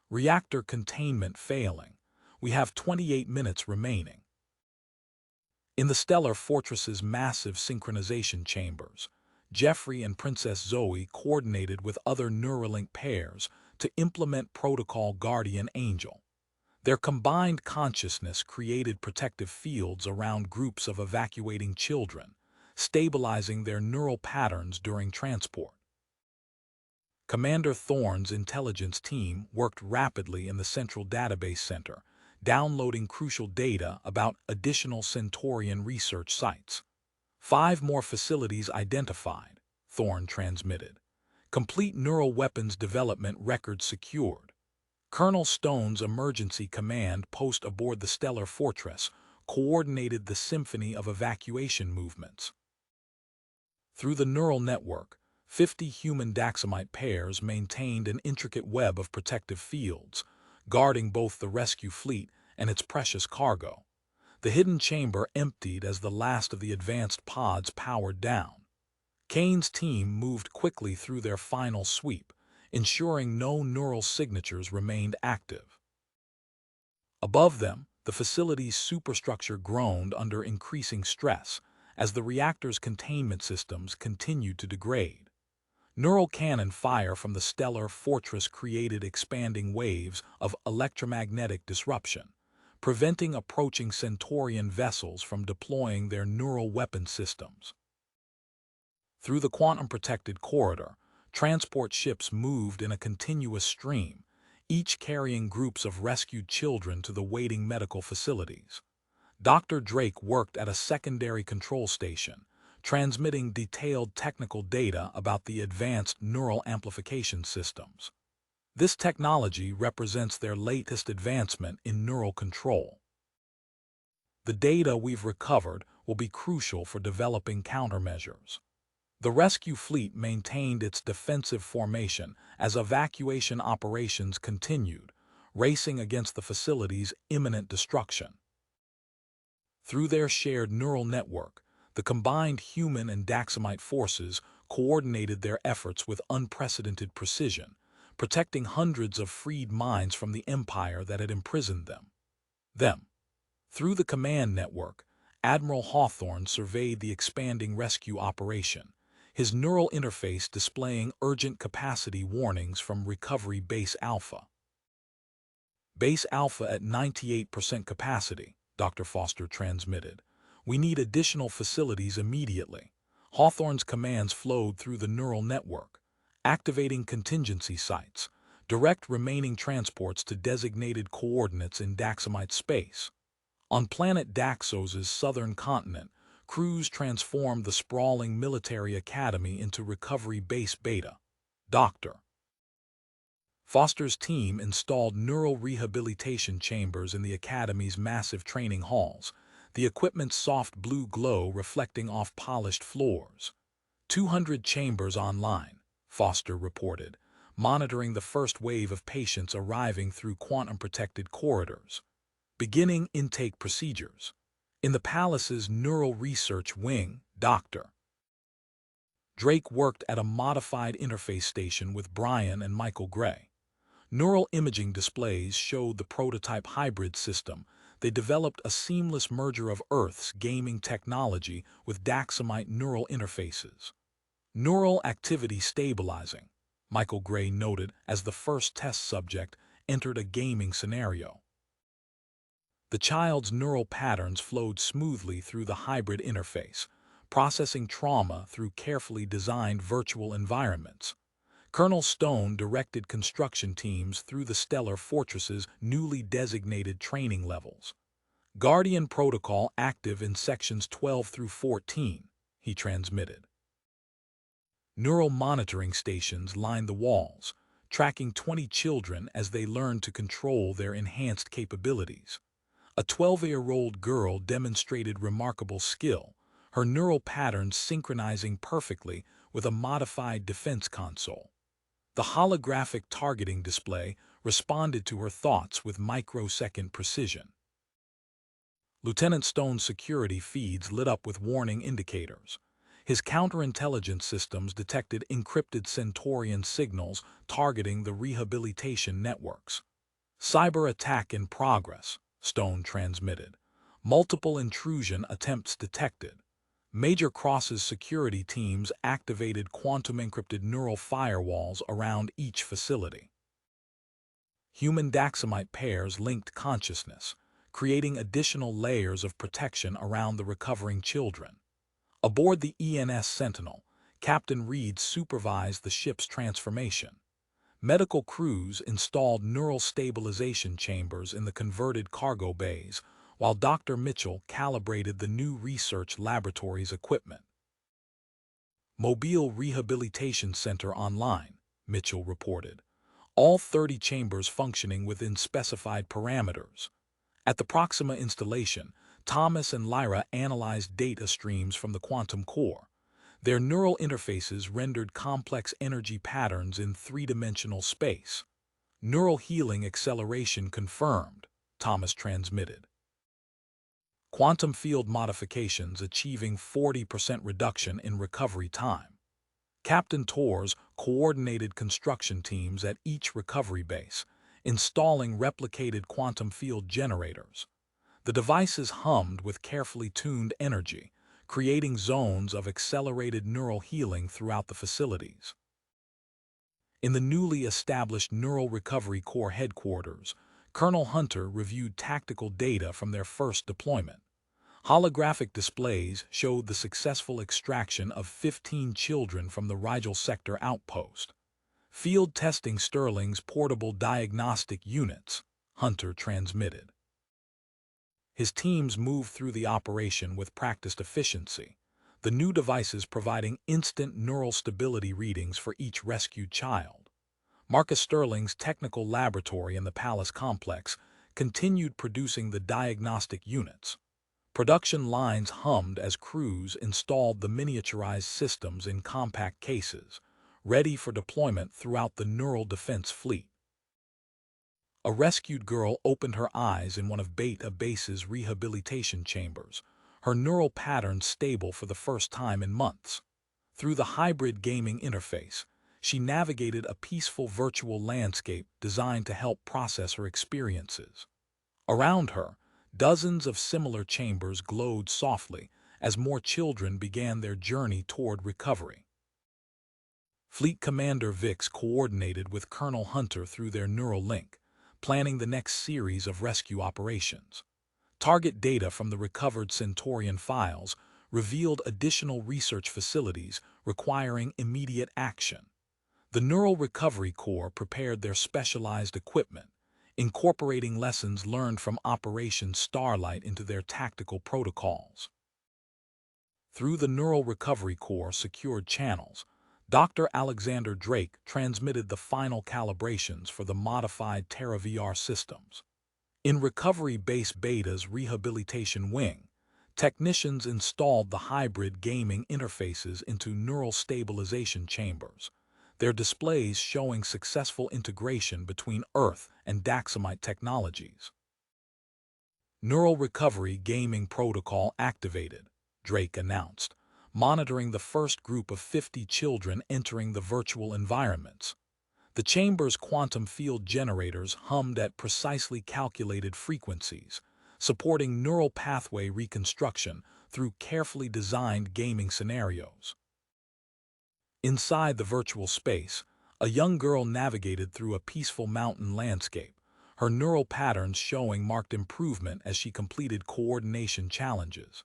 Reactor containment failing. We have 28 minutes remaining. In the Stellar Fortress's massive synchronization chambers, Jeffrey and Princess Zoe coordinated with other Neuralink pairs to implement Protocol Guardian Angel. Their combined consciousness created protective fields around groups of evacuating children, stabilizing their neural patterns during transport. Commander Thorne's intelligence team worked rapidly in the Central Database Center, downloading crucial data about additional Centurion research sites. 5 more facilities identified, Thorne transmitted. Complete neural weapons development records secured. Colonel Stone's emergency command post aboard the Stellar Fortress coordinated the symphony of evacuation movements. Through the neural network, 50 human Daxamite pairs maintained an intricate web of protective fields, guarding both the rescue fleet and its precious cargo. The hidden chamber emptied as the last of the advanced pods powered down. Kane's team moved quickly through their final sweep, ensuring no neural signatures remained active. Above them, the facility's superstructure groaned under increasing stress as the reactor's containment systems continued to degrade. Neural cannon fire from the Stellar Fortress created expanding waves of electromagnetic disruption, preventing approaching Centurion vessels from deploying their neural weapon systems. Through the quantum-protected corridor, transport ships moved in a continuous stream, each carrying groups of rescued children to the waiting medical facilities. Dr. Drake worked at a secondary control station, transmitting detailed technical data about the advanced neural amplification systems. This technology represents their latest advancement in neural control. The data we've recovered will be crucial for developing countermeasures. The rescue fleet maintained its defensive formation as evacuation operations continued, racing against the facility's imminent destruction. Through their shared neural network, the combined human and Daxamite forces coordinated their efforts with unprecedented precision, protecting hundreds of freed minds from the empire that had imprisoned them. Through the command network, Admiral Hawthorne surveyed the expanding rescue operation, his neural interface displaying urgent capacity warnings from Recovery Base Alpha. Base Alpha at 98% capacity, Dr. Foster transmitted. We need additional facilities immediately. Hawthorne's commands flowed through the neural network, activating contingency sites, direct remaining transports to designated coordinates in Daxamite space. On planet Daxos's southern continent, crews transformed the sprawling military academy into Recovery Base Beta. Dr. Foster's team installed neural rehabilitation chambers in the academy's massive training halls, the equipment's soft blue glow reflecting off polished floors. 200 chambers online, Foster reported, monitoring the first wave of patients arriving through quantum-protected corridors. Beginning intake procedures. In the palace's neural research wing, Dr. Drake worked at a modified interface station with Brian and Michael Gray. Neural imaging displays showed the prototype hybrid system. They developed a seamless merger of Earth's gaming technology with Daxamite neural interfaces. Neural activity stabilizing, Michael Gray noted as the first test subject entered a gaming scenario. The child's neural patterns flowed smoothly through the hybrid interface, processing trauma through carefully designed virtual environments. Colonel Stone directed construction teams through the Stellar Fortress's newly designated training levels. Guardian Protocol active in sections 12 through 14, he transmitted. Neural monitoring stations lined the walls, tracking 20 children as they learned to control their enhanced capabilities. A 12-year-old girl demonstrated remarkable skill, her neural patterns synchronizing perfectly with a modified defense console. The holographic targeting display responded to her thoughts with microsecond precision. Lieutenant Stone's security feeds lit up with warning indicators. His counterintelligence systems detected encrypted Centurion signals targeting the rehabilitation networks. Cyber attack in progress, Stone transmitted. Multiple intrusion attempts detected. Major Cross's security teams activated quantum-encrypted neural firewalls around each facility. Human Daxamite pairs linked consciousness, creating additional layers of protection around the recovering children. Aboard the ENS Sentinel, Captain Reed supervised the ship's transformation. Medical crews installed neural stabilization chambers in the converted cargo bays, while Dr. Mitchell calibrated the new research laboratory's equipment. Mobile Rehabilitation Center online, Mitchell reported. All 30 chambers functioning within specified parameters. At the Proxima installation, Thomas and Lyra analyzed data streams from the quantum core. Their neural interfaces rendered complex energy patterns in three-dimensional space. Neural healing acceleration confirmed, Thomas transmitted. Quantum field modifications achieving 40% reduction in recovery time. Captain Torres coordinated construction teams at each recovery base, installing replicated quantum field generators. The devices hummed with carefully tuned energy, creating zones of accelerated neural healing throughout the facilities. In the newly established Neural Recovery Corps headquarters, Colonel Hunter reviewed tactical data from their first deployment. Holographic displays showed the successful extraction of 15 children from the Rigel Sector outpost. Field testing Sterling's portable diagnostic units, Hunter transmitted. His teams moved through the operation with practiced efficiency, the new devices providing instant neural stability readings for each rescued child. Marcus Sterling's technical laboratory in the Palace complex continued producing the diagnostic units. Production lines hummed as crews installed the miniaturized systems in compact cases, ready for deployment throughout the neural defense fleet. A rescued girl opened her eyes in one of Beta Base's rehabilitation chambers, her neural patterns stable for the first time in months. Through the hybrid gaming interface, she navigated a peaceful virtual landscape designed to help process her experiences. Around her, dozens of similar chambers glowed softly as more children began their journey toward recovery. Fleet Commander Vix coordinated with Colonel Hunter through their neural link, planning the next series of rescue operations. Target data from the recovered Centurion files revealed additional research facilities requiring immediate action. The Neural Recovery Corps prepared their specialized equipment, incorporating lessons learned from Operation Starlight into their tactical protocols. Through the Neural Recovery Corps secured channels, Dr. Alexander Drake transmitted the final calibrations for the modified TerraVR systems. In Recovery Base Beta's Rehabilitation Wing, technicians installed the hybrid gaming interfaces into neural stabilization chambers, their displays showing successful integration between Earth and Daxamite technologies. Neural Recovery Gaming Protocol activated, Drake announced, monitoring the first group of 50 children entering the virtual environments. The chamber's quantum field generators hummed at precisely calculated frequencies, supporting neural pathway reconstruction through carefully designed gaming scenarios. Inside the virtual space, a young girl navigated through a peaceful mountain landscape, her neural patterns showing marked improvement as she completed coordination challenges.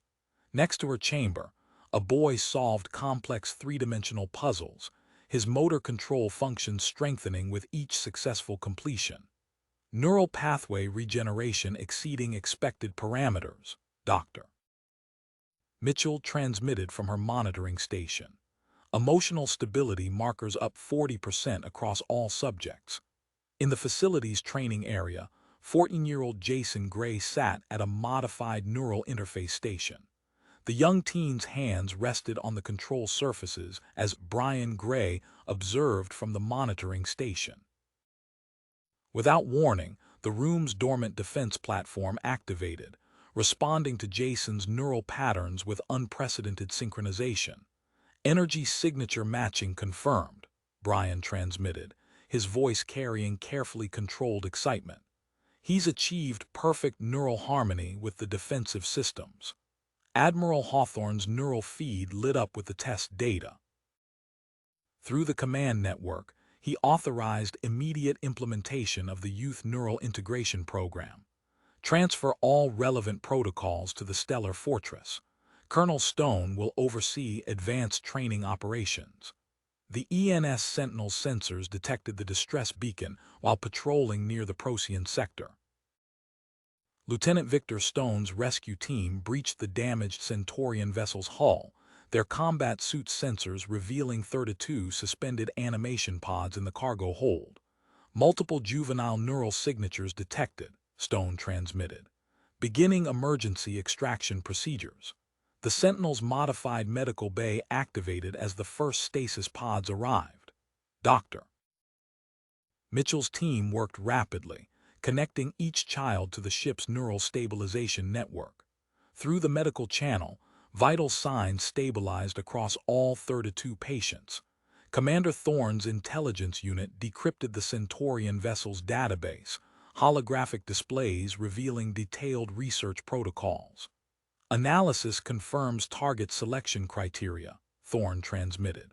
Next to her chamber, a boy solved complex three-dimensional puzzles, his motor control functions strengthening with each successful completion. Neural pathway regeneration exceeding expected parameters, Dr. Mitchell transmitted from her monitoring station. Emotional stability markers up 40% across all subjects. In the facility's training area, 14-year-old Jason Gray sat at a modified neural interface station. The young teen's hands rested on the control surfaces as Brian Gray observed from the monitoring station. Without warning, the room's dormant defense platform activated, responding to Jason's neural patterns with unprecedented synchronization. Energy signature matching confirmed, Brian transmitted, his voice carrying carefully controlled excitement. He's achieved perfect neural harmony with the defensive systems. Admiral Hawthorne's neural feed lit up with the test data. Through the command network, he authorized immediate implementation of the Youth Neural Integration Program. Transfer all relevant protocols to the Stellar Fortress. Colonel Stone will oversee advanced training operations. The ENS Sentinel sensors detected the distress beacon while patrolling near the Procyon sector. Lieutenant Victor Stone's rescue team breached the damaged Centurion vessel's hull, their combat suit sensors revealing 32 suspended animation pods in the cargo hold. Multiple juvenile neural signatures detected, Stone transmitted. Beginning emergency extraction procedures. The Sentinel's modified medical bay activated as the first stasis pods arrived. Dr. Mitchell's team worked rapidly, connecting each child to the ship's neural stabilization network. Through the medical channel, vital signs stabilized across all 32 patients. Commander Thorne's intelligence unit decrypted the Centurion vessel's database, holographic displays revealing detailed research protocols. Analysis confirms target selection criteria, Thorne transmitted.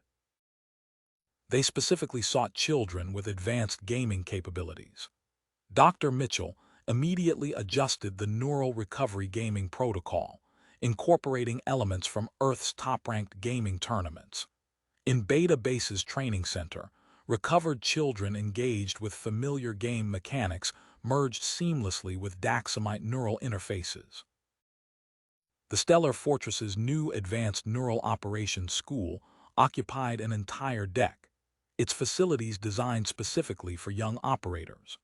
They specifically sought children with advanced gaming capabilities. Dr. Mitchell immediately adjusted the Neural Recovery Gaming Protocol, incorporating elements from Earth's top-ranked gaming tournaments. In Beta Base's training center, recovered children engaged with familiar game mechanics merged seamlessly with Daxamite neural interfaces. The Stellar Fortress's new Advanced Neural Operations School occupied an entire deck, its facilities designed specifically for young operators.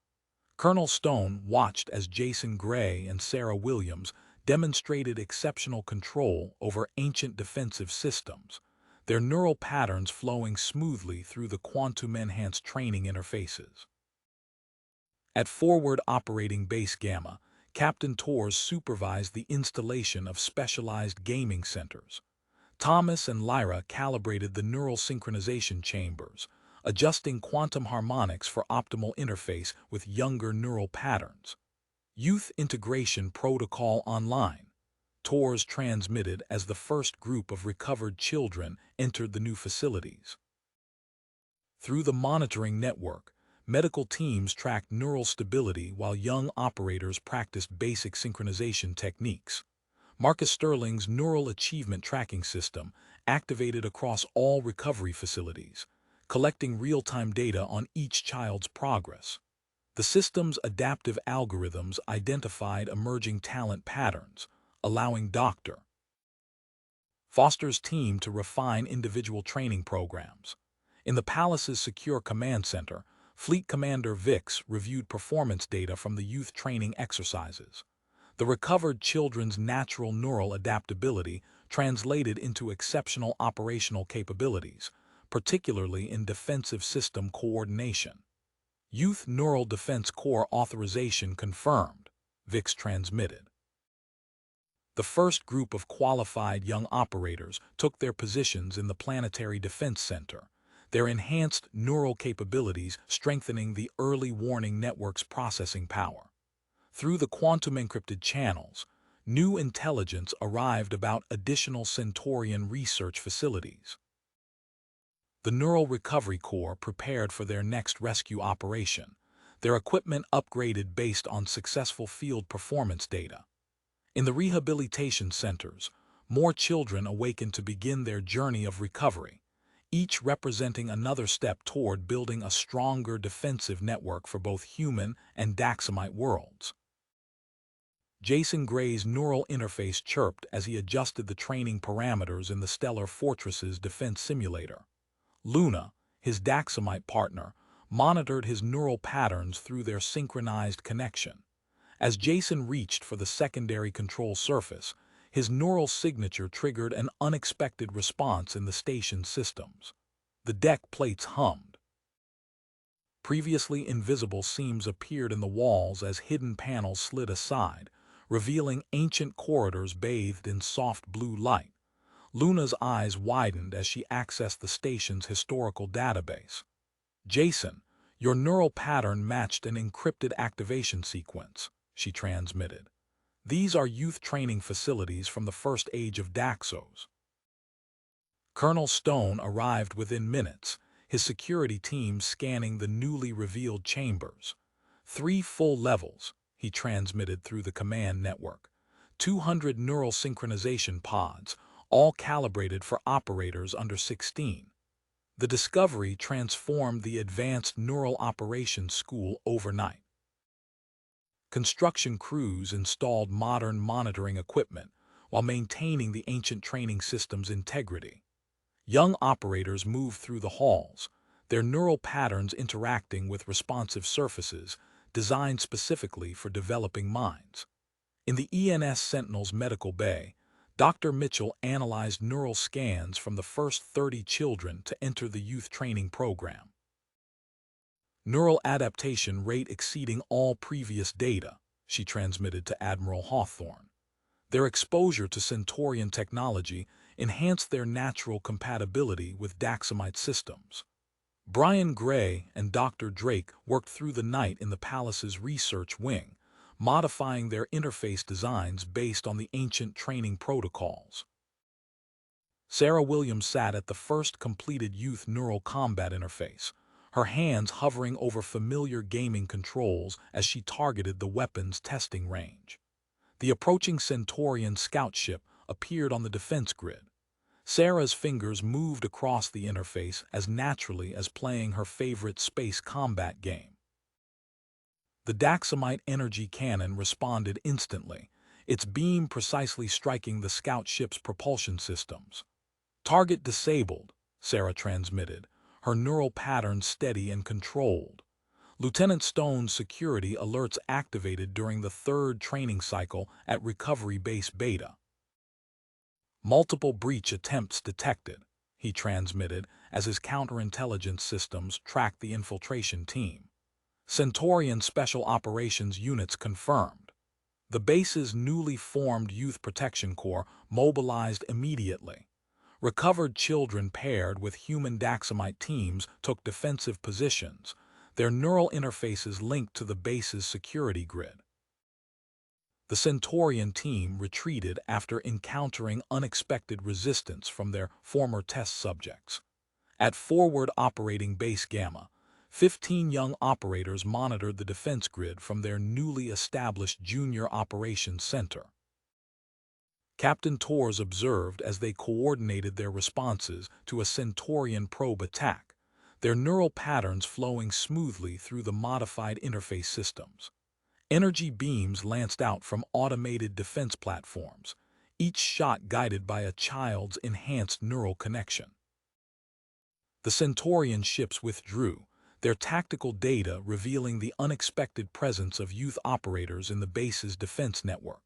Colonel Stone watched as Jason Gray and Sarah Williams demonstrated exceptional control over ancient defensive systems, their neural patterns flowing smoothly through the quantum-enhanced training interfaces. At Forward Operating Base Gamma, Captain Torres supervised the installation of specialized gaming centers. Thomas and Lyra calibrated the neural synchronization chambers, adjusting quantum harmonics for optimal interface with younger neural patterns. Youth Integration Protocol Online. Tours transmitted as the first group of recovered children entered the new facilities. Through the monitoring network, medical teams tracked neural stability while young operators practiced basic synchronization techniques. Marcus Sterling's Neural Achievement Tracking System activated across all recovery facilities, collecting real-time data on each child's progress. The system's adaptive algorithms identified emerging talent patterns, allowing Dr. Foster's team to refine individual training programs. In the Palace's Secure Command Center, Fleet Commander Vix reviewed performance data from the youth training exercises. The recovered children's natural neural adaptability translated into exceptional operational capabilities, particularly in defensive system coordination. Youth Neural Defense Corps authorization confirmed, Vix transmitted. The first group of qualified young operators took their positions in the Planetary Defense Center, their enhanced neural capabilities strengthening the early warning network's processing power. Through the quantum-encrypted channels, new intelligence arrived about additional Centurion research facilities. The Neural Recovery Corps prepared for their next rescue operation, their equipment upgraded based on successful field performance data. In the rehabilitation centers, more children awakened to begin their journey of recovery, each representing another step toward building a stronger defensive network for both human and Daxamite worlds. Jason Gray's neural interface chirped as he adjusted the training parameters in the Stellar Fortress's defense simulator. Luna, his Daxamite partner, monitored his neural patterns through their synchronized connection. As Jason reached for the secondary control surface, his neural signature triggered an unexpected response in the station's systems. The deck plates hummed. Previously invisible seams appeared in the walls as hidden panels slid aside, revealing ancient corridors bathed in soft blue light. Luna's eyes widened as she accessed the station's historical database. "Jason, your neural pattern matched an encrypted activation sequence," she transmitted. "These are youth training facilities from the first age of Daxos." Colonel Stone arrived within minutes, his security team scanning the newly revealed chambers. 3 full levels, he transmitted through the command network. 200 neural synchronization pods, all calibrated for operators under 16. The discovery transformed the Advanced Neural Operations School overnight. Construction crews installed modern monitoring equipment while maintaining the ancient training system's integrity. Young operators moved through the halls, their neural patterns interacting with responsive surfaces designed specifically for developing minds. In the ENS Sentinel's medical bay, Dr. Mitchell analyzed neural scans from the first 30 children to enter the youth training program. Neural adaptation rate exceeding all previous data, she transmitted to Admiral Hawthorne. Their exposure to Centurion technology enhanced their natural compatibility with Daxamite systems. Brian Gray and Dr. Drake worked through the night in the Palace's research wing, modifying their interface designs based on the ancient training protocols. Sarah Williams sat at the first completed youth neural combat interface, her hands hovering over familiar gaming controls as she targeted the weapon's testing range. The approaching Centurion scout ship appeared on the defense grid. Sarah's fingers moved across the interface as naturally as playing her favorite space combat game. The Daxamite energy cannon responded instantly, its beam precisely striking the scout ship's propulsion systems. "Target disabled," Sarah transmitted, her neural patterns steady and controlled. Lieutenant Stone's security alerts activated during the 3rd training cycle at Recovery Base Beta. "Multiple breach attempts detected," he transmitted as his counterintelligence systems tracked the infiltration team. Centurion Special Operations units confirmed. The base's newly formed Youth Protection Corps mobilized immediately. Recovered children paired with human Daxamite teams took defensive positions, their neural interfaces linked to the base's security grid. The Centurion team retreated after encountering unexpected resistance from their former test subjects. At Forward Operating Base Gamma, 15 young operators monitored the defense grid from their newly established Junior Operations Center. Captain Torres observed as they coordinated their responses to a Centurion probe attack, their neural patterns flowing smoothly through the modified interface systems. Energy beams lanced out from automated defense platforms, each shot guided by a child's enhanced neural connection. The Centurion ships withdrew, their tactical data revealing the unexpected presence of youth operators in the base's defense network.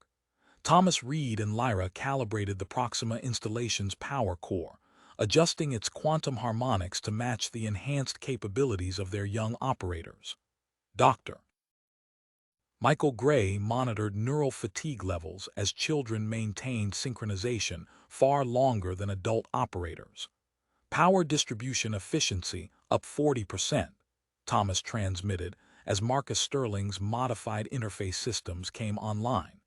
Thomas Reed and Lyra calibrated the Proxima installation's power core, adjusting its quantum harmonics to match the enhanced capabilities of their young operators. Dr. Michael Gray monitored neural fatigue levels as children maintained synchronization far longer than adult operators. Power distribution efficiency up 40%, Thomas transmitted as Marcus Sterling's modified interface systems came online.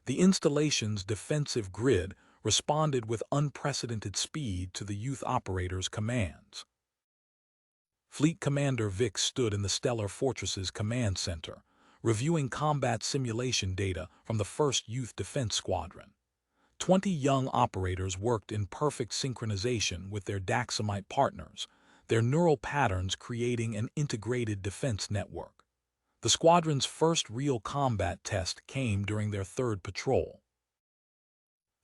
The installation's defensive grid responded with unprecedented speed to the youth operator's commands. Fleet Commander Vic stood in the Stellar Fortress's command center, reviewing combat simulation data from the 1st Youth Defense Squadron. 20 young operators worked in perfect synchronization with their Daxamite partners, their neural patterns creating an integrated defense network. The squadron's first real combat test came during their 3rd patrol.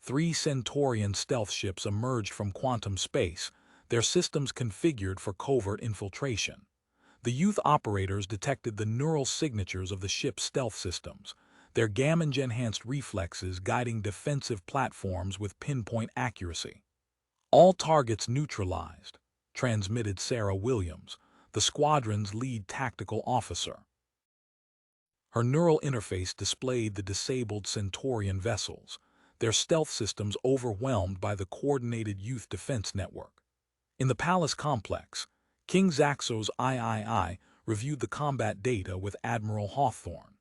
3 Centurion stealth ships emerged from quantum space, their systems configured for covert infiltration. The youth operators detected the neural signatures of the ship's stealth systems, their gamma-enhanced reflexes guiding defensive platforms with pinpoint accuracy. "All targets neutralized," transmitted Sarah Williams, the squadron's lead tactical officer. Her neural interface displayed the disabled Centurion vessels, their stealth systems overwhelmed by the coordinated youth defense network. In the palace complex, King Zaxo's III reviewed the combat data with Admiral Hawthorne.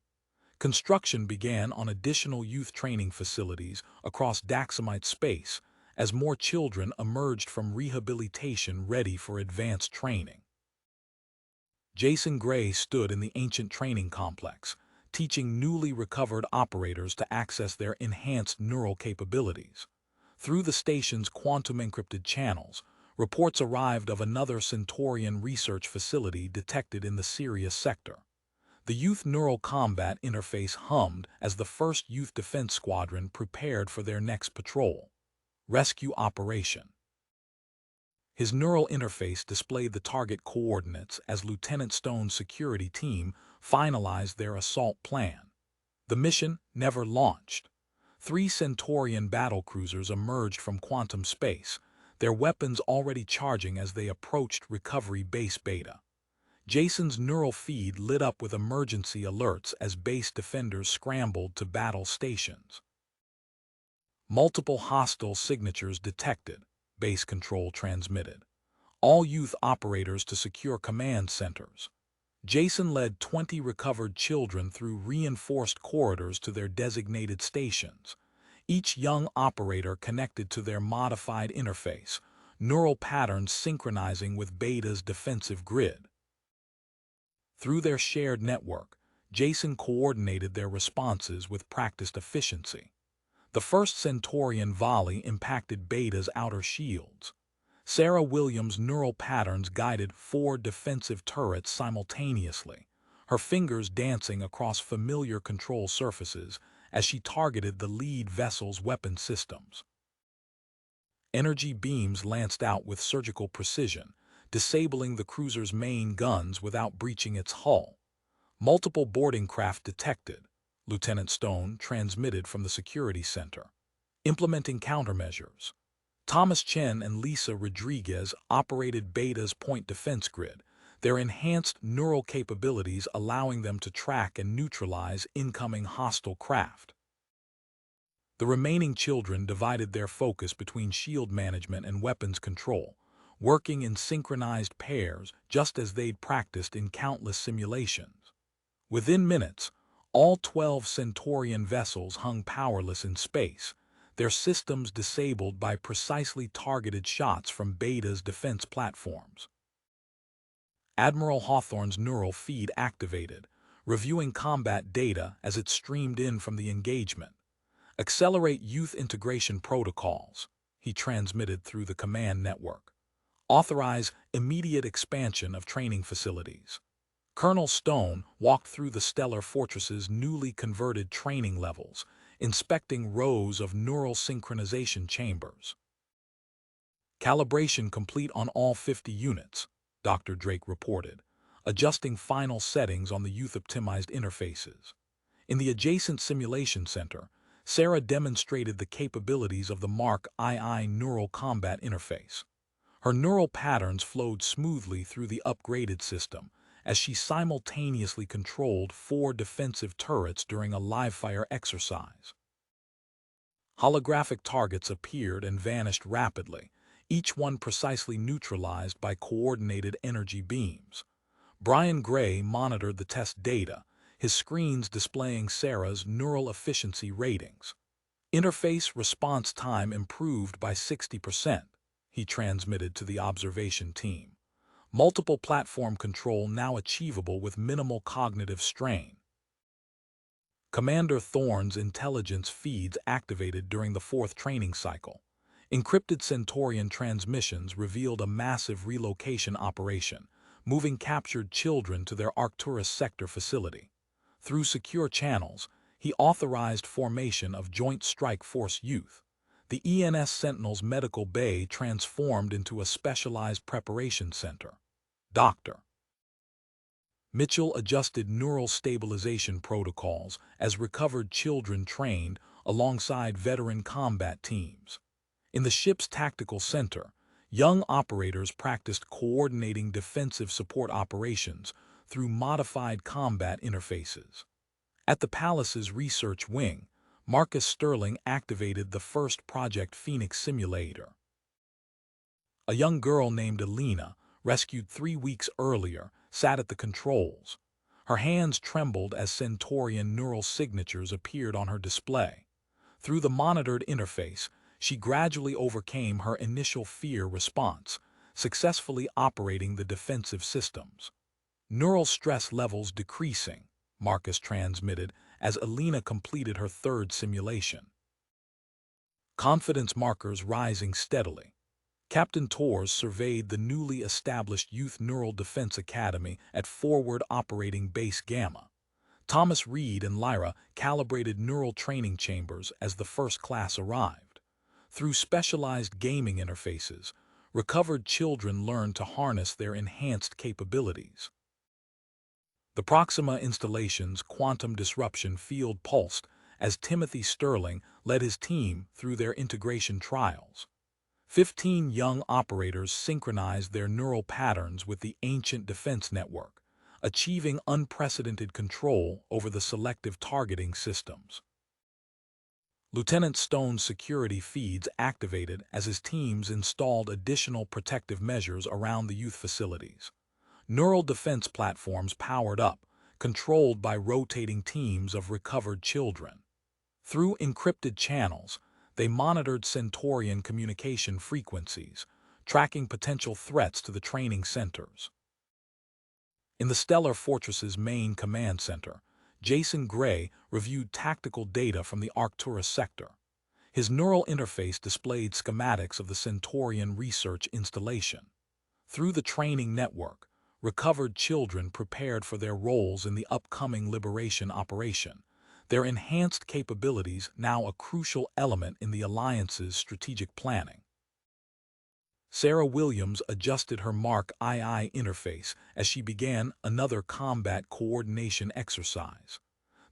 Construction began on additional youth training facilities across Daxamite space as more children emerged from rehabilitation ready for advanced training. Jason Gray stood in the ancient training complex, teaching newly recovered operators to access their enhanced neural capabilities. Through the station's quantum-encrypted channels, reports arrived of another Centurion research facility detected in the Sirius sector. The Youth Neural Combat interface hummed as the 1st Youth Defense Squadron prepared for their next patrol. Rescue operation. His neural interface displayed the target coordinates as Lieutenant Stone's security team finalized their assault plan. The mission never launched. 3 Centurion battlecruisers emerged from quantum space, their weapons already charging as they approached Recovery Base Beta. Jason's neural feed lit up with emergency alerts as base defenders scrambled to battle stations. Multiple hostile signatures detected, base control transmitted. All youth operators to secure command centers. Jason led 20 recovered children through reinforced corridors to their designated stations, each young operator connected to their modified interface, neural patterns synchronizing with Beta's defensive grid. Through their shared network, Jason coordinated their responses with practiced efficiency. The 1st Centurion volley impacted Beta's outer shields. Sarah Williams' neural patterns guided 4 defensive turrets simultaneously, her fingers dancing across familiar control surfaces as she targeted the lead vessel's weapon systems. Energy beams lanced out with surgical precision, disabling the cruiser's main guns without breaching its hull. Multiple boarding craft detected, Lieutenant Stone transmitted from the security center. Implementing countermeasures. Thomas Chen and Lisa Rodriguez operated Beta's point defense grid, their enhanced neural capabilities allowing them to track and neutralize incoming hostile craft. The remaining children divided their focus between shield management and weapons control, working in synchronized pairs just as they'd practiced in countless simulations. Within minutes, all 12 Centurion vessels hung powerless in space, their systems disabled by precisely targeted shots from Beta's defense platforms. Admiral Hawthorne's neural feed activated, reviewing combat data as it streamed in from the engagement. "Accelerate youth integration protocols," he transmitted through the command network. "Authorize immediate expansion of training facilities." Colonel Stone walked through the stellar fortress's newly converted training levels, inspecting rows of neural synchronization chambers. "Calibration complete on all 50 units," Dr. Drake reported, adjusting final settings on the youth-optimized interfaces. In the adjacent simulation center, Sarah demonstrated the capabilities of the Mark II neural combat interface. Her neural patterns flowed smoothly through the upgraded system as she simultaneously controlled 4 defensive turrets during a live-fire exercise. Holographic targets appeared and vanished rapidly, each one precisely neutralized by coordinated energy beams. Brian Gray monitored the test data, his screens displaying Sarah's neural efficiency ratings. "Interface response time improved by 60%, he transmitted to the observation team. "Multiple platform control now achievable with minimal cognitive strain." Commander Thorne's intelligence feeds activated during the 4th training cycle. Encrypted Centurion transmissions revealed a massive relocation operation, moving captured children to their Arcturus sector facility. Through secure channels, he authorized formation of Joint Strike Force Youth. The ENS Sentinel's medical bay transformed into a specialized preparation center. Dr. Mitchell adjusted neural stabilization protocols as recovered children trained alongside veteran combat teams. In the ship's tactical center, young operators practiced coordinating defensive support operations through modified combat interfaces. At the palace's research wing, Marcus Sterling activated the first Project Phoenix simulator. A young girl named Elena, rescued 3 weeks earlier, sat at the controls. Her hands trembled as Centurion neural signatures appeared on her display. Through the monitored interface, she gradually overcame her initial fear response, successfully operating the defensive systems. "Neural stress levels decreasing," Marcus transmitted as Elena completed her 3rd simulation. "Confidence markers rising steadily." Captain Torres surveyed the newly established Youth Neural Defense Academy at Forward Operating Base Gamma. Thomas Reed and Lyra calibrated neural training chambers as the first class arrived. Through specialized gaming interfaces, recovered children learned to harness their enhanced capabilities. The Proxima installation's quantum disruption field pulsed as Timothy Sterling led his team through their integration trials. 15 young operators synchronized their neural patterns with the ancient defense network, achieving unprecedented control over the selective targeting systems. Lieutenant Stone's security feeds activated as his teams installed additional protective measures around the youth facilities. Neural defense platforms powered up, controlled by rotating teams of recovered children. Through encrypted channels, they monitored Centurion communication frequencies, tracking potential threats to the training centers. In the Stellar Fortress's main command center, Jason Gray reviewed tactical data from the Arcturus sector. His neural interface displayed schematics of the Centurion research installation. Through the training network, recovered children prepared for their roles in the upcoming Liberation operation, their enhanced capabilities now a crucial element in the Alliance's strategic planning. Sarah Williams adjusted her Mark II interface as she began another combat coordination exercise.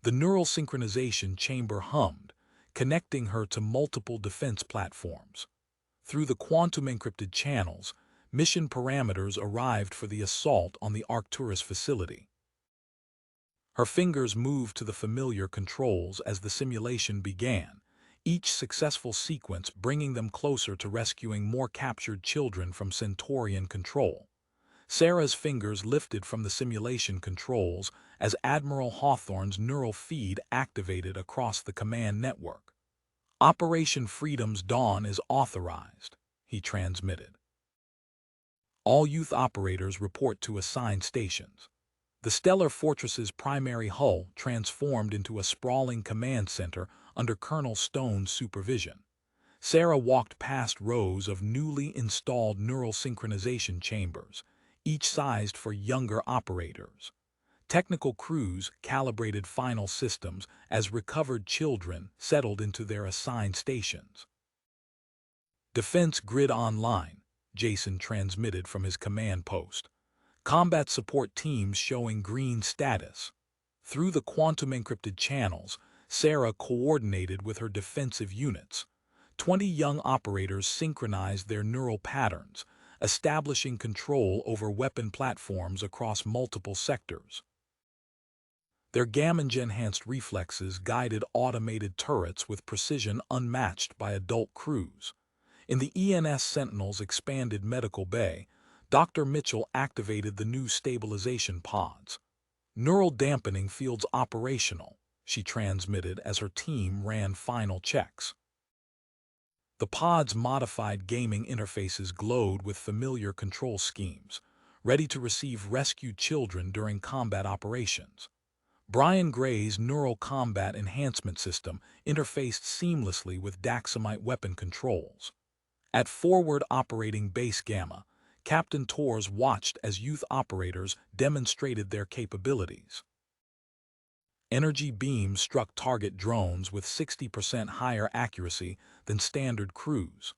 The neural synchronization chamber hummed, connecting her to multiple defense platforms. Through the quantum-encrypted channels, mission parameters arrived for the assault on the Arcturus facility. Her fingers moved to the familiar controls as the simulation began, each successful sequence bringing them closer to rescuing more captured children from Centurion control. Sarah's fingers lifted from the simulation controls as Admiral Hawthorne's neural feed activated across the command network. Operation Freedom's dawn is authorized, he transmitted. All youth operators report to assigned stations. The Stellar Fortress's primary hull transformed into a sprawling command center under Colonel Stone's supervision. Sarah walked past rows of newly installed neural synchronization chambers, each sized for younger operators. Technical crews calibrated final systems as recovered children settled into their assigned stations. Defense Grid Online, Jason transmitted from his command post. Combat support teams showing green status. Through the quantum-encrypted channels, Sarah coordinated with her defensive units. 20 young operators synchronized their neural patterns, establishing control over weapon platforms across multiple sectors. Their gamma-enhanced reflexes guided automated turrets with precision unmatched by adult crews. In the ENS Sentinel's expanded medical bay, Dr. Mitchell activated the new stabilization pods. Neural dampening fields operational, she transmitted as her team ran final checks. The pod's modified gaming interfaces glowed with familiar control schemes, ready to receive rescued children during combat operations. Brian Gray's Neural Combat Enhancement System interfaced seamlessly with Daxamite weapon controls. At Forward Operating Base Gamma, Captain Torres watched as youth operators demonstrated their capabilities. Energy beams struck target drones with 60% higher accuracy than standard crews.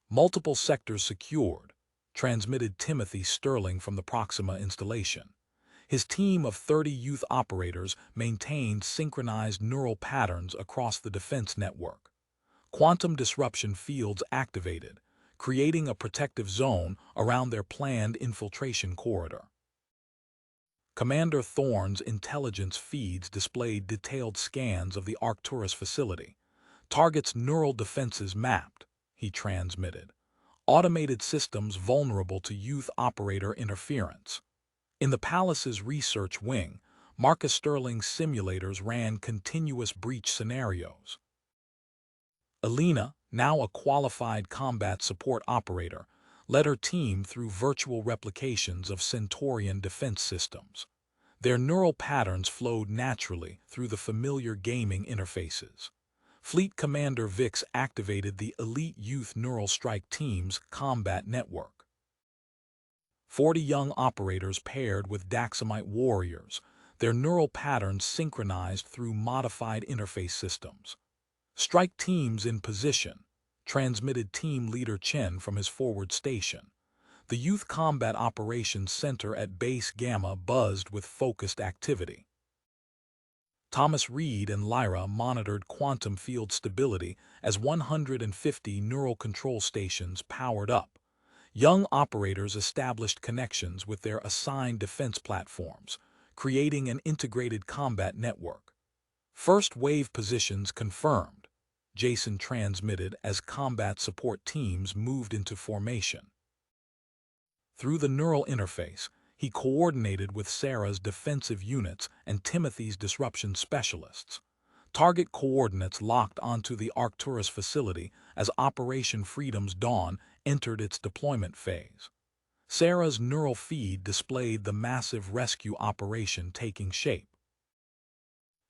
Multiple sectors secured, transmitted Timothy Sterling from the Proxima installation. His team of 30 youth operators maintained synchronized neural patterns across the defense network. Quantum disruption fields activated, creating a protective zone around their planned infiltration corridor. Commander Thorne's intelligence feeds displayed detailed scans of the Arcturus facility. Target's neural defenses mapped, he transmitted. Automated systems vulnerable to youth operator interference. In the palace's research wing, Marcus Sterling's simulators ran continuous breach scenarios. Elena, now a qualified combat support operator, led her team through virtual replications of Centurion defense systems. Their neural patterns flowed naturally through the familiar gaming interfaces. Fleet Commander Vix activated the Elite Youth Neural Strike Team's combat network. 40 young operators paired with Daxamite warriors, their neural patterns synchronized through modified interface systems. Strike teams in position, transmitted Team Leader Chen from his forward station. The Youth Combat Operations Center at Base Gamma buzzed with focused activity. Thomas Reed and Lyra monitored quantum field stability as 150 neural control stations powered up. Young operators established connections with their assigned defense platforms, creating an integrated combat network. First wave positions confirmed, Jason transmitted as combat support teams moved into formation. Through the neural interface, he coordinated with Sarah's defensive units and Timothy's disruption specialists. Target coordinates locked onto the Arcturus facility as Operation Freedom's dawn entered its deployment phase. Sarah's neural feed displayed the massive rescue operation taking shape.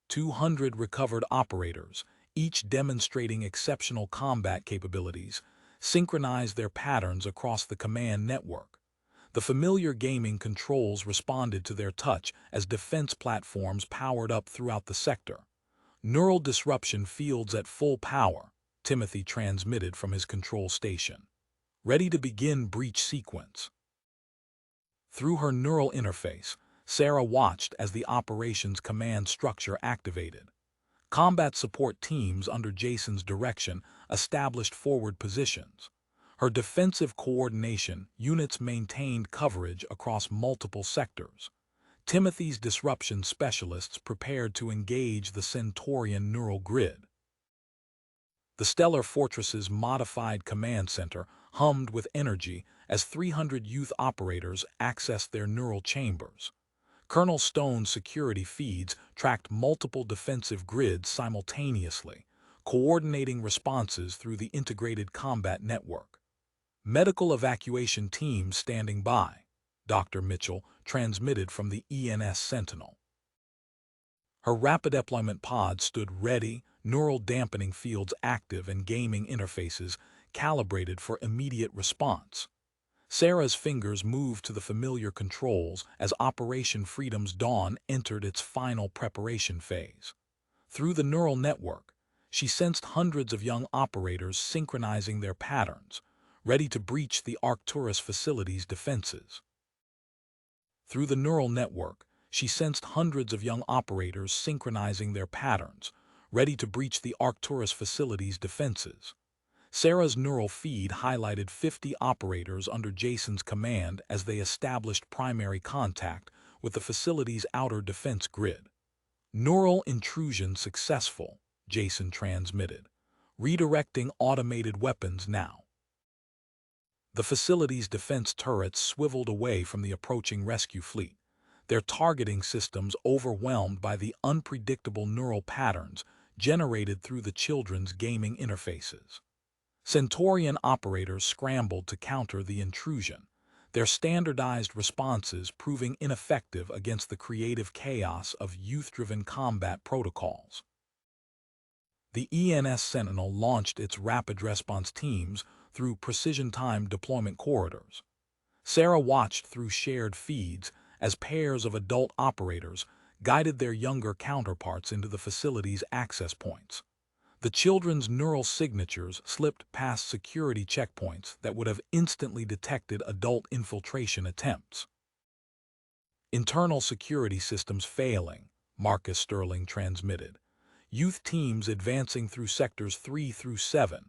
200 recovered operators, each demonstrating exceptional combat capabilities, synchronized their patterns across the command network. The familiar gaming controls responded to their touch as defense platforms powered up throughout the sector. Neural disruption fields at full power, Timothy transmitted from his control station. Ready to begin breach sequence. Through her neural interface, Sarah watched as the operations command structure activated. Combat support teams under Jason's direction established forward positions. Her defensive coordination units maintained coverage across multiple sectors. Timothy's disruption specialists prepared to engage the Centurion neural grid. The stellar fortress's modified command center hummed with energy as 300 youth operators accessed their neural chambers. Colonel Stone's security feeds tracked multiple defensive grids simultaneously, coordinating responses through the integrated combat network. Medical evacuation teams standing by, Dr. Mitchell transmitted from the ENS Sentinel. Her rapid deployment pod stood ready, neural dampening fields active and gaming interfaces calibrated for immediate response. Sarah's fingers moved to the familiar controls as Operation Freedom's Dawn entered its final preparation phase. Through the neural network, she sensed hundreds of young operators synchronizing their patterns, ready to breach the Arcturus facility's defenses. Through the neural network, she sensed hundreds of young operators synchronizing their patterns, ready to breach the Arcturus facility's defenses. Sarah's neural feed highlighted 50 operators under Jason's command as they established primary contact with the facility's outer defense grid. Neural intrusion successful, Jason transmitted. Redirecting automated weapons now. The facility's defense turrets swiveled away from the approaching rescue fleet, their targeting systems overwhelmed by the unpredictable neural patterns generated through the children's gaming interfaces. Centurion operators scrambled to counter the intrusion, their standardized responses proving ineffective against the creative chaos of youth-driven combat protocols. The ENS Sentinel launched its rapid response teams through precision-timed deployment corridors. Sarah watched through shared feeds as pairs of adult operators guided their younger counterparts into the facility's access points. The children's neural signatures slipped past security checkpoints that would have instantly detected adult infiltration attempts. Internal security systems failing, Marcus Sterling transmitted. Youth teams advancing through sectors 3 through 7.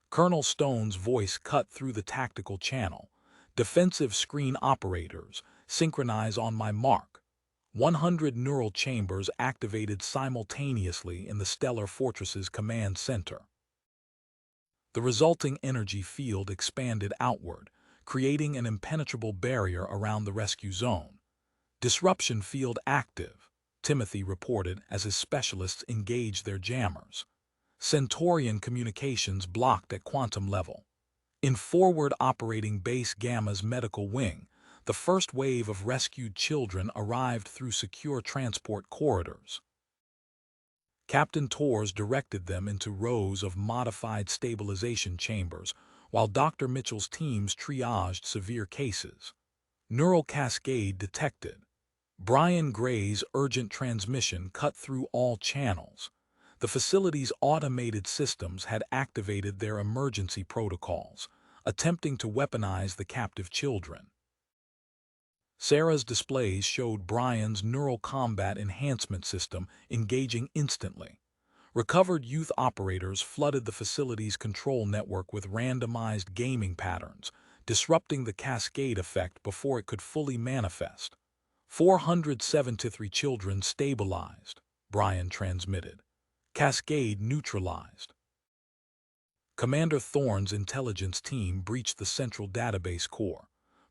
Colonel Stone's voice cut through the tactical channel. Defensive screen operators, synchronize on my mark. 100 neural chambers activated simultaneously in the stellar fortress's command center. The resulting energy field expanded outward, creating an impenetrable barrier around the rescue zone. Disruption field active, Timothy reported as his specialists engaged their jammers. Centurion communications blocked at quantum level. In forward operating Base Gamma's medical wing, the first wave of rescued children arrived through secure transport corridors. Captain Torres directed them into rows of modified stabilization chambers, while Dr. Mitchell's teams triaged severe cases. Neural cascade detected. Brian Gray's urgent transmission cut through all channels. The facility's automated systems had activated their emergency protocols, attempting to weaponize the captive children. Sarah's displays showed Brian's neural combat enhancement system engaging instantly. Recovered youth operators flooded the facility's control network with randomized gaming patterns, disrupting the cascade effect before it could fully manifest. 473 children stabilized, Brian transmitted. Cascade neutralized. Commander Thorne's intelligence team breached the central database core.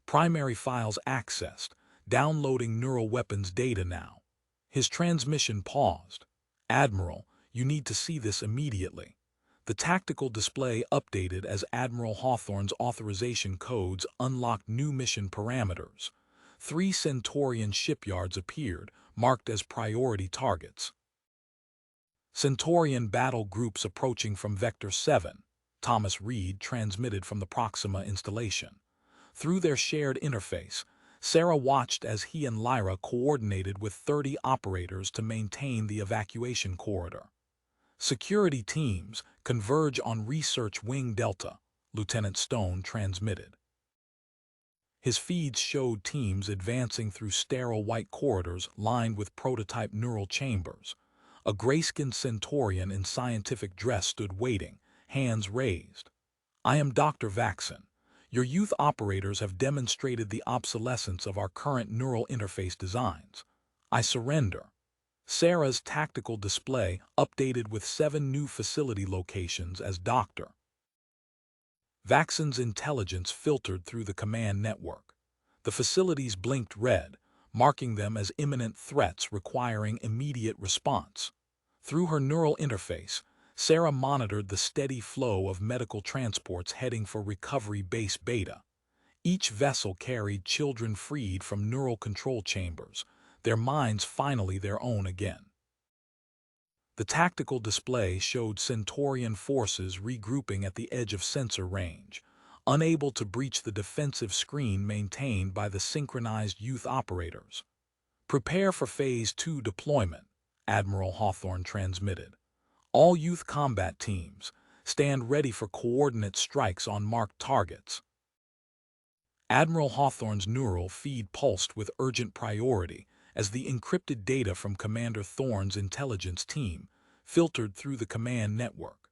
Primary files accessed, downloading neural weapons data now. His transmission paused. Admiral, you need to see this immediately. The tactical display updated as Admiral Hawthorne's authorization codes unlocked new mission parameters. 3 Centurion shipyards appeared, marked as priority targets. Centurion battle groups approaching from Vector 7, Thomas Reed transmitted from the Proxima installation. Through their shared interface, Sarah watched as he and Lyra coordinated with 30 operators to maintain the evacuation corridor. Security teams converge on Research Wing Delta, Lieutenant Stone transmitted. His feeds showed teams advancing through sterile white corridors lined with prototype neural chambers. A gray-skinned Centurion in scientific dress stood waiting, hands raised. I am Dr. Vaxon. Your youth operators have demonstrated the obsolescence of our current neural interface designs. I surrender. Sarah's tactical display updated with 7 new facility locations as Dr. Vaxon's intelligence filtered through the command network. The facilities blinked red, marking them as imminent threats requiring immediate response. Through her neural interface, Sarah monitored the steady flow of medical transports heading for Recovery Base Beta. Each vessel carried children freed from neural control chambers, their minds finally their own again. The tactical display showed Centurion forces regrouping at the edge of sensor range, unable to breach the defensive screen maintained by the synchronized youth operators. "Prepare for Phase 2 deployment," Admiral Hawthorne transmitted. "All youth combat teams, stand ready for coordinate strikes on marked targets." Admiral Hawthorne's neural feed pulsed with urgent priority as the encrypted data from Commander Thorne's intelligence team filtered through the command network.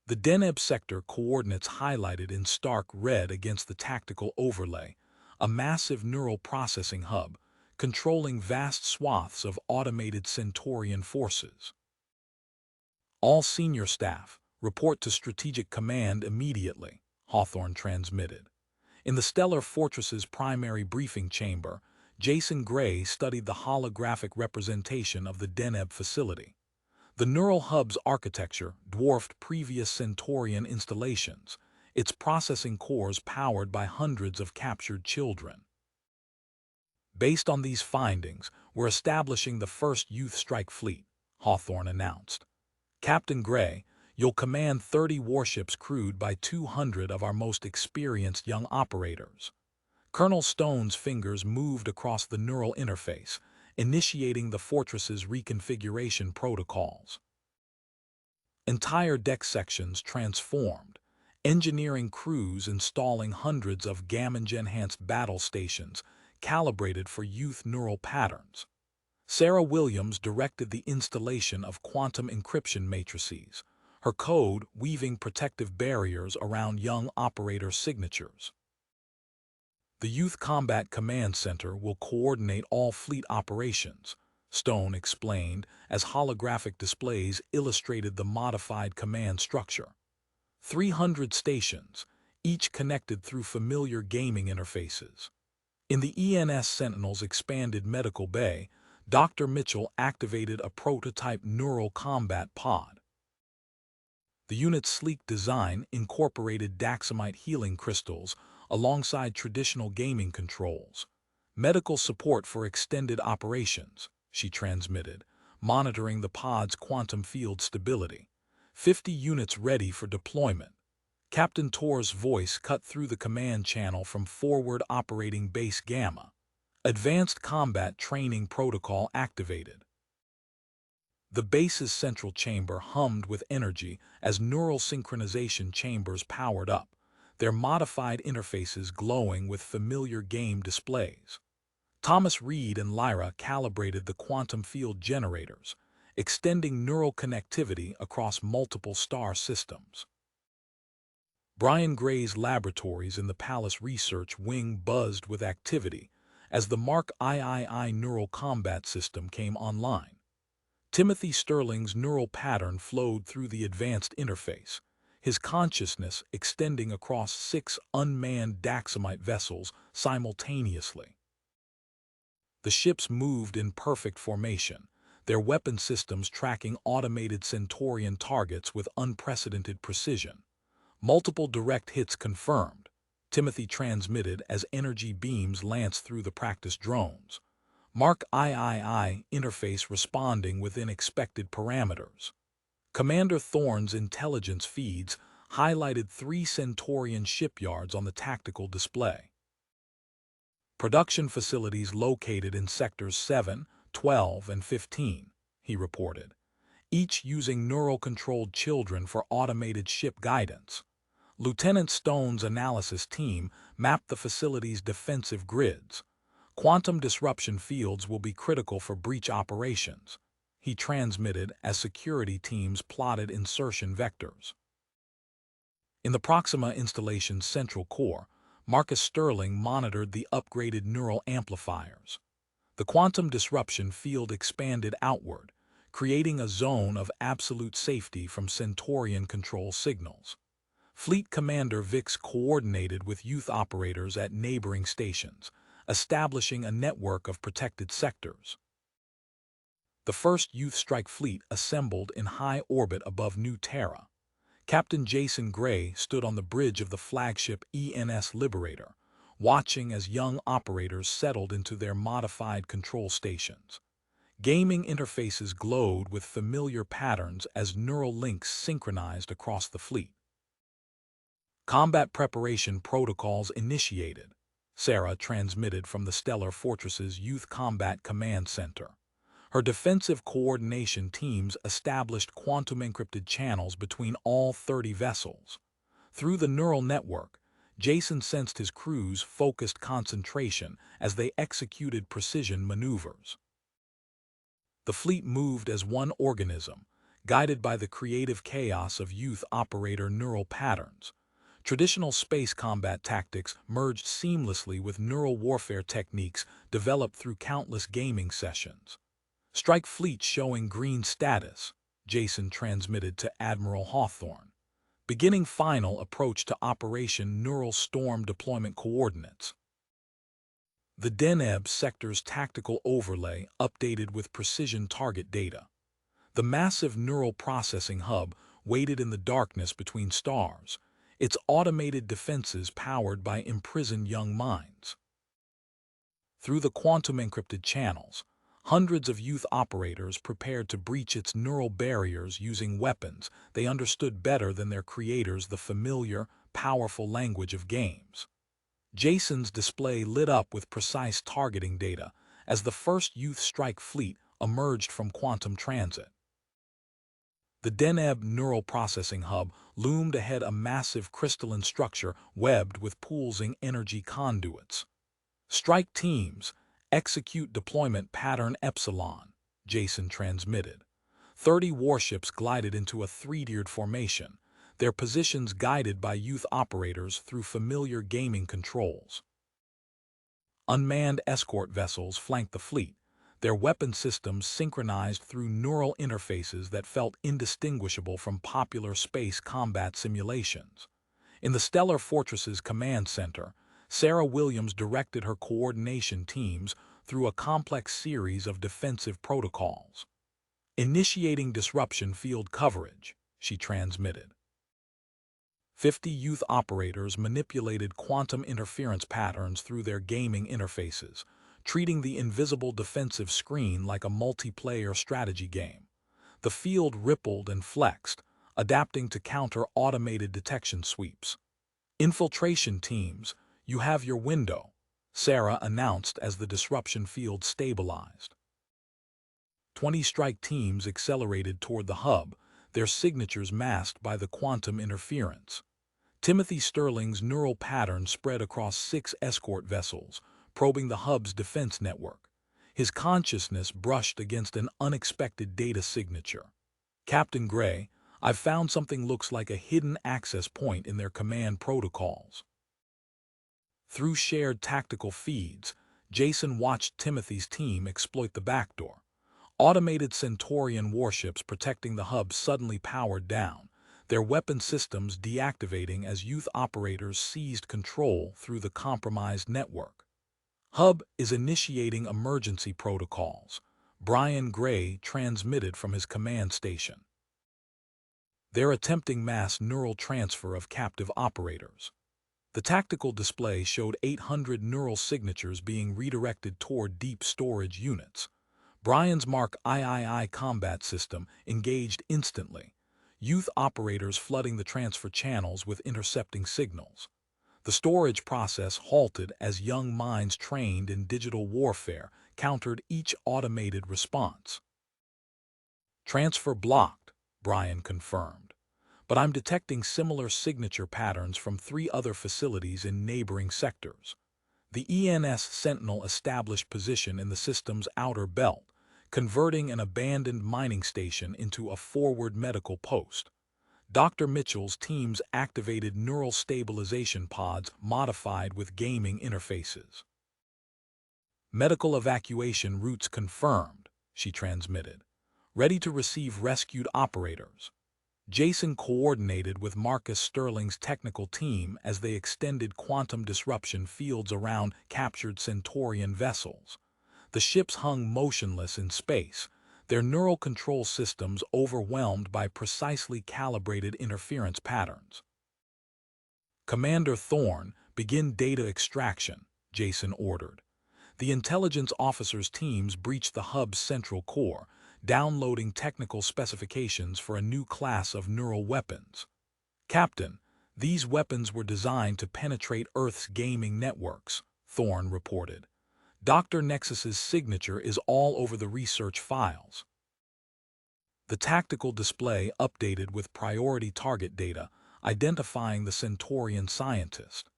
The Deneb sector coordinates highlighted in stark red against the tactical overlay, a massive neural processing hub controlling vast swaths of automated Centurion forces. "All senior staff, report to Strategic Command immediately," Hawthorne transmitted. In the Stellar Fortress's primary briefing chamber, Jason Gray studied the holographic representation of the Deneb facility. The neural hub's architecture dwarfed previous Centurion installations, its processing cores powered by hundreds of captured children. "Based on these findings, we're establishing the first Youth Strike Fleet," Hawthorne announced. "Captain Gray, you'll command 30 warships crewed by 200 of our most experienced young operators." Colonel Stone's fingers moved across the neural interface, initiating the fortress's reconfiguration protocols. Entire deck sections transformed, engineering crews installing hundreds of Gamma-enhanced battle stations calibrated for youth neural patterns. Sarah Williams directed the installation of quantum encryption matrices, her code weaving protective barriers around young operator signatures. "The Youth Combat Command Center will coordinate all fleet operations," Stone explained as holographic displays illustrated the modified command structure. 300 stations, each connected through familiar gaming interfaces. In the ENS Sentinel's expanded medical bay, Dr. Mitchell activated a prototype neural combat pod. The unit's sleek design incorporated Daxamite healing crystals alongside traditional gaming controls. "Medical support for extended operations," she transmitted, monitoring the pod's quantum field stability. 50 units ready for deployment." Captain Tor's voice cut through the command channel from Forward Operating Base Gamma. "Advanced Combat Training Protocol activated." The base's central chamber hummed with energy as neural synchronization chambers powered up, their modified interfaces glowing with familiar game displays. Thomas Reed and Lyra calibrated the quantum field generators, extending neural connectivity across multiple star systems. Brian Gray's laboratories in the Palace Research Wing buzzed with activity as the Mark III neural combat system came online. Timothy Sterling's neural pattern flowed through the advanced interface, his consciousness extending across 6 unmanned Daxamite vessels simultaneously. The ships moved in perfect formation, their weapon systems tracking automated Centurion targets with unprecedented precision. "Multiple direct hits confirmed," Timothy transmitted as energy beams lanced through the practice drones. Mark III interface responding within expected parameters. Commander Thorne's intelligence feeds highlighted 3 Centurion shipyards on the tactical display. "Production facilities located in Sectors 7, 12, and 15, he reported, each using neural-controlled children for automated ship guidance. Lieutenant Stone's analysis team mapped the facility's defensive grids. Quantum disruption fields will be critical for breach operations," he transmitted as security teams plotted insertion vectors. In the Proxima installation's central core, Marcus Sterling monitored the upgraded neural amplifiers. The quantum disruption field expanded outward, creating a zone of absolute safety from Centurion control signals. Fleet Commander Vix coordinated with youth operators at neighboring stations, establishing a network of protected sectors. The first Youth Strike Fleet assembled in high orbit above New Terra. Captain Jason Gray stood on the bridge of the flagship ENS Liberator, watching as young operators settled into their modified control stations. Gaming interfaces glowed with familiar patterns as neural links synchronized across the fleet. Combat preparation protocols initiated, Sarah transmitted from the Stellar Fortress's Youth Combat Command Center. Her defensive coordination teams established quantum-encrypted channels between all 30 vessels. Through the neural network, Jason sensed his crew's focused concentration as they executed precision maneuvers. The fleet moved as one organism, guided by the creative chaos of youth operator neural patterns. Traditional space combat tactics merged seamlessly with neural warfare techniques developed through countless gaming sessions. Strike Fleet showing green status, Jason transmitted to Admiral Hawthorne. Beginning final approach to Operation Neural Storm deployment coordinates. The Deneb sector's tactical overlay updated with precision target data. The massive neural processing hub waited in the darkness between stars, its automated defenses powered by imprisoned young minds. Through the quantum-encrypted channels, hundreds of youth operators prepared to breach its neural barriers using weapons they understood better than their creators, the familiar, powerful language of games. Jason's display lit up with precise targeting data as the first Youth Strike Fleet emerged from quantum transit. The Deneb Neural Processing Hub loomed ahead, a massive crystalline structure webbed with pulsing energy conduits. Strike teams, execute deployment pattern Epsilon, Jason transmitted. 30 warships glided into a three-tiered formation, their positions guided by youth operators through familiar gaming controls. Unmanned escort vessels flanked the fleet, their weapon systems synchronized through neural interfaces that felt indistinguishable from popular space combat simulations. In the Stellar Fortress's command center, Sarah Williams directed her coordination teams through a complex series of defensive protocols. Initiating disruption field coverage, she transmitted. 50 youth operators manipulated quantum interference patterns through their gaming interfaces, treating the invisible defensive screen like a multiplayer strategy game. The field rippled and flexed, adapting to counter automated detection sweeps. Infiltration teams, you have your window, Sarah announced as the disruption field stabilized. 20 strike teams accelerated toward the hub, their signatures masked by the quantum interference. Timothy Sterling's neural pattern spread across 6 escort vessels, probing the hub's defense network. His consciousness brushed against an unexpected data signature. Captain Gray, I've found something looks like a hidden access point in their command protocols. Through shared tactical feeds, Jason watched Timothy's team exploit the backdoor. Automated Centurion warships protecting the hub suddenly powered down, their weapon systems deactivating as youth operators seized control through the compromised network. Hub is initiating emergency protocols, Brian Gray transmitted from his command station. They're attempting mass neural transfer of captive operators. The tactical display showed 800 neural signatures being redirected toward deep storage units. Brian's Mark III combat system engaged instantly, youth operators flooding the transfer channels with intercepting signals. The storage process halted as young minds trained in digital warfare countered each automated response. Transfer blocked, Brian confirmed. But I'm detecting similar signature patterns from 3 other facilities in neighboring sectors. The ENS Sentinel established position in the system's outer belt, converting an abandoned mining station into a forward medical post. Dr. Mitchell's teams activated neural stabilization pods modified with gaming interfaces. Medical evacuation routes confirmed, she transmitted. Ready to receive rescued operators. Jason coordinated with Marcus Sterling's technical team as they extended quantum disruption fields around captured Centurion vessels. The ships hung motionless in space, their neural control systems overwhelmed by precisely calibrated interference patterns. "Commander Thorne, begin data extraction," Jason ordered. The intelligence officers' teams breached the hub's central core, downloading technical specifications for a new class of neural weapons. "Captain, these weapons were designed to penetrate Earth's gaming networks," Thorne reported. "Dr. Nexus's signature is all over the research files." The tactical display updated with priority target data, identifying the Centurion scientist.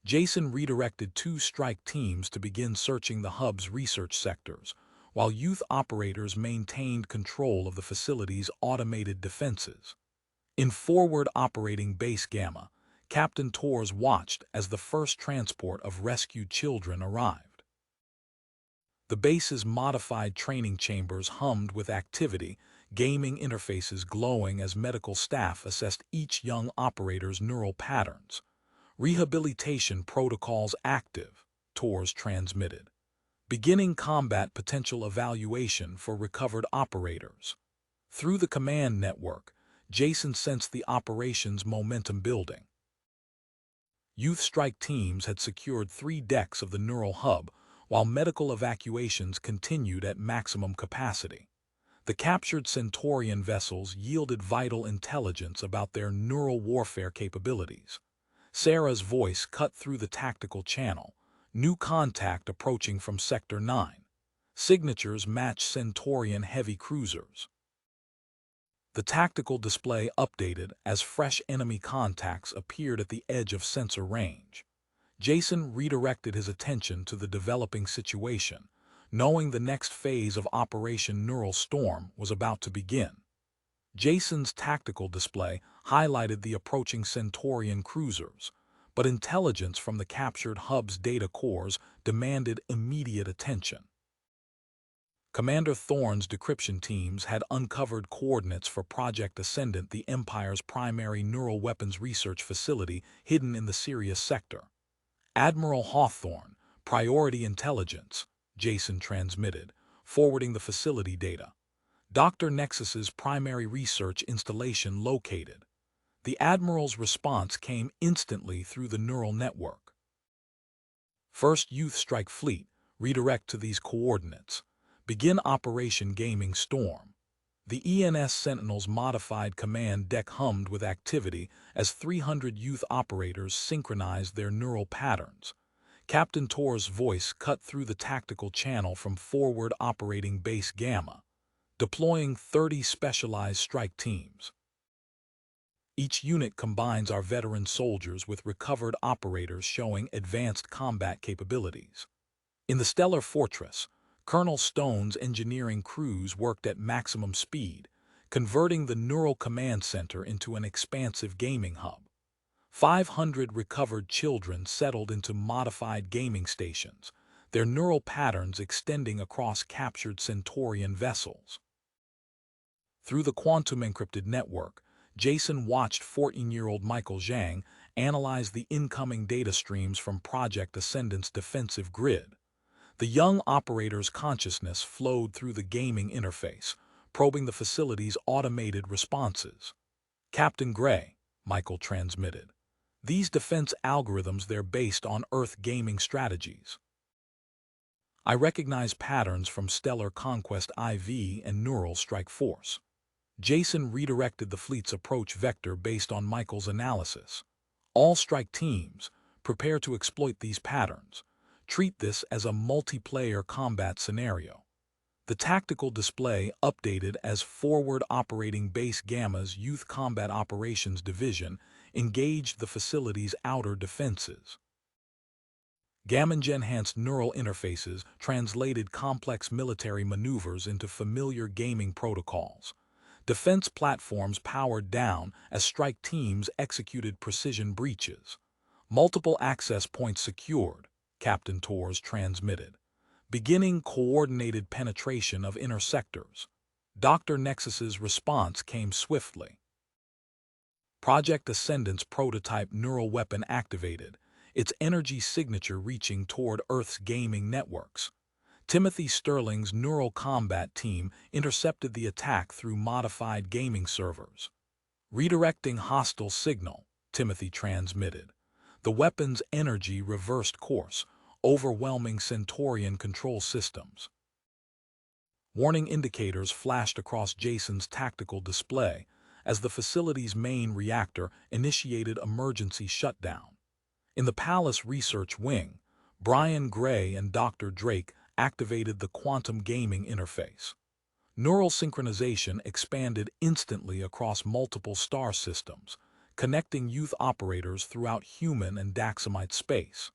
Jason redirected 2 strike teams to begin searching the hub's research sectors, while youth operators maintained control of the facility's automated defenses. In forward operating base Gamma, Captain Torres watched as the first transport of rescued children arrived. The base's modified training chambers hummed with activity, gaming interfaces glowing as medical staff assessed each young operator's neural patterns. "Rehabilitation protocols active," Torres transmitted. "Beginning combat potential evaluation for recovered operators." Through the command network, Jason sensed the operation's momentum building. Youth strike teams had secured 3 decks of the neural hub, while medical evacuations continued at maximum capacity. The captured Centurion vessels yielded vital intelligence about their neural warfare capabilities. Sarah's voice cut through the tactical channel. "New contact approaching from Sector 9. Signatures match Centurion heavy cruisers." The tactical display updated as fresh enemy contacts appeared at the edge of sensor range. Jason redirected his attention to the developing situation, knowing the next phase of Operation Neural Storm was about to begin. Jason's tactical display highlighted the approaching Centurion cruisers, but intelligence from the captured hub's data cores demanded immediate attention. Commander Thorne's decryption teams had uncovered coordinates for Project Ascendant, the Empire's primary neural weapons research facility hidden in the Sirius sector. "Admiral Hawthorne, priority intelligence," Jason transmitted, forwarding the facility data. "Dr. Nexus's primary research installation located." The Admiral's response came instantly through the neural network. "First Youth Strike Fleet, redirect to these coordinates. Begin Operation Gaming Storm." The ENS Sentinel's modified command deck hummed with activity as 300 youth operators synchronized their neural patterns. Captain Torres' voice cut through the tactical channel from forward operating base Gamma, deploying 30 specialized strike teams. Each unit combines our veteran soldiers with recovered operators showing advanced combat capabilities. In the Stellar Fortress, Colonel Stone's engineering crews worked at maximum speed, converting the Neural Command Center into an expansive gaming hub. 500 recovered children settled into modified gaming stations, their neural patterns extending across captured Centurion vessels. Through the quantum-encrypted network, Jason watched 14-year-old Michael Zhang analyze the incoming data streams from Project Ascendant's defensive grid. The young operator's consciousness flowed through the gaming interface, probing the facility's automated responses. "Captain Gray," Michael transmitted. "These defense algorithms, they're based on Earth gaming strategies. I recognize patterns from Stellar Conquest IV and Neural Strike Force." Jason redirected the fleet's approach vector based on Michael's analysis. "All strike teams, prepare to exploit these patterns. Treat this as a multiplayer combat scenario." The tactical display updated as Forward Operating Base Gamma's Youth Combat Operations Division engaged the facility's outer defenses. Gamma-enhanced neural interfaces translated complex military maneuvers into familiar gaming protocols. Defense platforms powered down as strike teams executed precision breaches. "Multiple access points secured," Captain Torres transmitted. beginning coordinated penetration of inner sectors. Dr. Nexus's response came swiftly. Project Ascendant's prototype neural weapon activated, its energy signature reaching toward Earth's gaming networks. Timothy Sterling's neural combat team intercepted the attack through modified gaming servers. Redirecting hostile signal, Timothy transmitted. The weapon's energy reversed course, overwhelming Centurion control systems. Warning indicators flashed across Jason's tactical display as the facility's main reactor initiated emergency shutdown. In the Palace Research Wing, Brian Gray and Dr. Drake activated the quantum gaming interface. Neural synchronization expanded instantly across multiple star systems, connecting youth operators throughout human and Daxamite space.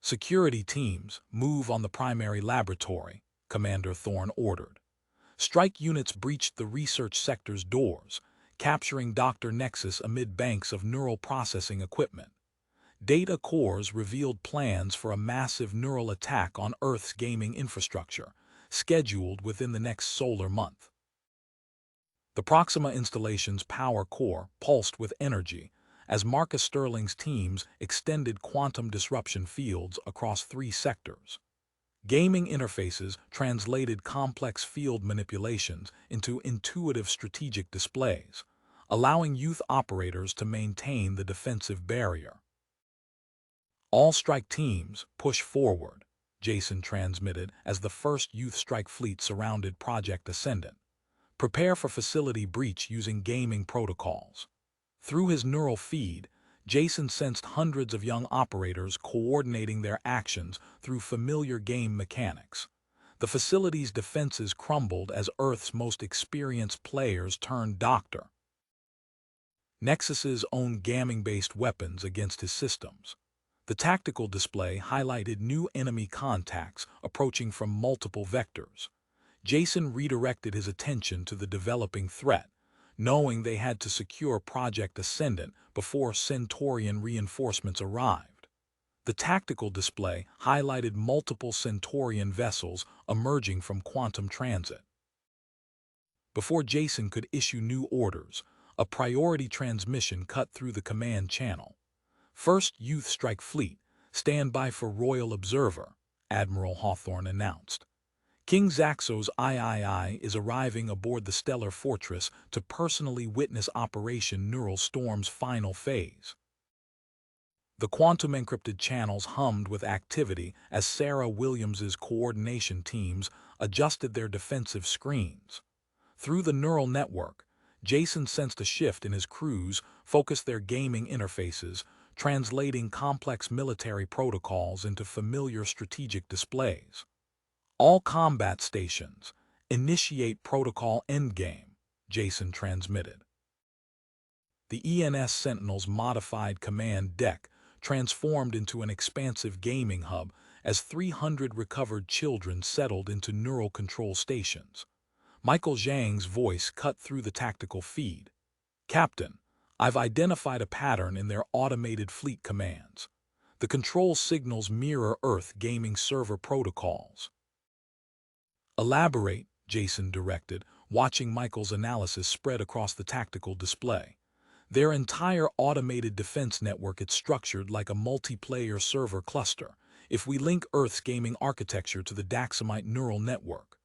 Security teams move on the primary laboratory, Commander Thorne ordered. Strike units breached the research sector's doors, capturing Dr. Nexus amid banks of neural processing equipment. Data cores revealed plans for a massive neural attack on Earth's gaming infrastructure, scheduled within the next solar month. The Proxima installation's power core pulsed with energy as Marcus Sterling's teams extended quantum disruption fields across 3 sectors. Gaming interfaces translated complex field manipulations into intuitive strategic displays, allowing youth operators to maintain the defensive barrier. All strike teams push forward, Jason transmitted as the first youth strike fleet surrounded Project Ascendant. Prepare for facility breach using gaming protocols. Through his neural feed, Jason sensed hundreds of young operators coordinating their actions through familiar game mechanics. The facility's defenses crumbled as Earth's most experienced players turned Dr. Nexus's own gaming-based weapons against his systems. The tactical display highlighted new enemy contacts approaching from multiple vectors. Jason redirected his attention to the developing threat, knowing they had to secure Project Ascendant before Centurion reinforcements arrived. The tactical display highlighted multiple Centurion vessels emerging from quantum transit. Before Jason could issue new orders, a priority transmission cut through the command channel. First Youth Strike Fleet, stand by for Royal Observer, Admiral Hawthorne announced. King Zaxo's III is arriving aboard the Stellar Fortress to personally witness Operation Neural Storm's final phase. The quantum-encrypted channels hummed with activity as Sarah Williams's coordination teams adjusted their defensive screens. Through the neural network, Jason sensed a shift in his crews focused their gaming interfaces, translating complex military protocols into familiar strategic displays. All combat stations, initiate protocol endgame, Jason transmitted. The ENS Sentinel's modified command deck transformed into an expansive gaming hub as 300 recovered children settled into neural control stations. Michael Zhang's voice cut through the tactical feed. Captain, I've identified a pattern in their automated fleet commands. The control signals mirror Earth gaming server protocols. Elaborate, Jason directed, watching Michael's analysis spread across the tactical display. Their entire automated defense network is structured like a multiplayer server cluster. If we link Earth's gaming architecture to the Daxamite neural network,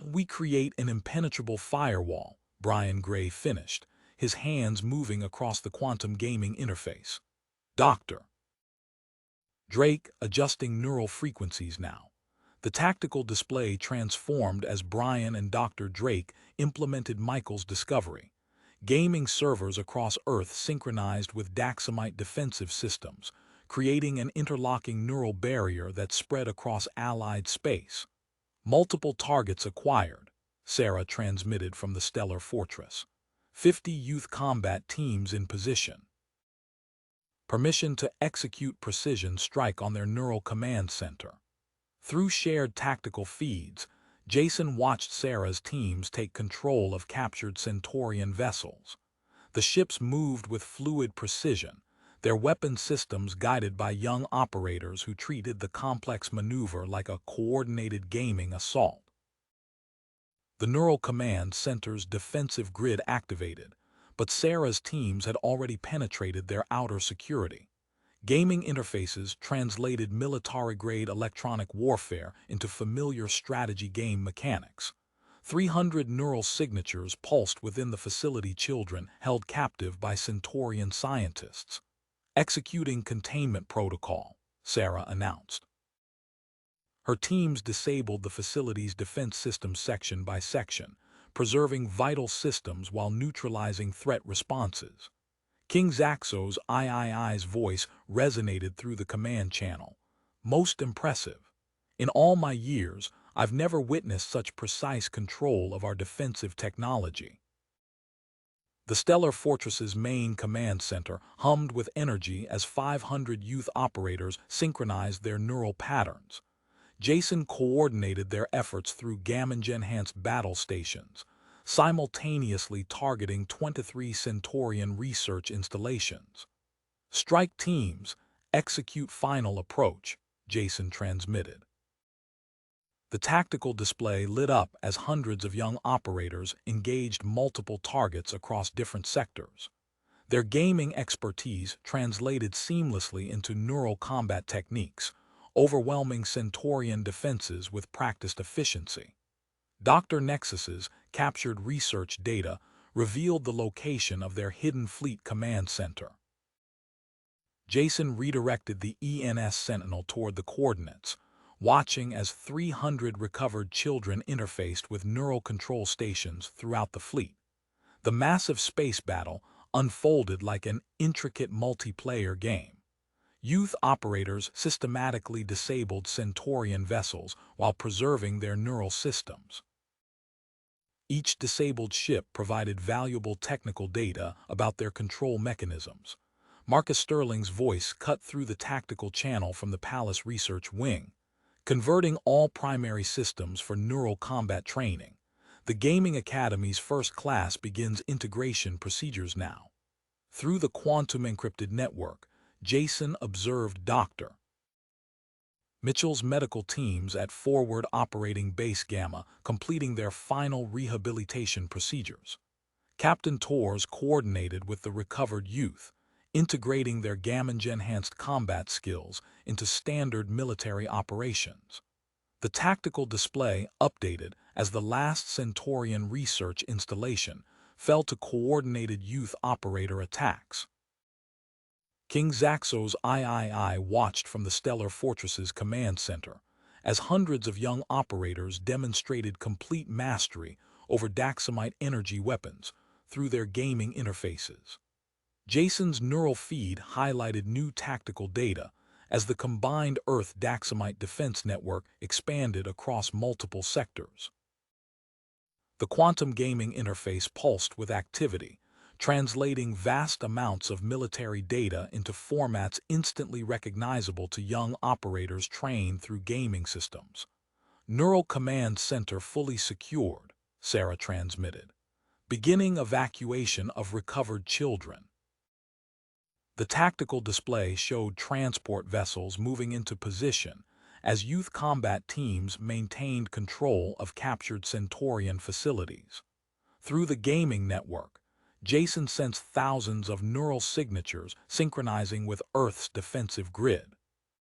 we create an impenetrable firewall, Brian Gray finished, his hands moving across the quantum gaming interface. Dr. Drake adjusting neural frequencies now. The tactical display transformed as Brian and Dr. Drake implemented Michael's discovery. Gaming servers across Earth synchronized with Daxamite defensive systems, creating an interlocking neural barrier that spread across allied space. Multiple targets acquired, Sarah transmitted from the Stellar Fortress. 50 youth combat teams in position. Permission to execute precision strike on their neural command center. Through shared tactical feeds, Jason watched Sarah's teams take control of captured Centurion vessels. The ships moved with fluid precision, their weapon systems guided by young operators who treated the complex maneuver like a coordinated gaming assault. The Neural Command Center's defensive grid activated, but Sarah's teams had already penetrated their outer security. Gaming interfaces translated military-grade electronic warfare into familiar strategy game mechanics. 300 neural signatures pulsed within the facility, children held captive by Centurion scientists. Executing containment protocol, Sarah announced. Her teams disabled the facility's defense systems section by section, preserving vital systems while neutralizing threat responses. King Zaxo's III's voice resonated through the command channel. Most impressive. In all my years, I've never witnessed such precise control of our defensive technology. The Stellar Fortress's main command center hummed with energy as 500 youth operators synchronized their neural patterns. Jason coordinated their efforts through gamma-enhanced battle stations, simultaneously targeting 23 Centurion research installations. "Strike teams, execute final approach," Jason transmitted. The tactical display lit up as hundreds of young operators engaged multiple targets across different sectors. Their gaming expertise translated seamlessly into neural combat techniques, overwhelming Centurion defenses with practiced efficiency. Dr. Nexus's captured research data revealed the location of their hidden fleet command center. Jason redirected the ENS Sentinel toward the coordinates, watching as 300 recovered children interfaced with neural control stations throughout the fleet. The massive space battle unfolded like an intricate multiplayer game. Youth operators systematically disabled Centurion vessels while preserving their neural systems. Each disabled ship provided valuable technical data about their control mechanisms. Marcus Sterling's voice cut through the tactical channel from the Palace Research Wing, converting all primary systems for neural combat training. The Gaming Academy's first class begins integration procedures now. Through the quantum-encrypted network, Jason observed Dr. Mitchell's medical teams at Forward Operating Base Gamma completing their final rehabilitation procedures. Captain Torres coordinated with the recovered youth, integrating their gamma-enhanced combat skills into standard military operations. The tactical display updated as the last Centurion research installation fell to coordinated youth operator attacks. King Zaxo's III watched from the Stellar Fortress's command center as hundreds of young operators demonstrated complete mastery over Daxamite energy weapons through their gaming interfaces. Jason's neural feed highlighted new tactical data as the combined Earth-Daxamite defense network expanded across multiple sectors. The quantum gaming interface pulsed with activity, translating vast amounts of military data into formats instantly recognizable to young operators trained through gaming systems. "Neural Command Center fully secured," Sarah transmitted. "Beginning evacuation of recovered children." The tactical display showed transport vessels moving into position as youth combat teams maintained control of captured Centurion facilities. Through the gaming network, Jason sensed thousands of neural signatures synchronizing with Earth's defensive grid.